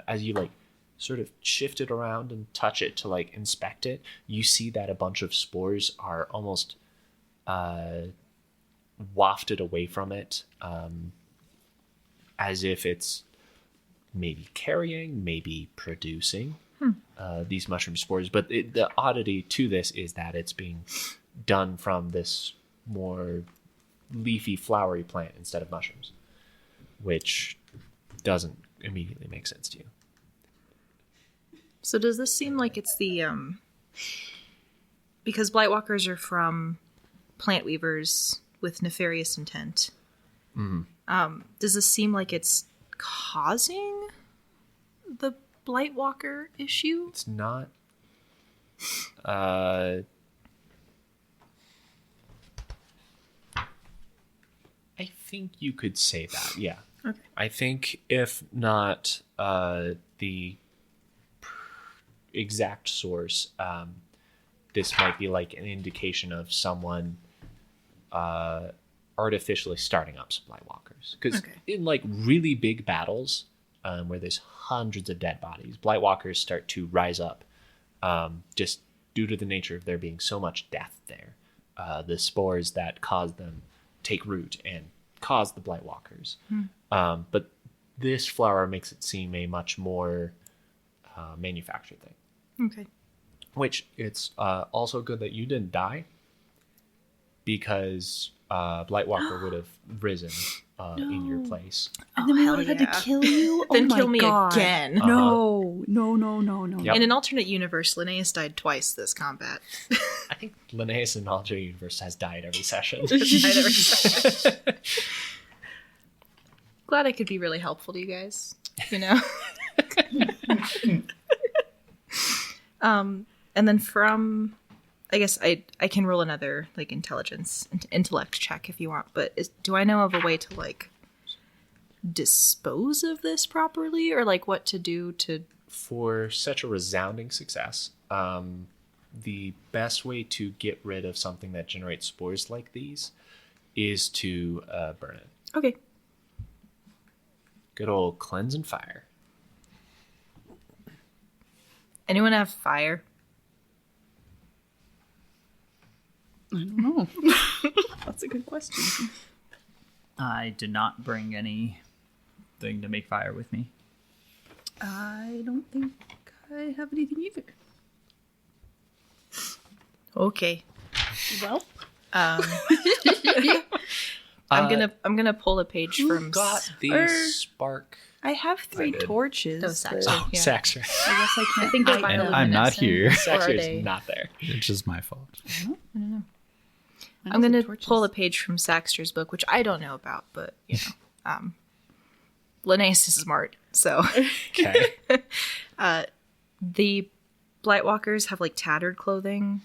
as you like sort of shift it around and touch it to like inspect it, you see that a bunch of spores are almost wafted away from it, as if it's maybe carrying, maybe producing these mushroom spores. But the oddity to this is that it's being done from this more leafy, flowery plant instead of mushrooms, which doesn't immediately make sense to you.
So does this seem like it's the because Blightwalkers are from plant weavers with nefarious intent? Does this seem like it's causing the Blightwalker issue?
It's not. I think you could say that, yeah.
Okay.
I think if not the exact source, this might be like an indication of someone artificially starting up some Blightwalkers. Because in like really big battles where there's hundreds of dead bodies, Blightwalkers start to rise up just due to the nature of there being so much death there. The spores that cause them take root and cause the Blightwalkers. But this flower makes it seem a much more manufactured thing.
Okay.
Which it's also good that you didn't die, because Blightwalker would have risen in your place.
And then we
hell
would have had
yeah.
to kill you?
Then
Oh my
kill me
God.
again.
No.
Yep.
In an alternate universe, Linnaeus died twice this combat.
I think Linnaeus in Alternate Universe has died every session.
Glad I could be really helpful to you guys, you know? And then from, I guess I can roll another like intellect check if you want, but do I know of a way to like dispose of this properly, or like what to do to...
For such a resounding success, the best way to get rid of something that generates spores like these is to burn it.
Okay.
Good old cleanse and fire.
Anyone have fire?
I don't know. That's a good question.
I did not bring anything to make fire with me.
I don't think I have anything either.
Okay.
Well,
I'm gonna pull a page from...
Got the
or-
spark.
I have 3 torches.
That was
but
Saxter. Yeah.
Saxter.
I guess I can't.
I think they're
I-
And
bioluminescent.
I'm not here.
Or are
Saxter's
they...
not there.
It's just my fault.
I'm gonna pull a page from Saxter's book, which I don't know about, but you know, Linnaeus is smart, so
Okay.
the Blightwalkers have like tattered clothing,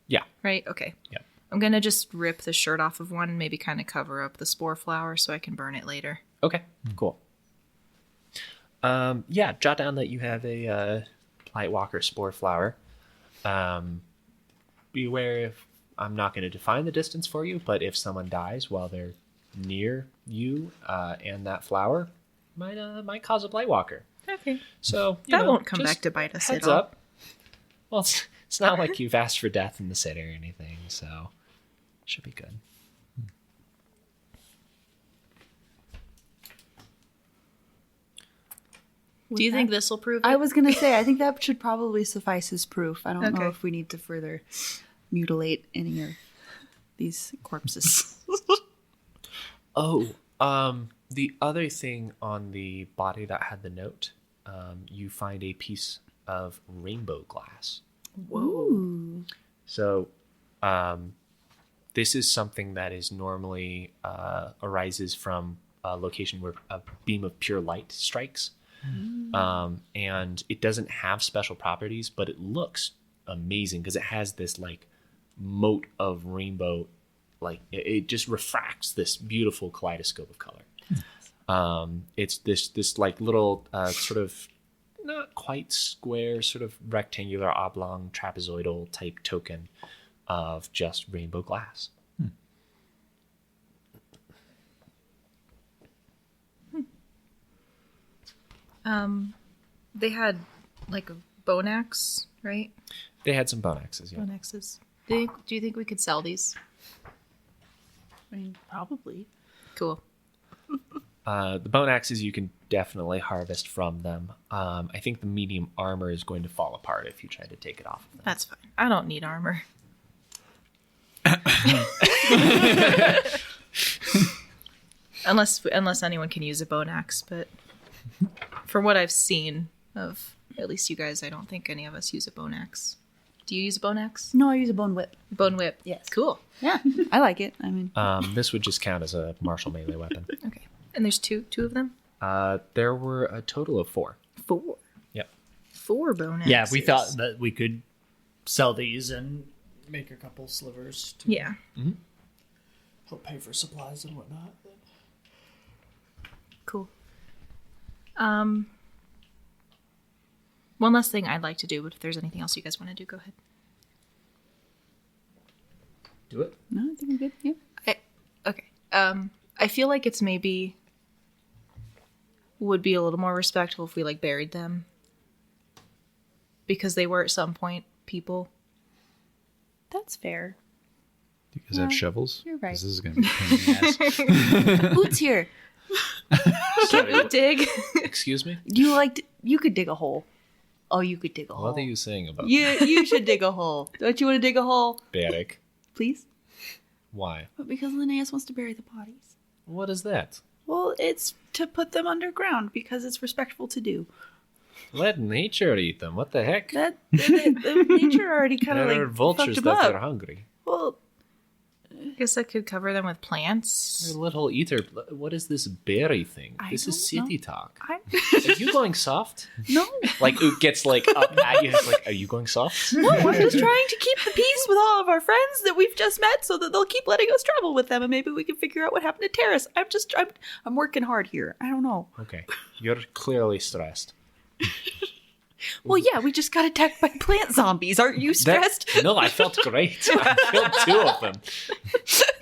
Yeah.
right? Okay.
Yep.
I'm gonna just rip the shirt off of one, maybe kind of cover up the spore flower so I can burn it later.
Okay. Cool. Yeah. Jot down that you have a Blightwalker spore flower. Beware if I'm not going to define the distance for you, but if someone dies while they're near you and that flower, might cause a Blightwalker.
Okay.
So
That won't come
just
back to bite us
heads
at all.
up. Well, it's not like you've asked for death in the city or anything, so should be good.
Do you think this will prove it?
I was gonna say I think that should probably suffice as proof. I don't know
Okay.
if we need to further mutilate any of these corpses.
Oh, the other thing on the body that had the note, you find a piece of rainbow glass.
Whoa.
So, this is something that is normally arises from a location where a beam of pure light strikes. And it doesn't have special properties, but it looks amazing because it has this like mote of rainbow, like it just refracts this beautiful kaleidoscope of color. It's this like little sort of not quite square, sort of rectangular, oblong, trapezoidal type token of just rainbow glass.
They had like a bone axe, right?
They had some bone axes, yeah.
Bone axes. Do you think we could sell these?
I mean, probably.
Cool.
The bone axes you can definitely harvest from them. I think the medium armor is going to fall apart if you try to take it off of them.
That's fine. I don't need armor. unless anyone can use a bone axe, but from what I've seen of at least you guys, I don't think any of us use a bone axe. Do you use a bone axe?
No, I use a bone whip.
Bone whip.
Yes.
Cool.
Yeah, I like it. I mean,
This would just count as a martial melee weapon.
Okay. And there's two of them?
There were a total of 4.
4.
Yep.
4 bone axes.
Yeah, we thought that we could sell these and make a couple slivers to
Yeah.
help pay for supplies and whatnot.
Cool. One last thing I'd like to do, but if there's anything else you guys want to do, go ahead.
Do it.
no, I think I'm good. Yeah.
Okay. I feel like it's maybe would be a little more respectful if we like buried them, because they were at some point people.
That's fair.
Do you guys have shovels?
you're right.
This is going to be a pain in the ass.
Boots here.
Can we dig?
Excuse me?
You could dig a hole. Oh, you could dig a hole.
What are you saying about
You should dig a hole. Don't you want to dig a hole?
Barrick?
Please?
Why?
But because Linnaeus wants to bury the bodies.
What is that?
Well, it's to put them underground because it's respectful to do.
Let nature eat them. What the heck?
That nature already kind of
There
like
are vultures
fucked them
that
up.
are hungry.
Well,
I guess I could cover them with plants.
They're little eater. What is this berry thing?
I
This is
don't know.
city talk.
I
Are you going soft?
no.
Like Uuht gets like up at you. It's like, are you going soft?
No, I'm just trying to keep the peace with all of our friends that we've just met, so that they'll keep letting us travel with them, and maybe we can figure out what happened to Terrace. I'm working hard here. I don't know.
Okay, you're clearly stressed.
Well, yeah, we just got attacked by plant zombies. Aren't you stressed?
No, I felt great. I killed 2 of them.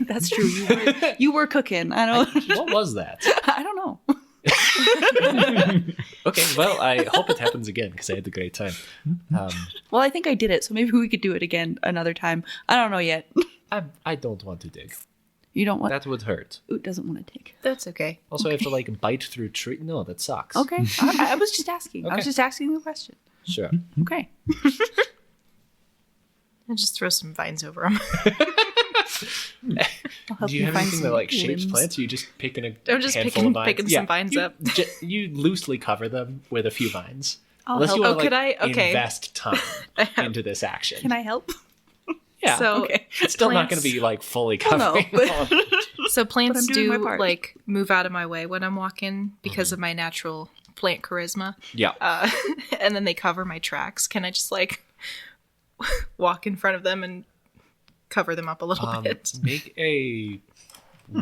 That's true. You were cooking. I don't.
What was that?
I don't know.
Okay, well, I hope it happens again because I had a great time.
Well, I think I did it, so maybe we could do it again another time. I don't know yet.
I don't want to dig.
You don't want.
That would hurt.
Oot doesn't want to take.
That's okay.
Also, I have to like bite through tree. No, that sucks.
Okay. I was just asking. I was
Okay.
just asking the question.
Sure.
Okay.
And just throw some vines over them.
I'll help
Do you have
find
anything
some
that like shapes
limbs.
plants? Or you just picking a
I'm just
handful of vines?
picking some vines
you,
up.
You loosely cover them with a few vines.
I'll
Unless you
help.
want to
Oh, could I? Okay.
invest time into this action.
Can I help?
Yeah.
So
okay.
It's still not going
plants-
to be like fully
Well, no,
covering.
but-
all of it.
So plants
I'm doing my
do
part.
like move out of my way when I'm walking because of my natural plant charisma,
Yeah.
and then they cover my tracks. Can I just like walk in front of them and cover them up a little bit?
Make a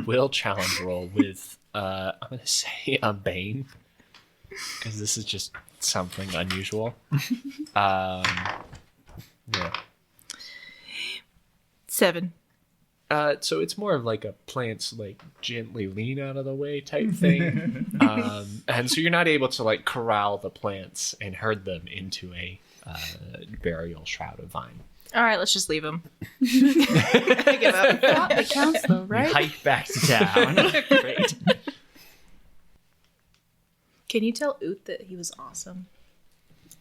will challenge roll with I'm going to say a bane because this is just something unusual. Yeah.
7.
So it's more of like a plants like gently lean out of the way type thing, and so you're not able to like corral the plants and herd them into a burial shroud of vine.
All right, let's just leave them. I give up.
It counts though, right?
Hike back to town.
Great.
Can you tell Uuht that he was awesome?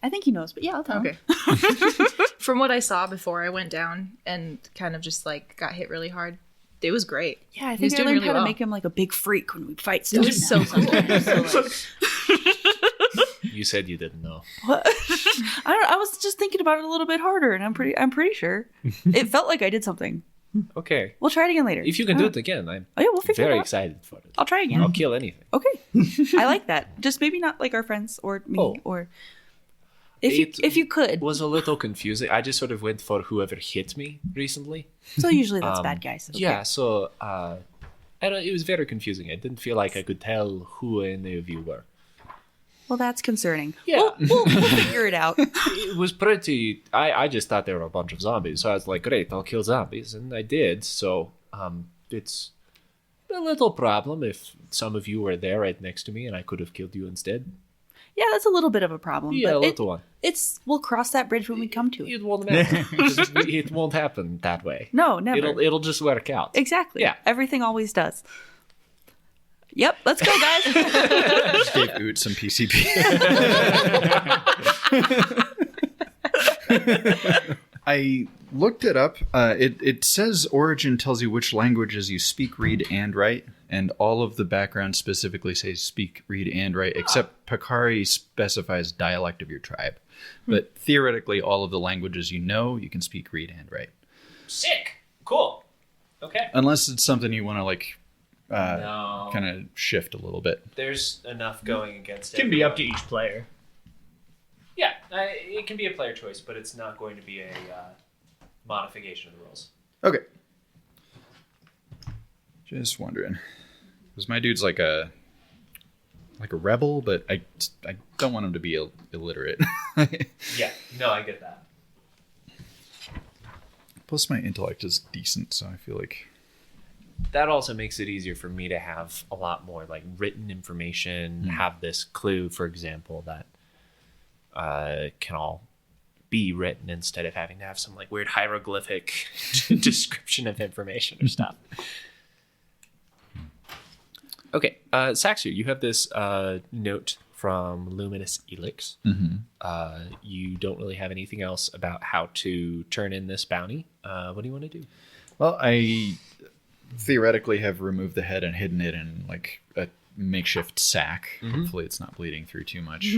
I think he knows, but yeah, I'll tell him.
Okay. From what I saw before I went down and kind of just like got hit really hard, it was great.
Yeah, I
He was
think I
doing
learned
really
how to
well.
make him like a big freak when we fight
It
stuff.
was so cool. So, like,
You said you didn't know.
I was just thinking about it a little bit harder, and I'm pretty sure it felt like I did something.
Okay.
We'll try it again later.
If you can do it again, I'm
Oh yeah, we'll figure
very
it out.
excited for it.
I'll try again.
I'll kill anything.
Okay, I like that. Just maybe not like our friends or me
Oh.
or
It
if you could.
was a little confusing. I just sort of went for whoever hit me recently.
So usually that's bad guys. Okay.
Yeah, so It was very confusing. I didn't feel like I could tell who any of you were.
Well, that's concerning.
Yeah.
We'll figure it out.
It was pretty... I just thought they were a bunch of zombies. So I was like, great, I'll kill zombies. And I did. So it's a little problem if some of you were there right next to me and I could have killed you instead.
Yeah, that's a little bit of a problem.
Yeah,
but
a little one.
We'll cross that bridge when we come to it.
It won't matter. It won't happen that way.
No, never.
It'll just work out.
Exactly.
Yeah.
Everything always does. Yep, let's go, guys.
Just gave Uuht some PCP. I looked it up. It says Origin tells you which languages you speak, read, and write, and all of the background specifically says speak, read, and write, except Pakari specifies dialect of your tribe. But theoretically, all of the languages you know, you can speak, read, and write.
Sick. Cool. Okay.
Unless it's something you want to
No.
kind of shift a little bit.
There's enough going against it.
Can be up to each player.
Yeah, it can be a player choice, but it's not going to be a modification of the rules.
Okay. Just wondering. Because my dude's like a rebel, but I don't want him to be illiterate.
Yeah, no, I get that.
Plus my intellect is decent, so I feel like...
That also makes it easier for me to have a lot more like written information, have this clue, for example, that can all be written instead of having to have some like weird hieroglyphic description of information or stuff. Okay, Saxter, you have this note from Luminous Elix.
Mm-hmm.
You don't really have anything else about how to turn in this bounty. What do you want to do?
Well, I theoretically have removed the head and hidden it in like a makeshift sack. Hopefully it's not bleeding through too much.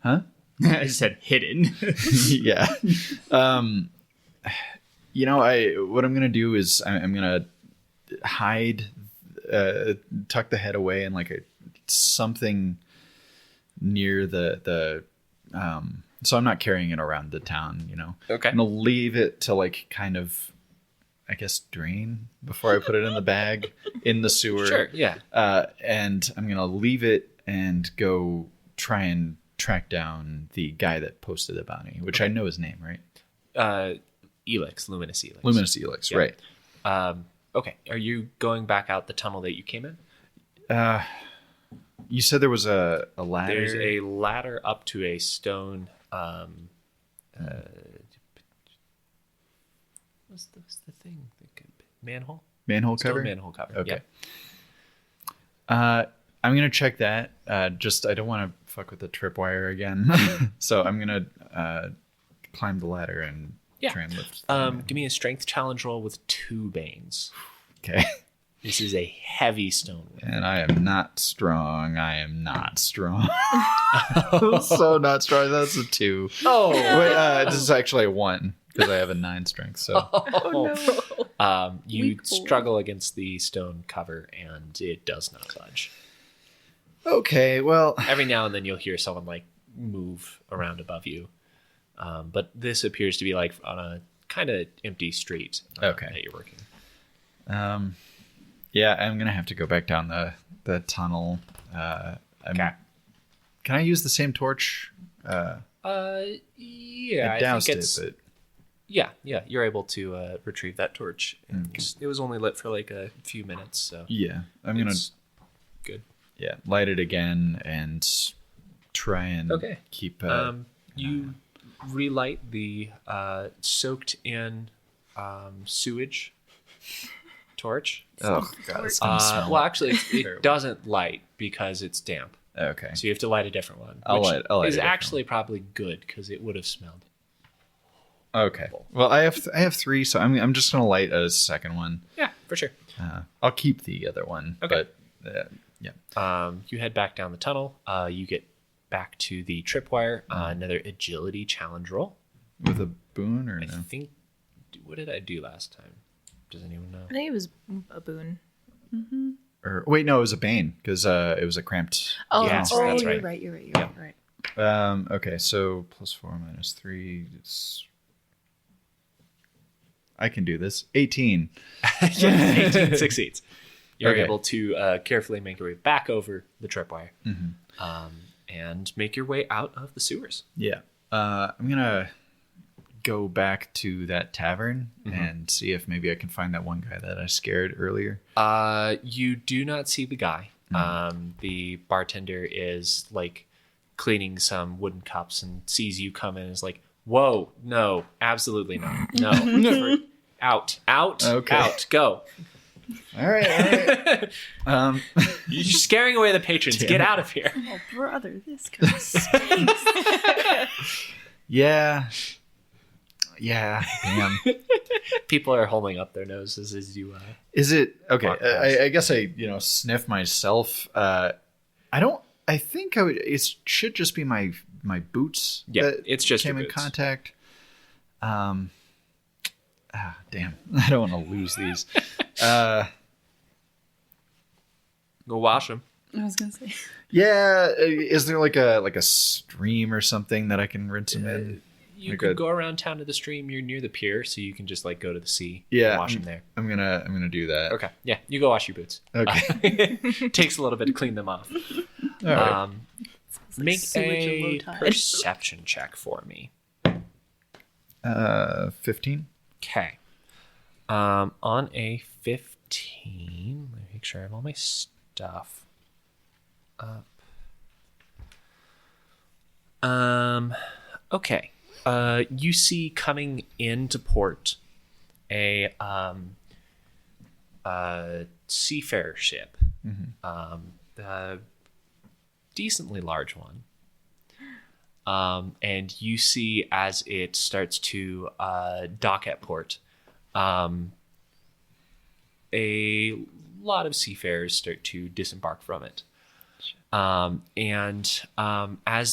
Huh?
I said hidden.
Yeah. What I'm gonna do is I'm gonna hide, tuck the head away in like something near the so I'm not carrying it around the town,
Okay.
I'm gonna leave it to like kind of, I guess, drain before I put it in the bag in the sewer.
Sure, yeah.
And I'm gonna leave it and go try and track down the guy that posted the bounty, which I know his name, right?
Luminous Elix.
Luminous Elix,
Yeah.
right.
Okay, are you going back out the tunnel that you came in?
You said there was a ladder.
There's a ladder up to a stone. What's the thing? Manhole?
Manhole
Stone
cover?
manhole cover.
Okay.
Yeah.
I'm going to check that. I don't want to fuck with the tripwire again. So I'm going to climb the ladder and try and lift.
Give me a strength challenge roll with 2 banes.
Okay.
This is a heavy stone.
And I am not strong. So not strong. That's a 2.
Oh.
Wait, this is actually a 1 because I have a 9 strength. So
You
Weak boy.
struggle against the stone cover and it does not budge.
okay, well,
Every now and then you'll hear someone like move around above you. But this appears to be like on a kind of empty street
Okay.
that you're working.
yeah, I'm gonna have to go back down the tunnel.
Okay.
Can I use the same torch?
Yeah,
I
I
doused
think
it,
it's
but
yeah. You're able to retrieve that torch. And it was only lit for like a few minutes, so
yeah, I'm gonna
it's good.
light it again and try and keep.
You relight the soaked in sewage torch.
Oh god, it's gonna smell.
Well, actually, it
Terrible.
doesn't light because it's damp.
Okay.
So you have to light a different one.
I'll
which
light a
is
different
actually probably good because it would have smelled.
Okay. Well, I have 3, so I'm just gonna light a second one.
Yeah, for sure.
I'll keep the other one.
Okay.
But yeah.
You head back down the tunnel. You get back to the tripwire. Another agility challenge roll.
With a boon or
I
no?
think. What did I do last time? Does anyone know?
I think it was a boon.
Or wait, no, it was a bane because it was a cramped.
Oh,
Yeah,
that's
oh,
right.
that's
you're
right.
right. You're right. You're
Yeah.
right.
Okay, so +4 -3. I can do this. 18.
18 succeeds. You're
Okay.
able to carefully make your way back over the tripwire and make your way out of the sewers.
Yeah. I'm going to go back to that tavern and see if maybe I can find that one guy that I scared earlier.
You do not see the guy. The bartender is like cleaning some wooden cups and sees you come in and is like, whoa, no, absolutely not. No. Out,
Okay.
out, go.
All right.
You're scaring away the patrons.
Damn
Get
it.
out of here.
Oh, brother, this guy stinks.
Yeah. Damn.
People are holding up their noses as you.
Is it okay?
Walk past.
I guess I sniff myself. I think I would. It should just be my boots.
Yeah,
that
it's just
came
your
in
boots.
contact. Damn! I don't want to lose these.
Go wash them.
I was gonna say.
Yeah, is there like a stream or something that I can rinse them in?
You
Like
could
a-
go around town to the stream. You're near the pier, so you can just like go to the sea.
Yeah,
and wash them there.
I'm gonna do that.
Okay, yeah, you go wash your boots.
Okay.
Takes a little bit to clean them off.
All right.
Make
sewage and low
a
tide.
perception check for me.
15.
Okay. On a 15, let me make sure I have all my stuff up. Okay. You see coming into port a seafarer ship, a decently large one. And you see as it starts to dock at port, a lot of seafarers start to disembark from it. As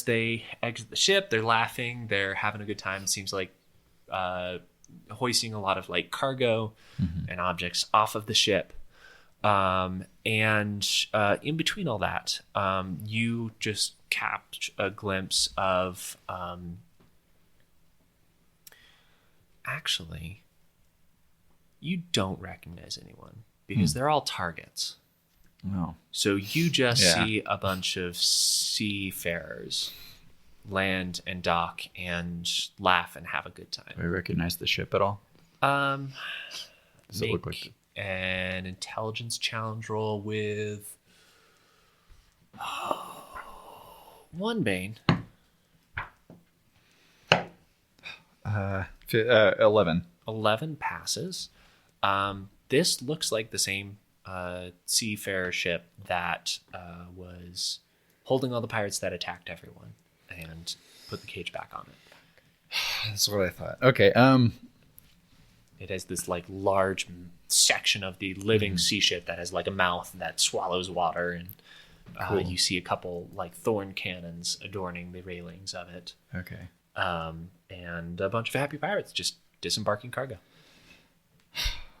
they exit the ship, they're laughing, they're having a good time. It seems like hoisting a lot of like cargo and objects off of the ship. In between all that, you just catch a glimpse of actually, you don't recognize anyone because they're all targets.
Oh.
So you just
Yeah.
see a bunch of seafarers land and dock and laugh and have a good
Do I
time.
recognize the ship at all?
Does
Does it look like
an intelligence challenge roll with one Bane.
11?
11 passes. This looks like the same seafarer ship that was holding all the pirates that attacked everyone and put the cage back on it.
That's what I thought. Okay.
It has this like large section of the living sea ship that has like a mouth that swallows water, and you see a couple like thorn cannons adorning the railings of it,
Okay.
and a bunch of happy pirates just disembarking cargo.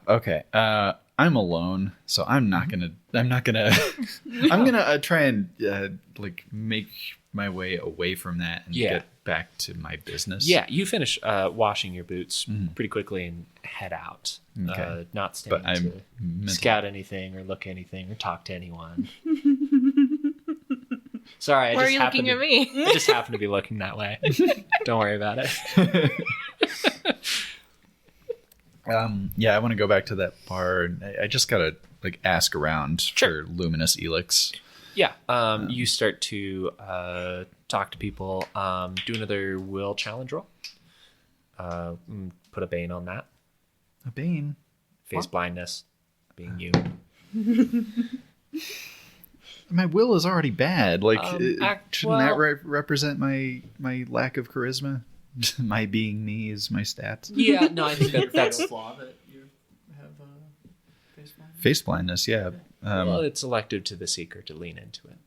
Okay. I'm alone, so I'm not gonna I'm gonna try and like make my way away from that and
Yeah.
get back to my business.
Yeah, you finish washing your boots pretty quickly and head out.
Okay.
Not staying
But I'm
to scout anything or look anything or talk to anyone. Sorry,
Why are you looking at me?
I just happen to be looking that way. Don't worry about it.
Yeah, I want to go back to that bar. And I just gotta like ask around
Sure.
for luminous elix.
Yeah, you start to talk to people. Do another will challenge roll. Put a bane on that.
A bane.
Face blindness, being you.
My will is already bad. Like, shouldn't that
well-
represent my lack of charisma? My being me is my stats.
Yeah, no, I think that's
flaw that you have face blind.
Face blindness, yeah.
well, it's elective to the seeker to lean into it.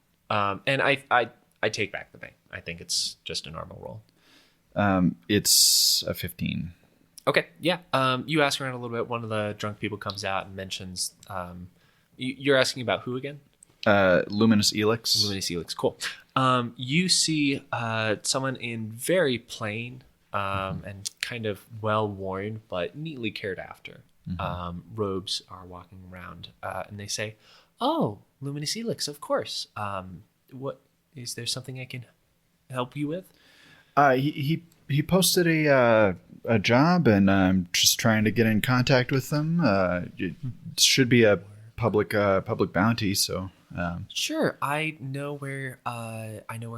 And I take back the bane. I think it's just a normal roll.
It's a 15.
Okay, yeah. You ask around a little bit. One of the drunk people comes out and mentions. You're asking about who again?
Luminous elix.
Luminous Helix. Cool. You see someone in very plain and kind of well worn but neatly cared after. Robes are walking around, and they say, "Oh, Luminous Elix, of course. What is there something I can help you with?"
He posted a job, and I'm just trying to get in contact with them. It should be a public bounty, so.
Sure, I know where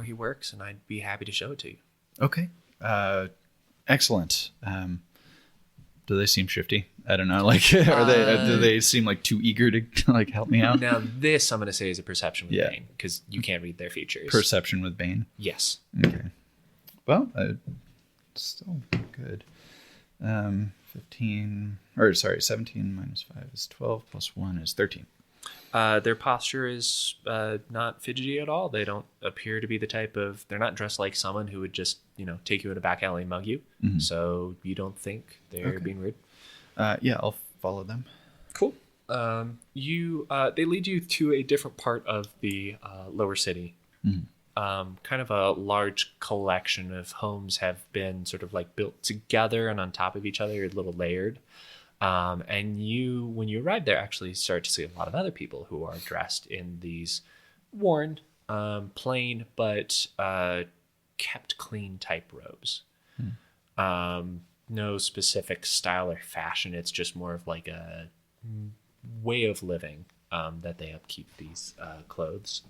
he works, and I'd be happy to show it to you.
Okay. Excellent. Do they seem shifty? I don't know. Like, do they seem like too eager to like help me out?
Now, this I'm going to say is a perception with Bane, because you can't read their features.
Perception with Bane.
Yes.
Okay. Well, still good. 17 minus 5 is 12 plus 1 is 13.
Their posture is not fidgety at all. They don't appear to be the type of... They're not dressed like someone who would just, take you in a back alley and mug you. Mm-hmm. So you don't think they're being rude?
Yeah, I'll follow them.
Cool. They lead you to a different part of the lower city. Mm-hmm. Kind of a large collection of homes have been sort of like built together and on top of each other, a little layered. And when you arrive there, actually start to see a lot of other people who are dressed in these worn, plain, but kept clean type robes. No specific style or fashion. It's just more of like a way of living that they upkeep these clothes.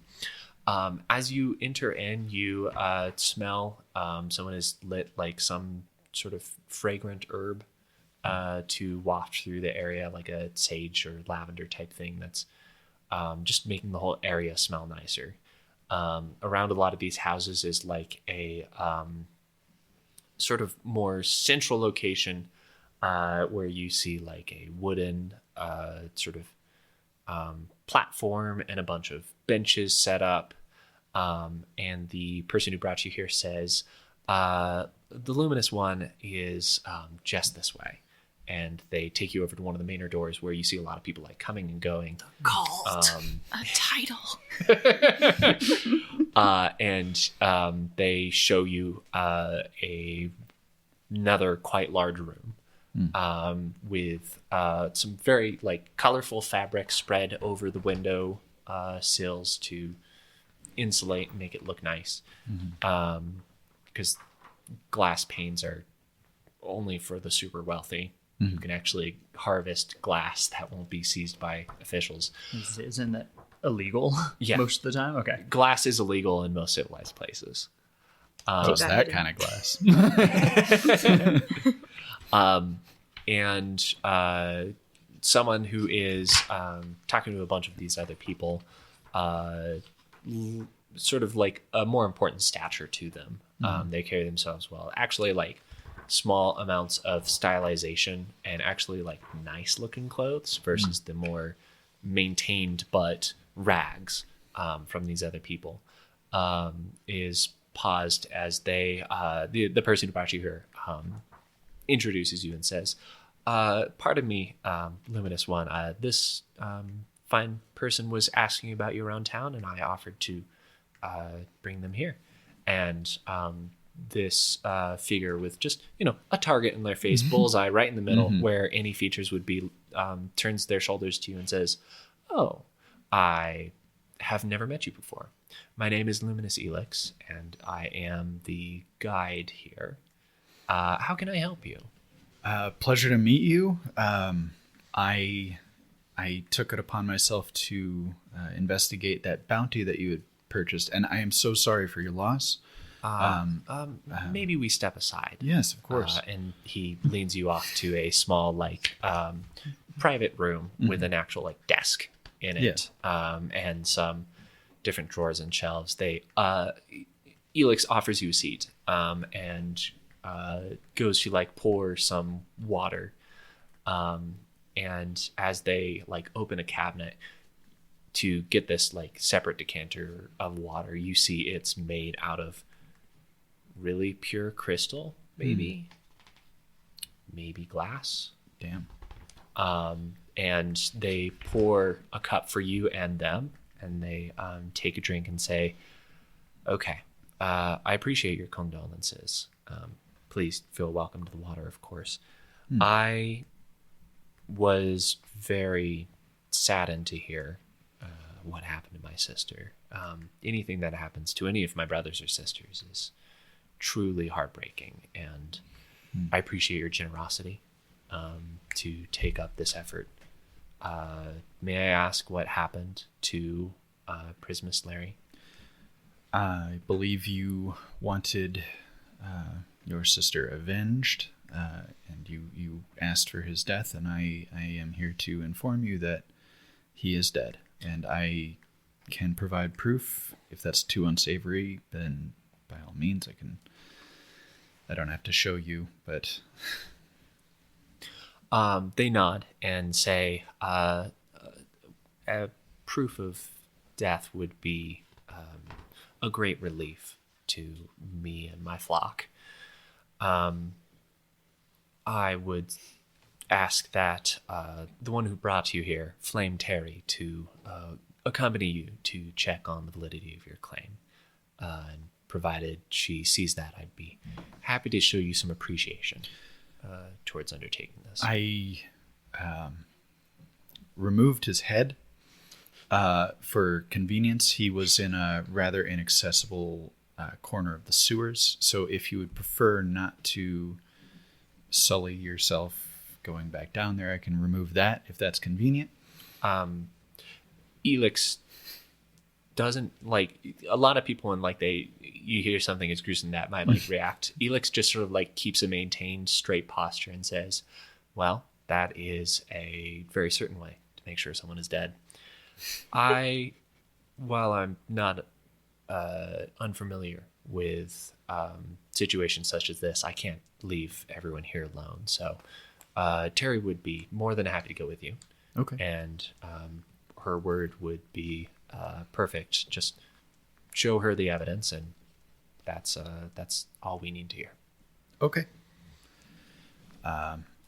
As you enter in, you smell someone has lit like some sort of fragrant herb to waft through the area, like a sage or lavender type thing that's just making the whole area smell nicer. Around a lot of these houses is like a sort of more central location where you see like a wooden sort of platform and a bunch of benches set up. And the person who brought you here says, the luminous one is just this way. And they take you over to one of the manor doors where you see a lot of people like coming and going.
Cult. A title.
And they show you another quite large room with some very like colorful fabric spread over the window sills to insulate and make it look nice. Because glass panes are only for the super wealthy. Who can actually harvest glass that won't be seized by officials.
Isn't that illegal most of the time? Okay.
Glass is illegal in most civilized places.
Just that kind of glass.
And someone who is talking to a bunch of these other people, sort of like a more important stature to them. They carry themselves well. Actually, like small amounts of stylization and actually like nice looking clothes versus the more maintained but rags from these other people is paused as they the person who brought you here introduces you and says, pardon me, luminous one, this fine person was asking about you around town and I offered to bring them here. And this figure with just a target in their face, bullseye right in the middle where any features would be, turns their shoulders to you and says, "Oh, I have never met you before. My name is Luminous Elix and I am the guide here. How can I help you?"
Pleasure to meet you. I took it upon myself to investigate that bounty that you had purchased, and I am so sorry for your loss.
Maybe we step aside.
Yes, of course.
And he leads you off to a small, like, private room with an actual, like, desk in it, and some different drawers and shelves. Elix offers you a seat, and goes to, like, pour some water. And as they, like, open a cabinet to get this, like, separate decanter of water, you see it's made out of really pure crystal, maybe glass.
Damn.
And they pour a cup for you and them, and they take a drink and say, "Okay, I appreciate your condolences. please feel welcome to the water, of course. I was very saddened to hear what happened to my sister. Anything that happens to any of my brothers or sisters is truly heartbreaking, and I appreciate your generosity to take up this effort. May I ask what happened to Prismus Larry?
I believe you wanted your sister avenged, and you asked for his death, and I am here to inform you that he is dead, and I can provide proof. If that's too unsavory, then by all means I don't have to show you, but...
They nod and say, a proof of death would be a great relief to me and my flock. I would ask that the one who brought you here, Flame Terry, to accompany you to check on the validity of your claim. And provided she sees that, I'd be happy to show you some appreciation towards undertaking this.
I removed his head for convenience. He was in a rather inaccessible corner of the sewers, so if you would prefer not to sully yourself going back down there, I can remove that if that's convenient.
Elix doesn't like, a lot of people when you hear something as gruesome that might react. Elix just sort of keeps a maintained straight posture and says, well, that is a very certain way to make sure someone is dead. While I'm not unfamiliar with situations such as this, I can't leave everyone here alone. So Terry would be more than happy to go with you.
Okay.
And her word would be perfect. Just show her the evidence, and that's all we need to hear.
Okay.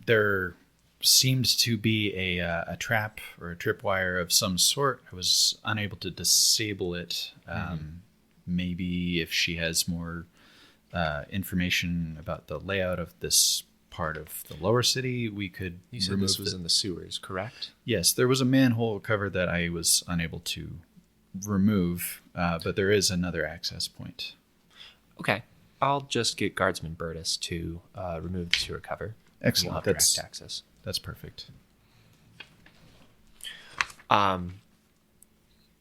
There seemed to be a trap or a tripwire of some sort. I was unable to disable it. Maybe if she has more information about the layout of this part of the lower city, we could
You said
remove
this was in the sewers, correct?
Yes, there was a manhole cover that I was unable to remove, but there is another access point.
Okay. I'll just get Guardsman Burtis to remove the sewer cover.
Excellent.
You'll have direct access.
That's perfect.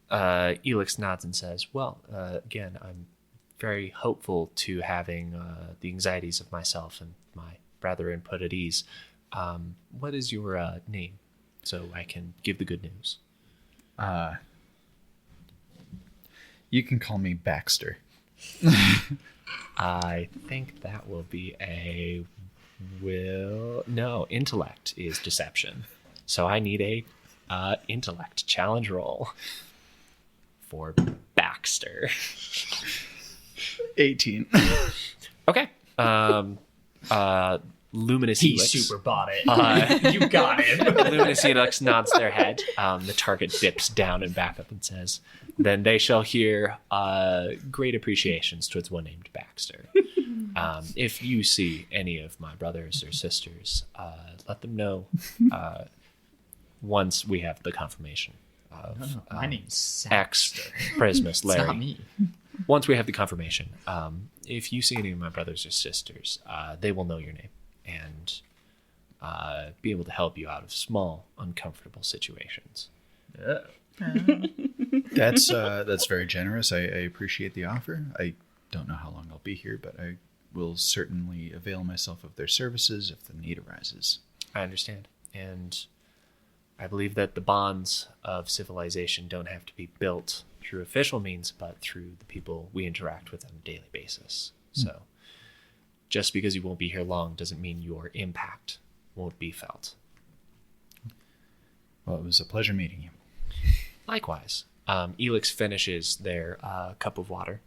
Elix nods and says, well, again, I'm very hopeful to having the anxieties of myself and my brethren put at ease. What is your name, so I can give the good news?
You can call me Baxter.
I think that will be no, intellect is deception. So I need a intellect challenge roll for Baxter.
18.
Okay. Luminous
He
Helix.
super bought it. You got it.
Luminous Helix nods their head. The target dips down and back up and says, then they shall hear great appreciations towards one named Baxter. If you see any of my brothers or sisters, let them know once we have the confirmation of
My name's
Saxter, Prismus
It's
Larry.
not me.
Once we have the confirmation, if you see any of my brothers or sisters, they will know your name and be able to help you out of small, uncomfortable situations.
Yeah.
That's very generous. I appreciate the offer. I don't know how long I'll be here, but I will certainly avail myself of their services if the need arises.
I understand. And I believe that the bonds of civilization don't have to be built through official means, but through the people we interact with on a daily basis. So just because you won't be here long doesn't mean your impact won't be felt.
Well, it was a pleasure meeting you.
Likewise. Elix finishes their cup of water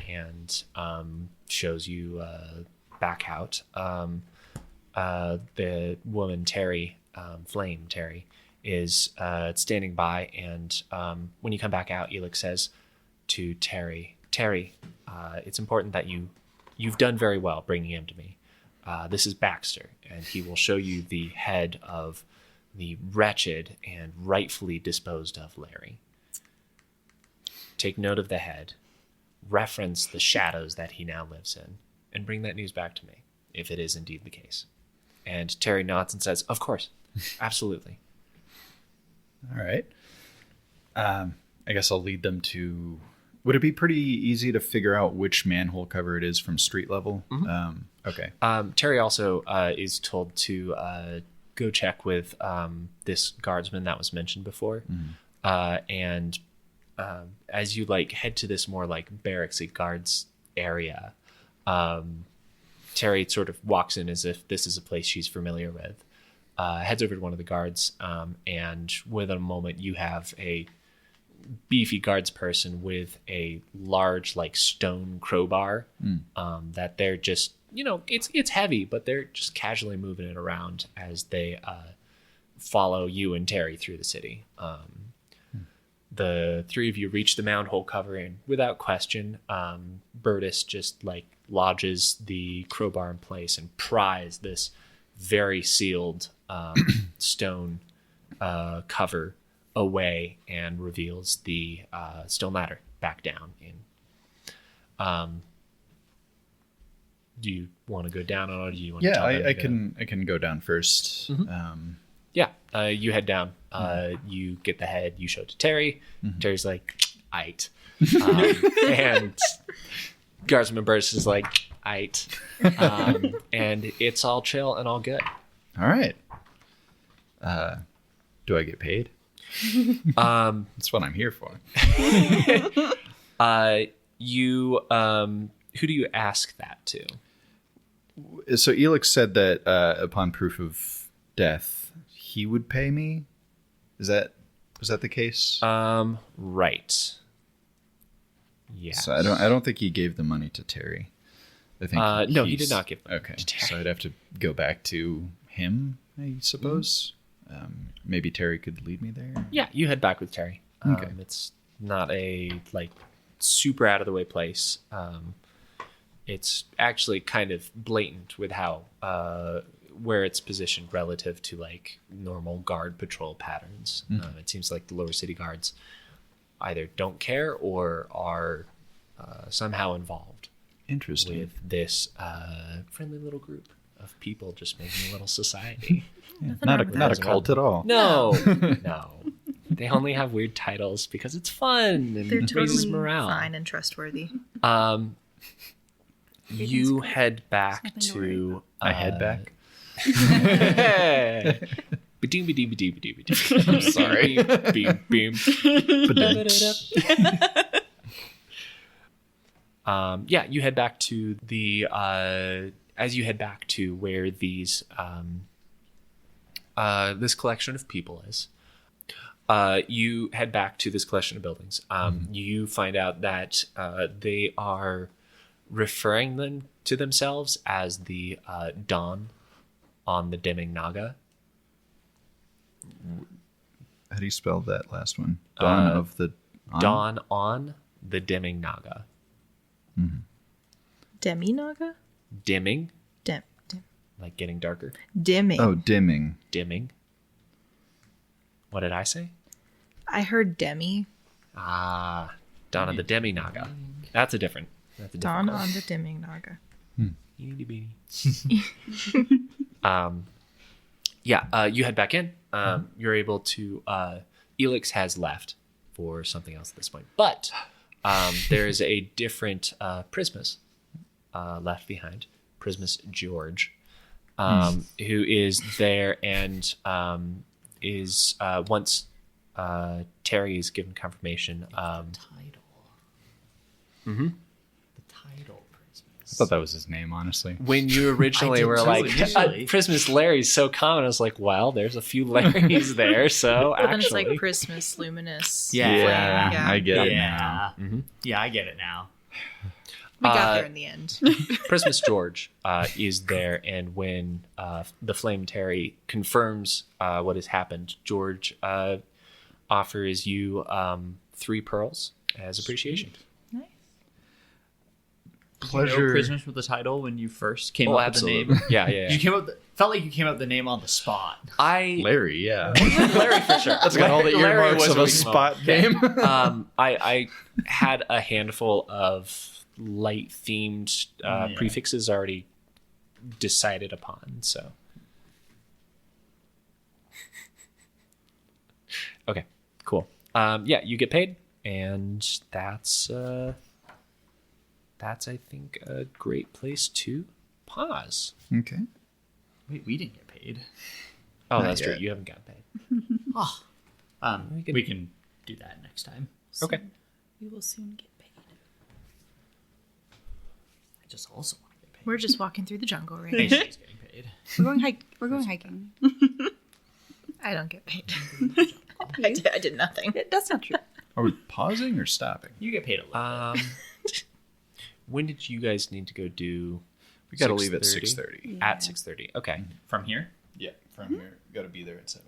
and shows you back out. The woman, Terry, Flame Terry, is standing by, and when you come back out, Elix says to Terry, it's important that you've done very well bringing him to me. This is Baxter, and he will show you the head of the wretched and rightfully disposed of Larry. Take note of the head, reference the shadows that he now lives in, and bring that news back to me, if it is indeed the case. And Terry nods and says, of course, absolutely.
All right. I guess I'll lead them to... Would it be pretty easy to figure out which manhole cover it is from street level?
Mm-hmm.
Okay.
Terry also is told to go check with this guardsman that was mentioned before. And as you head to this more barracksy guards area, Terry sort of walks in as if this is a place she's familiar with, heads over to one of the guards, and within a moment you have a beefy guards person with a large stone crowbar that they're just, it's heavy, but they're just casually moving it around as they follow you and Terry through the city. The three of you reach the mound hole cover, and without question, Burtis just lodges the crowbar in place and pries this very sealed stone cover away and reveals the stone ladder back down in. Do you want to go down on it, or do you want to tell them to go?
I can go down first.
You head down. You get the head, you show it to Terry. Terry's like, aight. And Guardsman Burst is like, aight. And it's all chill and all good.
All right. Do I get paid? That's what I'm here for.
Who do you ask that to?
So Elix said that upon proof of death, he would pay me. Was that the case?
Right. Yeah.
So I don't think he gave the money to Terry. I think
no, he did not give them
Okay,
to Terry.
so I'd have to go back to him, I suppose. Maybe Terry could lead me there.
Yeah, you head back with Terry.
Okay.
It's not a super out of the way place. It's actually kind of blatant with how where it's positioned relative to normal guard patrol patterns. It seems like the lower city guards either don't care or are somehow involved.
Interesting.
With this friendly little group of people just making a little society.
Not a cult at all.
No. They only have weird titles because it's fun and
They're
raises
totally
morale.
fine and trustworthy.
You head back to...
I head back?
I'm sorry. Beam. You head back to the... as you head back to where these... this collection of people is. You head back to this collection of buildings. You find out that they are referring them to themselves as the Dawn on the Dimming Naga.
How do you spell that last one? Dawn
on the Dimming Naga.
Demi-Naga?
Dimming,
Dim.
like getting darker.
Dimming.
Oh, dimming.
Dimming. What did I say?
I heard Demi.
Dawn on the Demi Naga. That's a different.
Dawn on the Dimming Naga.
You head back in. You're able to... Elix has left for something else at this point. But there is a different Prismus left behind. Prismus George, who is there and is once Terry is given confirmation.
I thought that was his name, honestly.
When you originally were Prismus Larry's so common, I was like, well, there's a few Larrys there, so
But then
actually...
it's like Prismus Luminous.
Yeah.
I get it now.
Yeah, I get it now.
We got there in the end.
Prismus George is there, and when the Flame Terry confirms what has happened, George offers you 3 pearls as appreciation.
Nice.
pleasure.
Prismus with the title when you first came
Oh,
up
absolutely.
with the name.
Yeah.
You came up. Felt like you came up with the name on the spot.
Larry, yeah.
Larry for sure.
That's got all the
Larry
earmarks
was
of a
weak
spot
moment.
game.
I had a handful of light themed prefixes already decided upon, so okay, cool. You get paid, and that's I think a great place to pause.
Okay.
Wait, we didn't get paid.
Oh,
Not
that's true.
yet.
You haven't gotten paid.
We can do that next time.
Okay.
We will soon get paid.
I just also want to get paid.
We're just walking through the jungle, right?
Hey, she's getting paid.
We're going hiking.
I don't get paid. I did nothing.
That's not true.
Are we pausing or stopping?
You get paid a little bit.
When did you guys need to go do?
We got to leave at
6:30?
6:30.
At 6:30. Okay.
From here?
Yeah, from here. Got to be there at 7.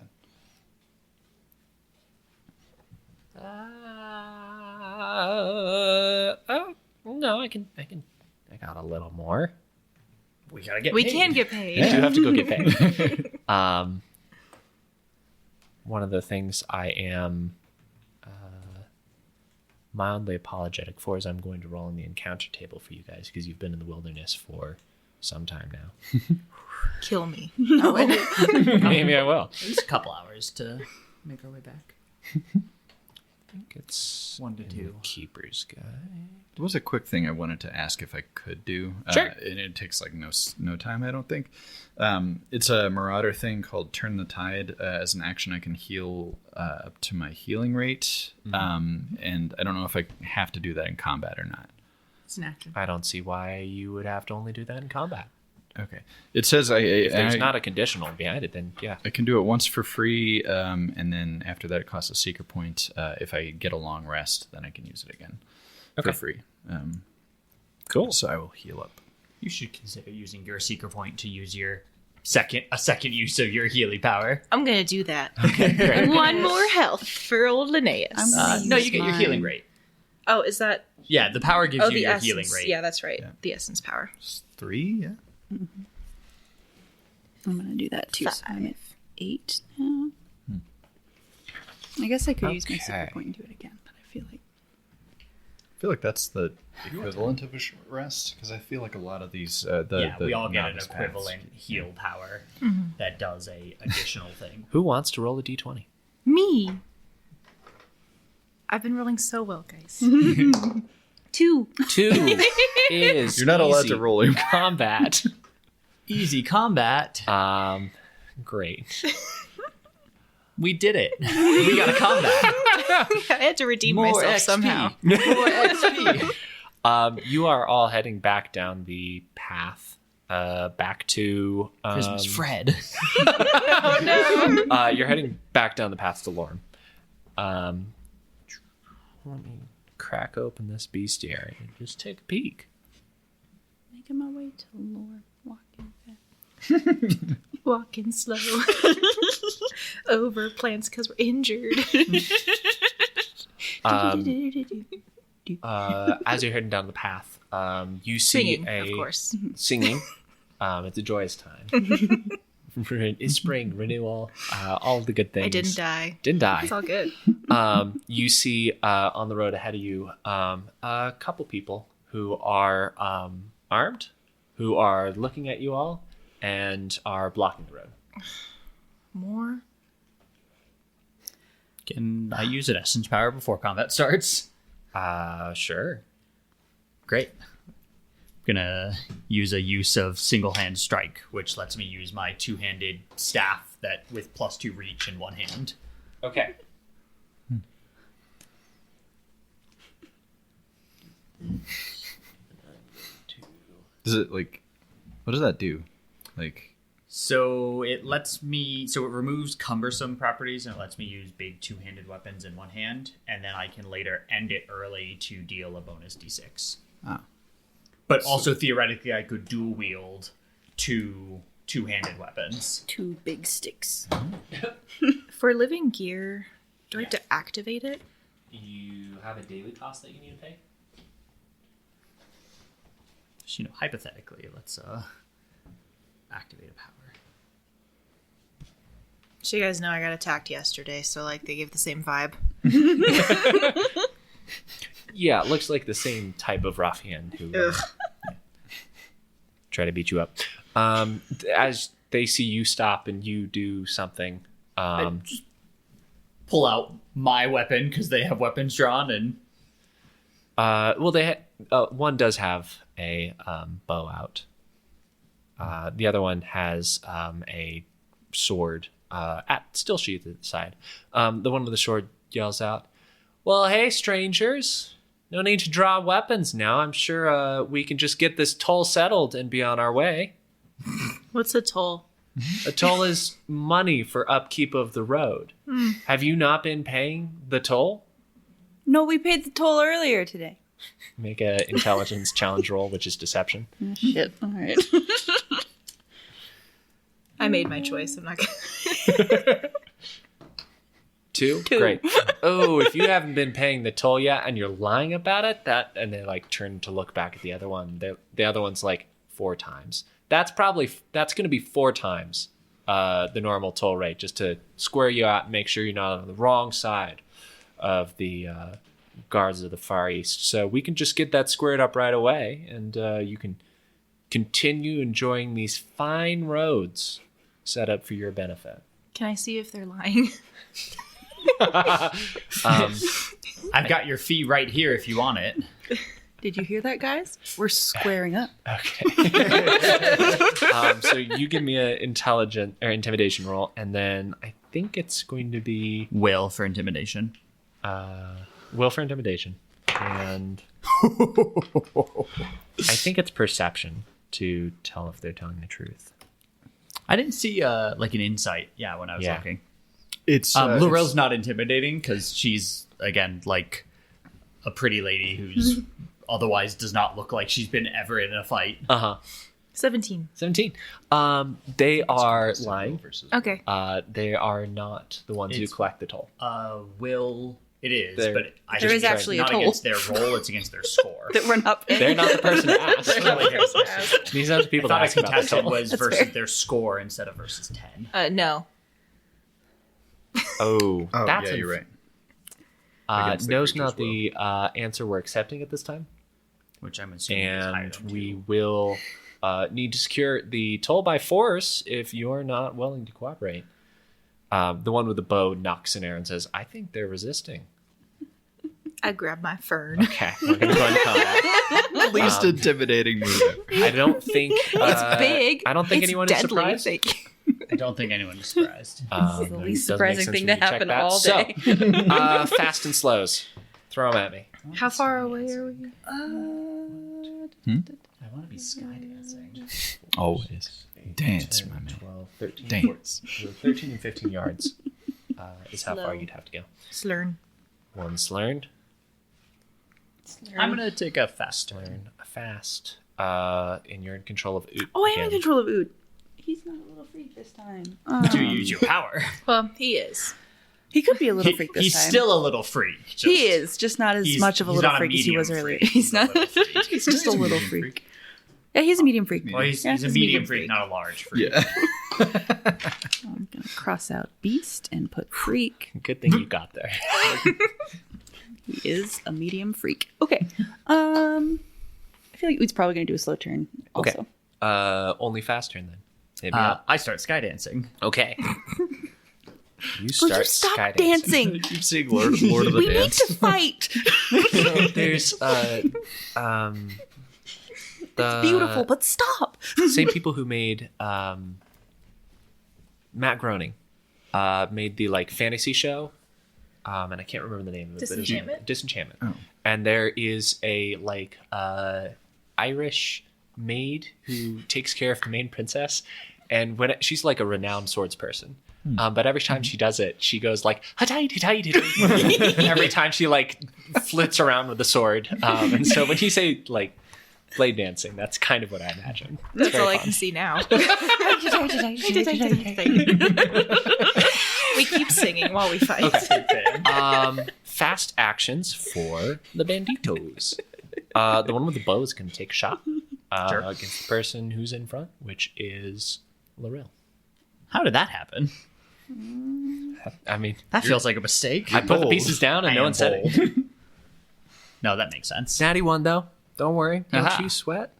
No, I got a little more.
We gotta get
We
paid.
can get paid.
You do have to go get paid. One of the things I am mildly apologetic for is I'm going to roll in the encounter table for you guys because you've been in the wilderness for some time now.
Kill me.
Maybe I will.
At least a couple hours to make our way back.
I think it's
1 to
in
2.
the Keeper's Guide.
There was a quick thing I wanted to ask if I could do.
Sure.
And it takes like no time, I don't think. It's a Marauder thing called Turn the Tide. As an action, I can heal up to my healing rate. And I don't know if I have to do that in combat or not.
It's an action.
I don't see why you would have to only do that in combat.
Okay. It says
If there's not a conditional behind it, then yeah.
I can do it once for free, and then after that it costs a seeker point. If I get a long rest, then I can use it again for free.
Cool.
So I will heal up.
You should consider using your seeker point to use your second use of your healing power.
I'm gonna do that.
Great.
One more health for old Linnaeus.
I'm gonna
No,
use
you get your
mine.
healing rate.
Oh, is that?
Yeah, the power gives
Oh,
you
the
your
essence.
healing rate.
Yeah, that's right.
Yeah.
The essence power.
3, yeah.
I'm gonna do that too. So I'm at 8 now. I guess I could use my
Okay.
super point and do it again, but I feel like
I feel like that's the equivalent of a short rest because I feel like a lot of these
We all get an
novice
equivalent heal power that does a additional thing.
Who wants to roll a d20?
Me. I've been rolling so well, guys.
2.
2 is
You're not allowed
easy
to roll in
combat.
Easy combat.
Great.
We did it. We got a combat.
I had to redeem
More
myself
XP.
somehow.
More XP.
You are all heading back down the path, back to
Christmas Fred.
you're heading back down the path to Lorm. Let me crack open this bestiary and just take a peek.
Making my way to Lord, walking fast.
Walking slow over plants because we're injured.
As you're heading down the path, you see
Singing, of course.
singing. It's a joyous time. It's spring, renewal, all the good things.
I didn't die.
Didn't die.
It's all good.
You see on the road ahead of you a couple people who are armed, who are looking at you all, and are blocking the road.
More?
Can I use an essence power before combat starts?
Sure.
Great. Gonna use a use of single hand strike, which lets me use my two-handed staff that with +2 reach in one hand.
Okay.
Does it like? What does that do? Like,
So it removes cumbersome properties and it lets me use big two-handed weapons in one hand, and then I can later end it early to deal a bonus d6.
oh,
But also theoretically, I could dual wield two-handed weapons.
2 big sticks.
For living gear, do I have to activate it?
You have a daily cost that you need to pay?
just, hypothetically, let's activate a power.
So you guys know I got attacked yesterday, so like they give the same vibe.
Yeah, it looks like the same type of ruffian who try to beat you up. As they see you stop and you do something,
I just pull out my weapon because they have weapons drawn, and
one does have a bow out. The other one has a sword still sheathed at the side. The one with the sword yells out, "Well, hey, strangers. No need to draw weapons now. I'm sure we can just get this toll settled and be on our way."
What's a toll?
A toll is money for upkeep of the road. Have you not been paying the toll?
No, we paid the toll earlier today.
Make an intelligence challenge roll, which is deception.
Oh, shit. All right.
I made my choice. I'm not gonna...
Two? Great. Oh, if you haven't been paying the toll yet and you're lying about it, and they like turn to look back at the other one. The other one's like 4 times. That's going to be 4 times the normal toll rate, just to square you out and make sure you're not on the wrong side of the guards of the Far East. So we can just get that squared up right away, and you can continue enjoying these fine roads set up for your benefit.
Can I see if they're lying?
I've got your fee right here if you want it.
Did you hear that, guys? We're squaring up.
Okay. So you give me an intimidation roll, and then I think it's going to be
Will for intimidation.
will for intimidation, and I think it's perception to tell if they're telling the truth.
I didn't see like an insight. Yeah, when I was looking,
It's
Larill's not intimidating because she's again like a pretty lady who's otherwise does not look like she's been ever in a fight.
17.
17. They are lying.
Okay.
They are not the ones who collect the toll.
Will it is,
There-
but I
There
just
is actually a
not
toll.
against their roll; it's against their score.
That we're not paying.
They're not the person to ask. These are the
I
people
thought
that
a
ask about the
contestant
toll.
was
That's
versus
fair.
their score instead of versus 10.
No.
Oh, that's
yeah, you're right.
right.
Against the
No's
creature's
not the answer we're accepting at this time.
Which I'm assuming is higher
And
than
we
2.
will need to secure the toll by force if you're not willing to cooperate. The one with the bow knocks in air and says, "I think they're resisting."
I grab my fern.
Okay, we're going to go into combat.
Least intimidating move ever.
I don't think
It's big.
I don't think
It's
anyone
deadly.
is surprised.
Thank you.
I don't think anyone is surprised.
This is the least
doesn't make
surprising
sense
thing
when
to
you check
happen
that.
all day.
So, fast and slows. Throw them at me.
How far away are we?
I want to be skydancing.
Always. Dance,
10,
my man.
12, 13,
Dance.
13 and 15 yards is how far
Slow.
you'd have to go.
Slurn.
Once learned.
I'm gonna take a fast turn.
Learn fast. And you're in control of Uuht.
Oh, I am in
again.
control of Uuht. He's not a little freak this time.
Do you use your power?
Well, he is.
He could be a little freak this
He's
time.
still a little freak. Just-
He is, just not as
he's-
much of a
he's
little
not a
freak as he was
medium
earlier.
freak.
He's not.
a little freak.
He's just a little freak. Yeah, he's a medium freak.
Well, he's a medium freak, not a large freak.
Yeah.
I'm gonna cross out beast and put freak.
Good thing you got there.
He is a medium freak. Okay. I feel like Uht's probably gonna do a slow turn.
Okay.
Also.
Only fast turn then. Hit me up.
I start skydancing.
Okay. You
Will you
start
stop
skydancing.
dancing?
Keep seeing Lord of the
We need
Dance.
to fight.
So there's the
Beautiful, but stop.
same people who made Matt Groening made the like fantasy show, and I can't remember the name of it.
Disenchantment?
But it was Disenchantment. Oh. And there is a like Irish maid who takes care of the main princess, and she's like a renowned swordsperson. But every time she does it, she goes like every time she like flits around with the sword. And so when you say like blade dancing, that's kind of what I imagine.
That's all I can see now. We keep singing while we fight.
Fast actions for the banditos. The one with the bow is going to take a shot.
Sure.
against the person who's in front, which is Larill.
How did that happen?
I mean,
That feels like a mistake.
I put the pieces down and no one said it.
No, that makes sense.
Natty 1, though. Don't worry. Don't
Aha.
you sweat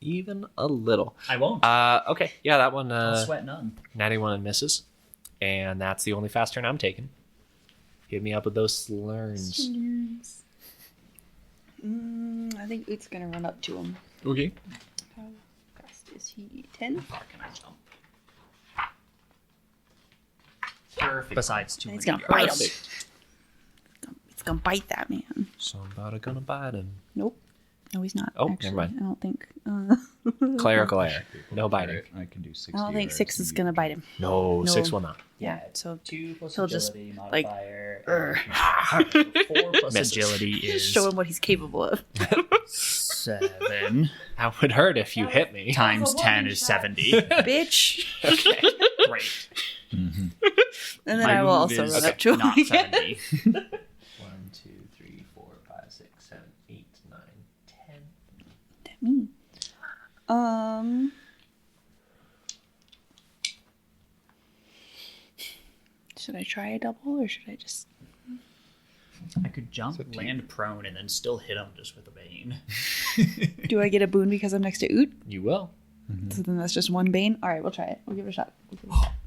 even a little.
I won't.
Okay. Yeah, that one.
I'll sweat none.
Natty 1 misses. And that's the only fast turn I'm taking. Hit me up with those slurns.
I think Oot's gonna run up to him.
Okay.
How fast is he? 10?
How can I jump?
Perfect.
Besides 2
He's gonna bite him. It's gonna bite that man.
Somebody gonna bite him.
Nope. No, he's not.
Oh,
actually.
never mind.
I don't think.
Clerical error. No biting.
I can do 60.
I don't think 6 is gonna bite him.
No,
No.
6 will not.
Yeah. So
2 plus
he'll just,
agility
like,
modifier. 4 plus
Misses.
agility is
show him what he's capable of.
7
That would hurt if you hit me.
times 10 is 70.
Bitch.
Great.
And then
My
I will
move
also
is
run up to him.
not 70.
1, 2, 3, 4, 5, 6, 7, 8, 9, 10.
Me. Should I try a double or should I just?
I could jump, land prone, and then still hit him just with a bane.
Do I get a boon because I'm next to Uuht?
You will.
So then that's just one bane. All right, we'll try it. We'll give it a shot.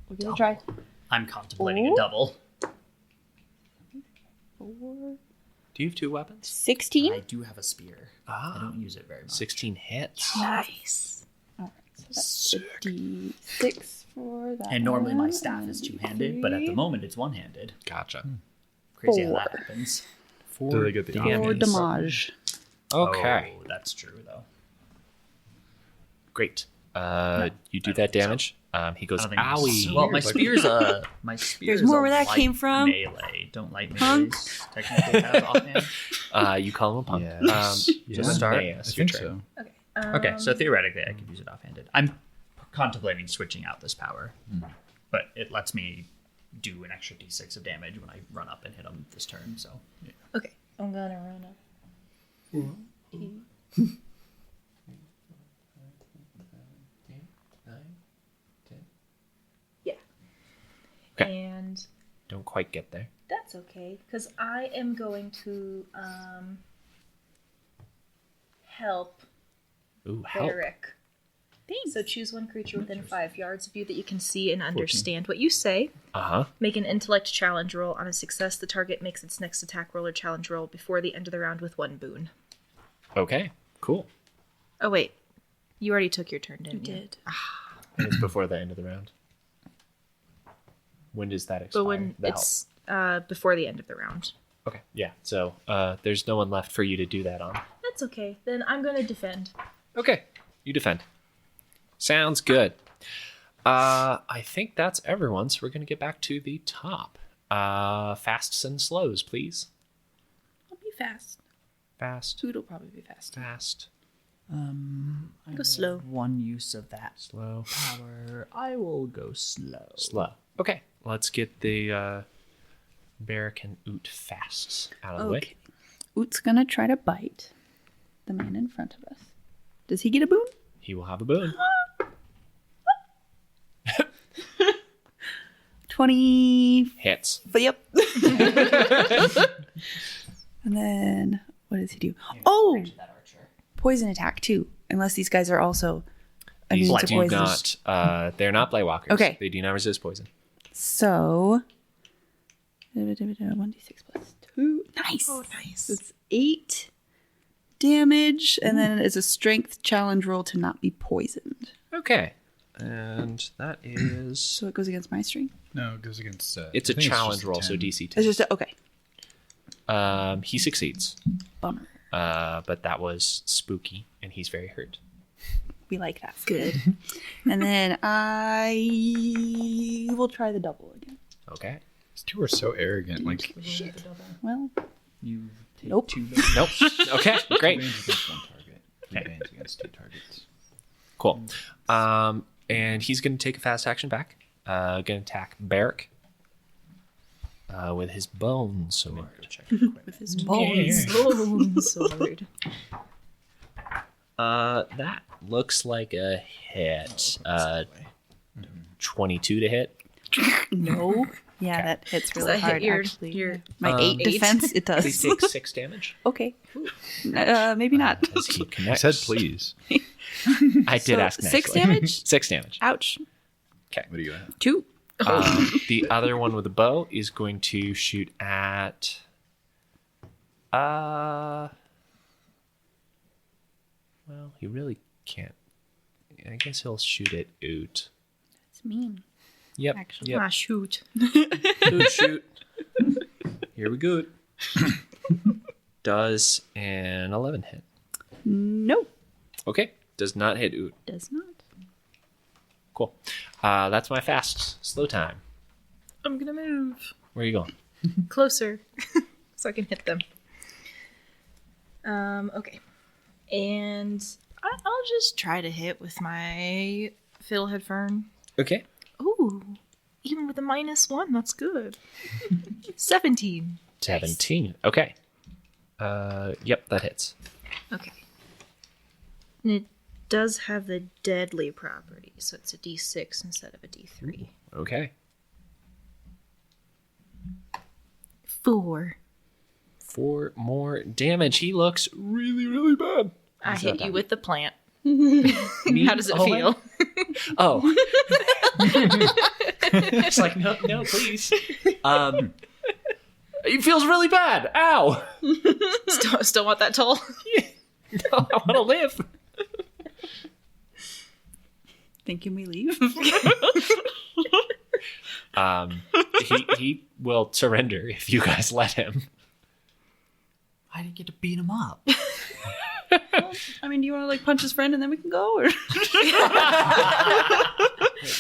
We'll give it a try.
I'm contemplating a
Oh.
double.
4,
Do you have 2 weapons?
16.
I do have a spear. I don't use it very much.
16 hits.
Nice. All right, so that's a D6 for that.
And normally my
one,
staff is
and
two-handed, but at the
3.
moment it's one-handed.
Gotcha.
Crazy how that
4.
happens.
4
Do they get the
damage.
Or damage.
Okay.
Oh, that's true, though.
Great. You do that damage. He goes,
I don't think my
owie.
s- Well, my spear's a... My spear
There's
is
more
a
where that
light
came from.
Melee. Don't light
Punk.
melees technically have offhand.
You call him a punk.
Yes.
Just
To start?
Linnaeus,
I
your
think
turn.
so.
Okay.
Okay, so theoretically I could use it offhanded. I'm contemplating switching out this power, but it lets me do an extra d6 of damage when I run up and hit him this turn. So
Okay. I'm gonna run up. Yeah.
Okay.
And
Don't quite get there.
that's okay, because I am going to help
Ooh, help.
Barrick. So choose one creature within 5 yards of you that you can see and understand what you say.
Uh-huh.
Make an intellect challenge roll. On a success, the target makes its next attack roll or challenge roll before the end of the round with 1 boon.
Okay, cool.
Oh, wait. You already took your turn, didn't you?
Did.
And it's before the end of the round. When does that expire?
But when
The
it's before the end of the round.
help. Okay, yeah. So there's no one left for you to do that on.
That's okay. Then I'm going to defend.
Okay, you defend. Sounds good. I think that's everyone, so we're going to get back to the top. Fasts and slows, please.
I'll be fast.
Fast,
Food will probably be fast.
fast,
I
Go slow.
have one use of that
slow,
power. I will go slow.
slow. Okay, let's get the Barrick and Uuht fasts out of the way.
Okay. Oot's gonna try to bite the man in front of us. Does he get a boon?
He will have a boon.
20.
Hits.
Yep. And then what does he do? Oh, poison attack too. Unless these guys are also
These
immune to
do
poison.
not. They're not blight walkers.
Okay.
They do not resist poison.
So 1d6 plus 2. Nice.
Oh, nice.
It's 8 damage, and then it's a strength challenge roll to not be poisoned.
Okay, and that is.
So it goes against my strength.
No, it goes against.
It's a
I think
challenge
just
roll,
10.
so DC
It's
10.
just okay.
He succeeds,
Bummer.
but that was spooky, and he's very hurt.
We like that. Good. And then I will try the double again.
Okay.
These two are so arrogant. Like,
Well,
You take
Nope.
2
Nope. Okay. Great.
bands against one target. 3 bands against 2 targets.
Cool. And he's going to take a fast action back. Going to attack Barrick with his bone sword.
with his bones.
Bone sword.
That looks like a hit. 22 to hit.
No. Yeah, that hits really
that hit
hard,
your-
actually.
your
My 8 defense, it
Please
does.
take 6 damage.
Okay. Maybe not.
As he
I
connects.
said please.
I did ask nicely.
6 damage?
6 damage.
Ouch.
Okay.
What do you have?
2.
The other one with the bow is going to shoot at. Well, he really can't. I guess he'll shoot at Uuht.
It's mean,
Yep.
actually.
Yep.
Ah, shoot.
Uuht, shoot. Here we go. Does an 11 hit?
Nope.
Okay. Does not hit Uuht.
Does not.
Cool. That's my fast slow time.
I'm gonna move
Where are you going?
closer so I can hit them. Okay. And I'll just try to hit with my Fiddlehead Fern.
Okay.
Ooh, even with a -1, that's good. 17.
17. Okay. Yep, that hits.
Okay. And it does have the deadly property, so it's a D6 instead of a D3.
Okay.
4.
4 more damage. He looks really, really bad.
I hit you with the plant.
Me?
How does it
Oh,
feel?
Oh. It's like, no, please. It feels really bad. Ow.
Still want that toll?
No, I want to live.
Thinking we leave?
He will surrender if you guys let him.
I didn't get to beat him up.
I mean, do you want to like punch his friend and then we can go? Or?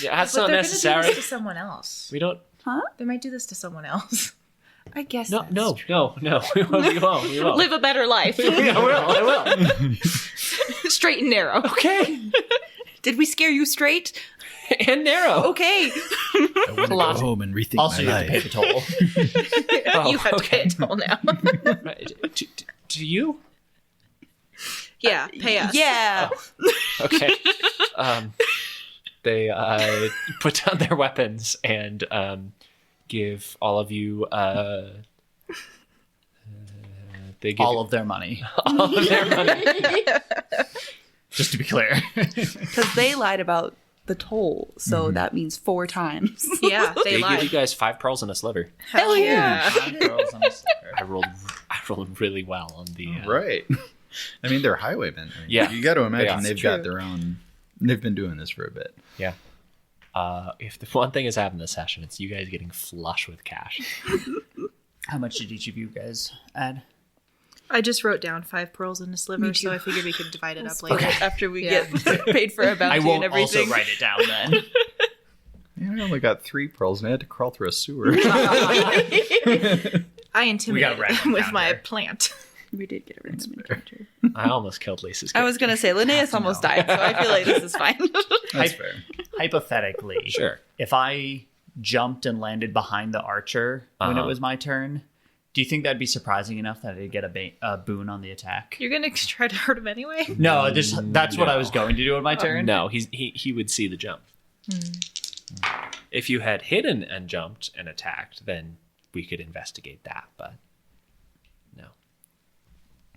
Yeah, that's not
They're
necessary.
gonna do this to someone else.
We don't.
They might do this to someone else.
I guess.
No.
that's true.
We won't.
Live a better life.
I will.
Straight and narrow.
Okay.
Did we scare you straight?
And narrow.
Okay.
I want to go home and rethink
Also,
my
you have to pay
life.
the toll.
You have to pay a toll now.
Do you?
Yeah, pay us.
Yeah.
Okay. They put down their weapons and give all of you. They give
All of their money.
all of their money.
Just to be clear.
Because they lied about the toll, so that means 4 times.
Yeah,
They
they
give you
lied.
guys 5 pearls and a sliver.
Hell yeah.
I rolled really well on the.
Right. I mean, they're highwaymen. I mean,
Yeah.
You got to
They
imagine
are.
they've got their own. They've been doing this for a bit.
Yeah. If the one thing has happened this session, it's you guys getting flush with cash.
How much did each of you guys add?
I just wrote down 5 pearls and a sliver, so I figured we could divide it up later.
After we
Yeah.
get paid for a bounty
I
and
won't
everything.
also write it down then.
Yeah, I only got 3 pearls and I had to crawl through a sewer.
I
We
intimidated
got a
them with
random
my
encounter.
plant.
We did get a random encounter.
I almost killed Lisa's.
I was going to say, Linnaeus almost died, so I feel like this is fine.
That's fair.
Hypothetically,
Sure.
if I jumped and landed behind the archer when it was my turn, do you think that'd be surprising enough that I'd get a boon on the attack?
You're going to try to hurt him anyway?
No, that's what I was going to do on my turn.
No, he would see the jump. If you had hidden and jumped and attacked, then we could investigate that. But no.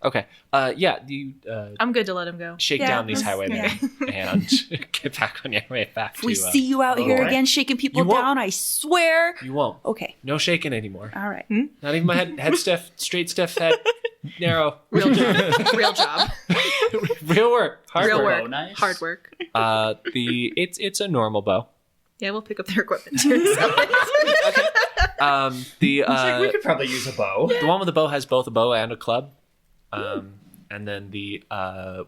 Okay. Yeah. You
I'm good to let him go.
shake
Yeah,
down these
let's-
highwaymen and get back on your way back.
If we
to,
see you out here
alright.
again shaking people
You won't.
down, I swear.
You won't.
Okay.
No shaking anymore.
All right.
Not even my head stiff, straight stiff head, narrow.
Real job. Real job.
Real work. Hard
Real
work.
work.
Nice.
Hard work.
It's a normal bow.
Yeah, we'll pick up their equipment too and sell it.
We could probably use a bow.
The one with the bow has both a bow and a club. And then the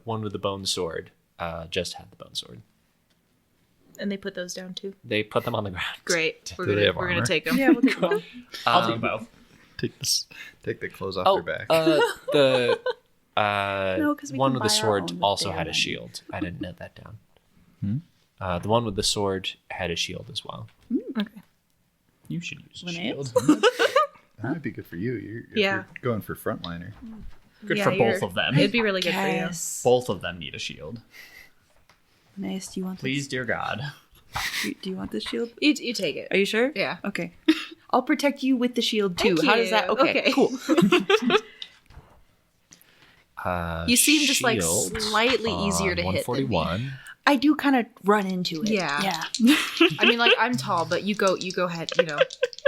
one with the bone sword just had the bone sword.
And they put those down too.
They put them on the ground.
Great. We're
Do they
gonna
have
we're gonna
armor?
take them.
Yeah, we'll take them.
I'll do both.
Take the clothes off
Oh,
their back.
the
No, 'cause we
one
can
with the
buy our
sword
own
also
there
had a
then.
shield. I didn't note that down. The one with the sword had a shield as well.
Okay.
You should use a
Linnaeus?
shield.
That might be good for you. You're
Yeah.
going for frontliner.
Good
Yeah,
for both of them.
It'd be really good for you.
Yes.
Both of them need a shield.
Nice. Do you want
Please, dear God.
this? Do you want this shield?
You take it.
Are you sure?
Yeah.
Okay. I'll protect you with the shield too.
Thank
How does that?
you.
Okay.
Okay.
Cool.
You seem just like
Shield
slightly easier to
on
hit than me.
141.
I do kind of run into it.
Yeah.
Yeah.
I mean, like I'm tall, but you go ahead,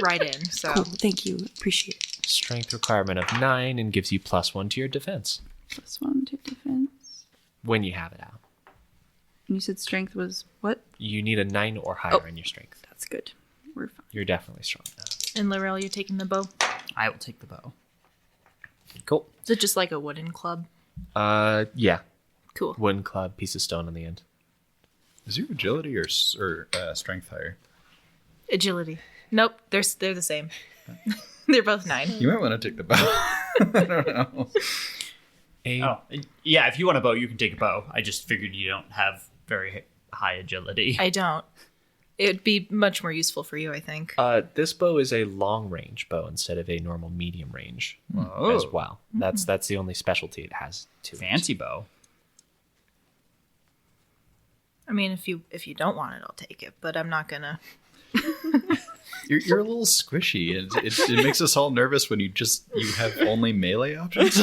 right in. So
Cool. Thank you. Appreciate it.
Strength requirement of 9 and gives you +1 to your defense
+1 to defense.
when you have it out.
And you said strength was what?
You need a 9 or higher in your strength.
That's good. We're fine.
You're definitely strong now.
and Larill, you're taking the bow.
I will take the bow.
Cool.
Is it just like a wooden club?
Yeah.
Cool.
Wooden club, piece of stone on the end.
Is your agility or strength higher?
Agility. Nope, they're the same. They're both 9.
You might want to take the bow. I don't know.
Oh, yeah, if you want a bow, you can take a bow. I just figured you don't have very high agility.
I don't. It'd be much more useful for you, I think.
This bow is a long range bow instead of a normal medium range as well. That's the only specialty it has to it.
Fancy bow.
I mean, if you don't want it, I'll take it, but I'm not gonna.
You're a little squishy, and it makes us all nervous when you have only melee options.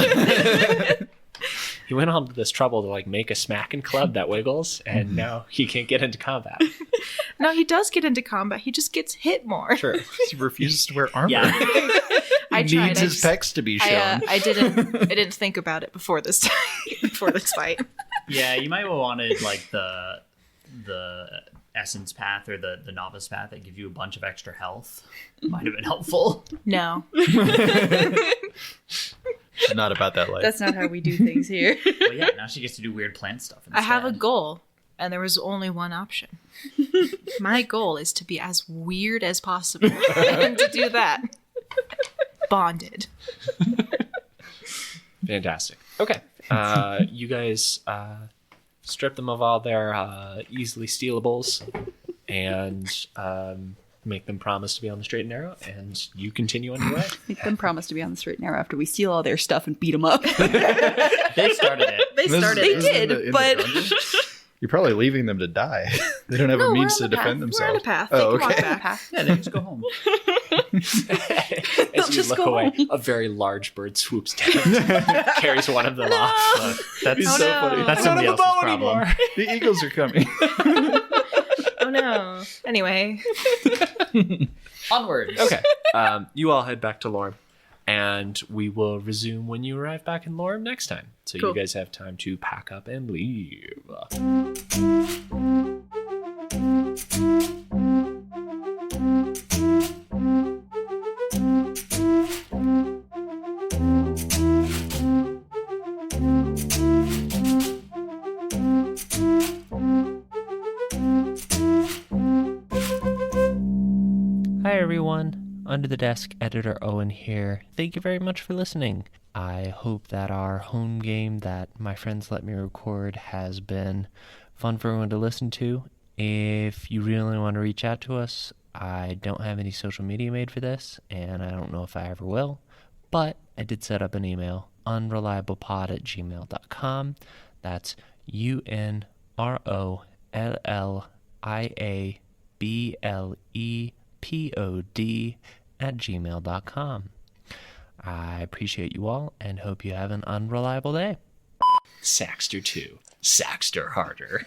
He went on to this trouble to like make a smacking club that wiggles, and now he can't get into combat.
No, he does get into combat. He just gets hit more.
Sure.
He refuses to wear armor.
Yeah.
I
He
tried.
needs his pecs to be shown.
I didn't think about it before this time. Before this fight.
Yeah, you might have wanted like the essence path or the novice path that give you a bunch of extra health. Might have been helpful.
No.
Not about that life.
That's not how we do things here.
Well, yeah, now she gets to do weird plant stuff instead.
I have a goal, and there was only one option. My goal is to be as weird as possible, and to do that, bonded.
Fantastic. Okay. You guys strip them of all their easily stealables and make them promise to be on the straight and narrow, and you continue on your way.
Make them promise to be on the straight and narrow after we steal all their stuff and beat them up.
They started it.
They started
They
it.
did,
in the
but-
dungeon? You're probably leaving them to die. They don't have a means to defend themselves.
We're on a path.
Oh,
They can
okay.
walk back.
Yeah, they just go home.
As you
just
look
go
away,
home.
a very large bird swoops down, carries one of them off.
That's
Oh,
so
no.
funny.
That's somebody else's problem.
The eagles are coming.
Oh no. Anyway.
Onwards.
Okay. You all head back to Lorm, and we will resume when you arrive back in Lorm next time. So
Cool.
you guys have time to pack up and leave. Hi everyone, Under the Desk editor Owen here. Thank you very much for listening. I hope that our home game that my friends let me record has been fun for everyone to listen to. If you really want to reach out to us, I don't have any social media made for this, and I don't know if I ever will, but I did set up an email, unrolliablepod@gmail.com. That's unrolliablepod@gmail.com. I appreciate you all and hope you have an unreliable day. Saxter 2. Saxter harder.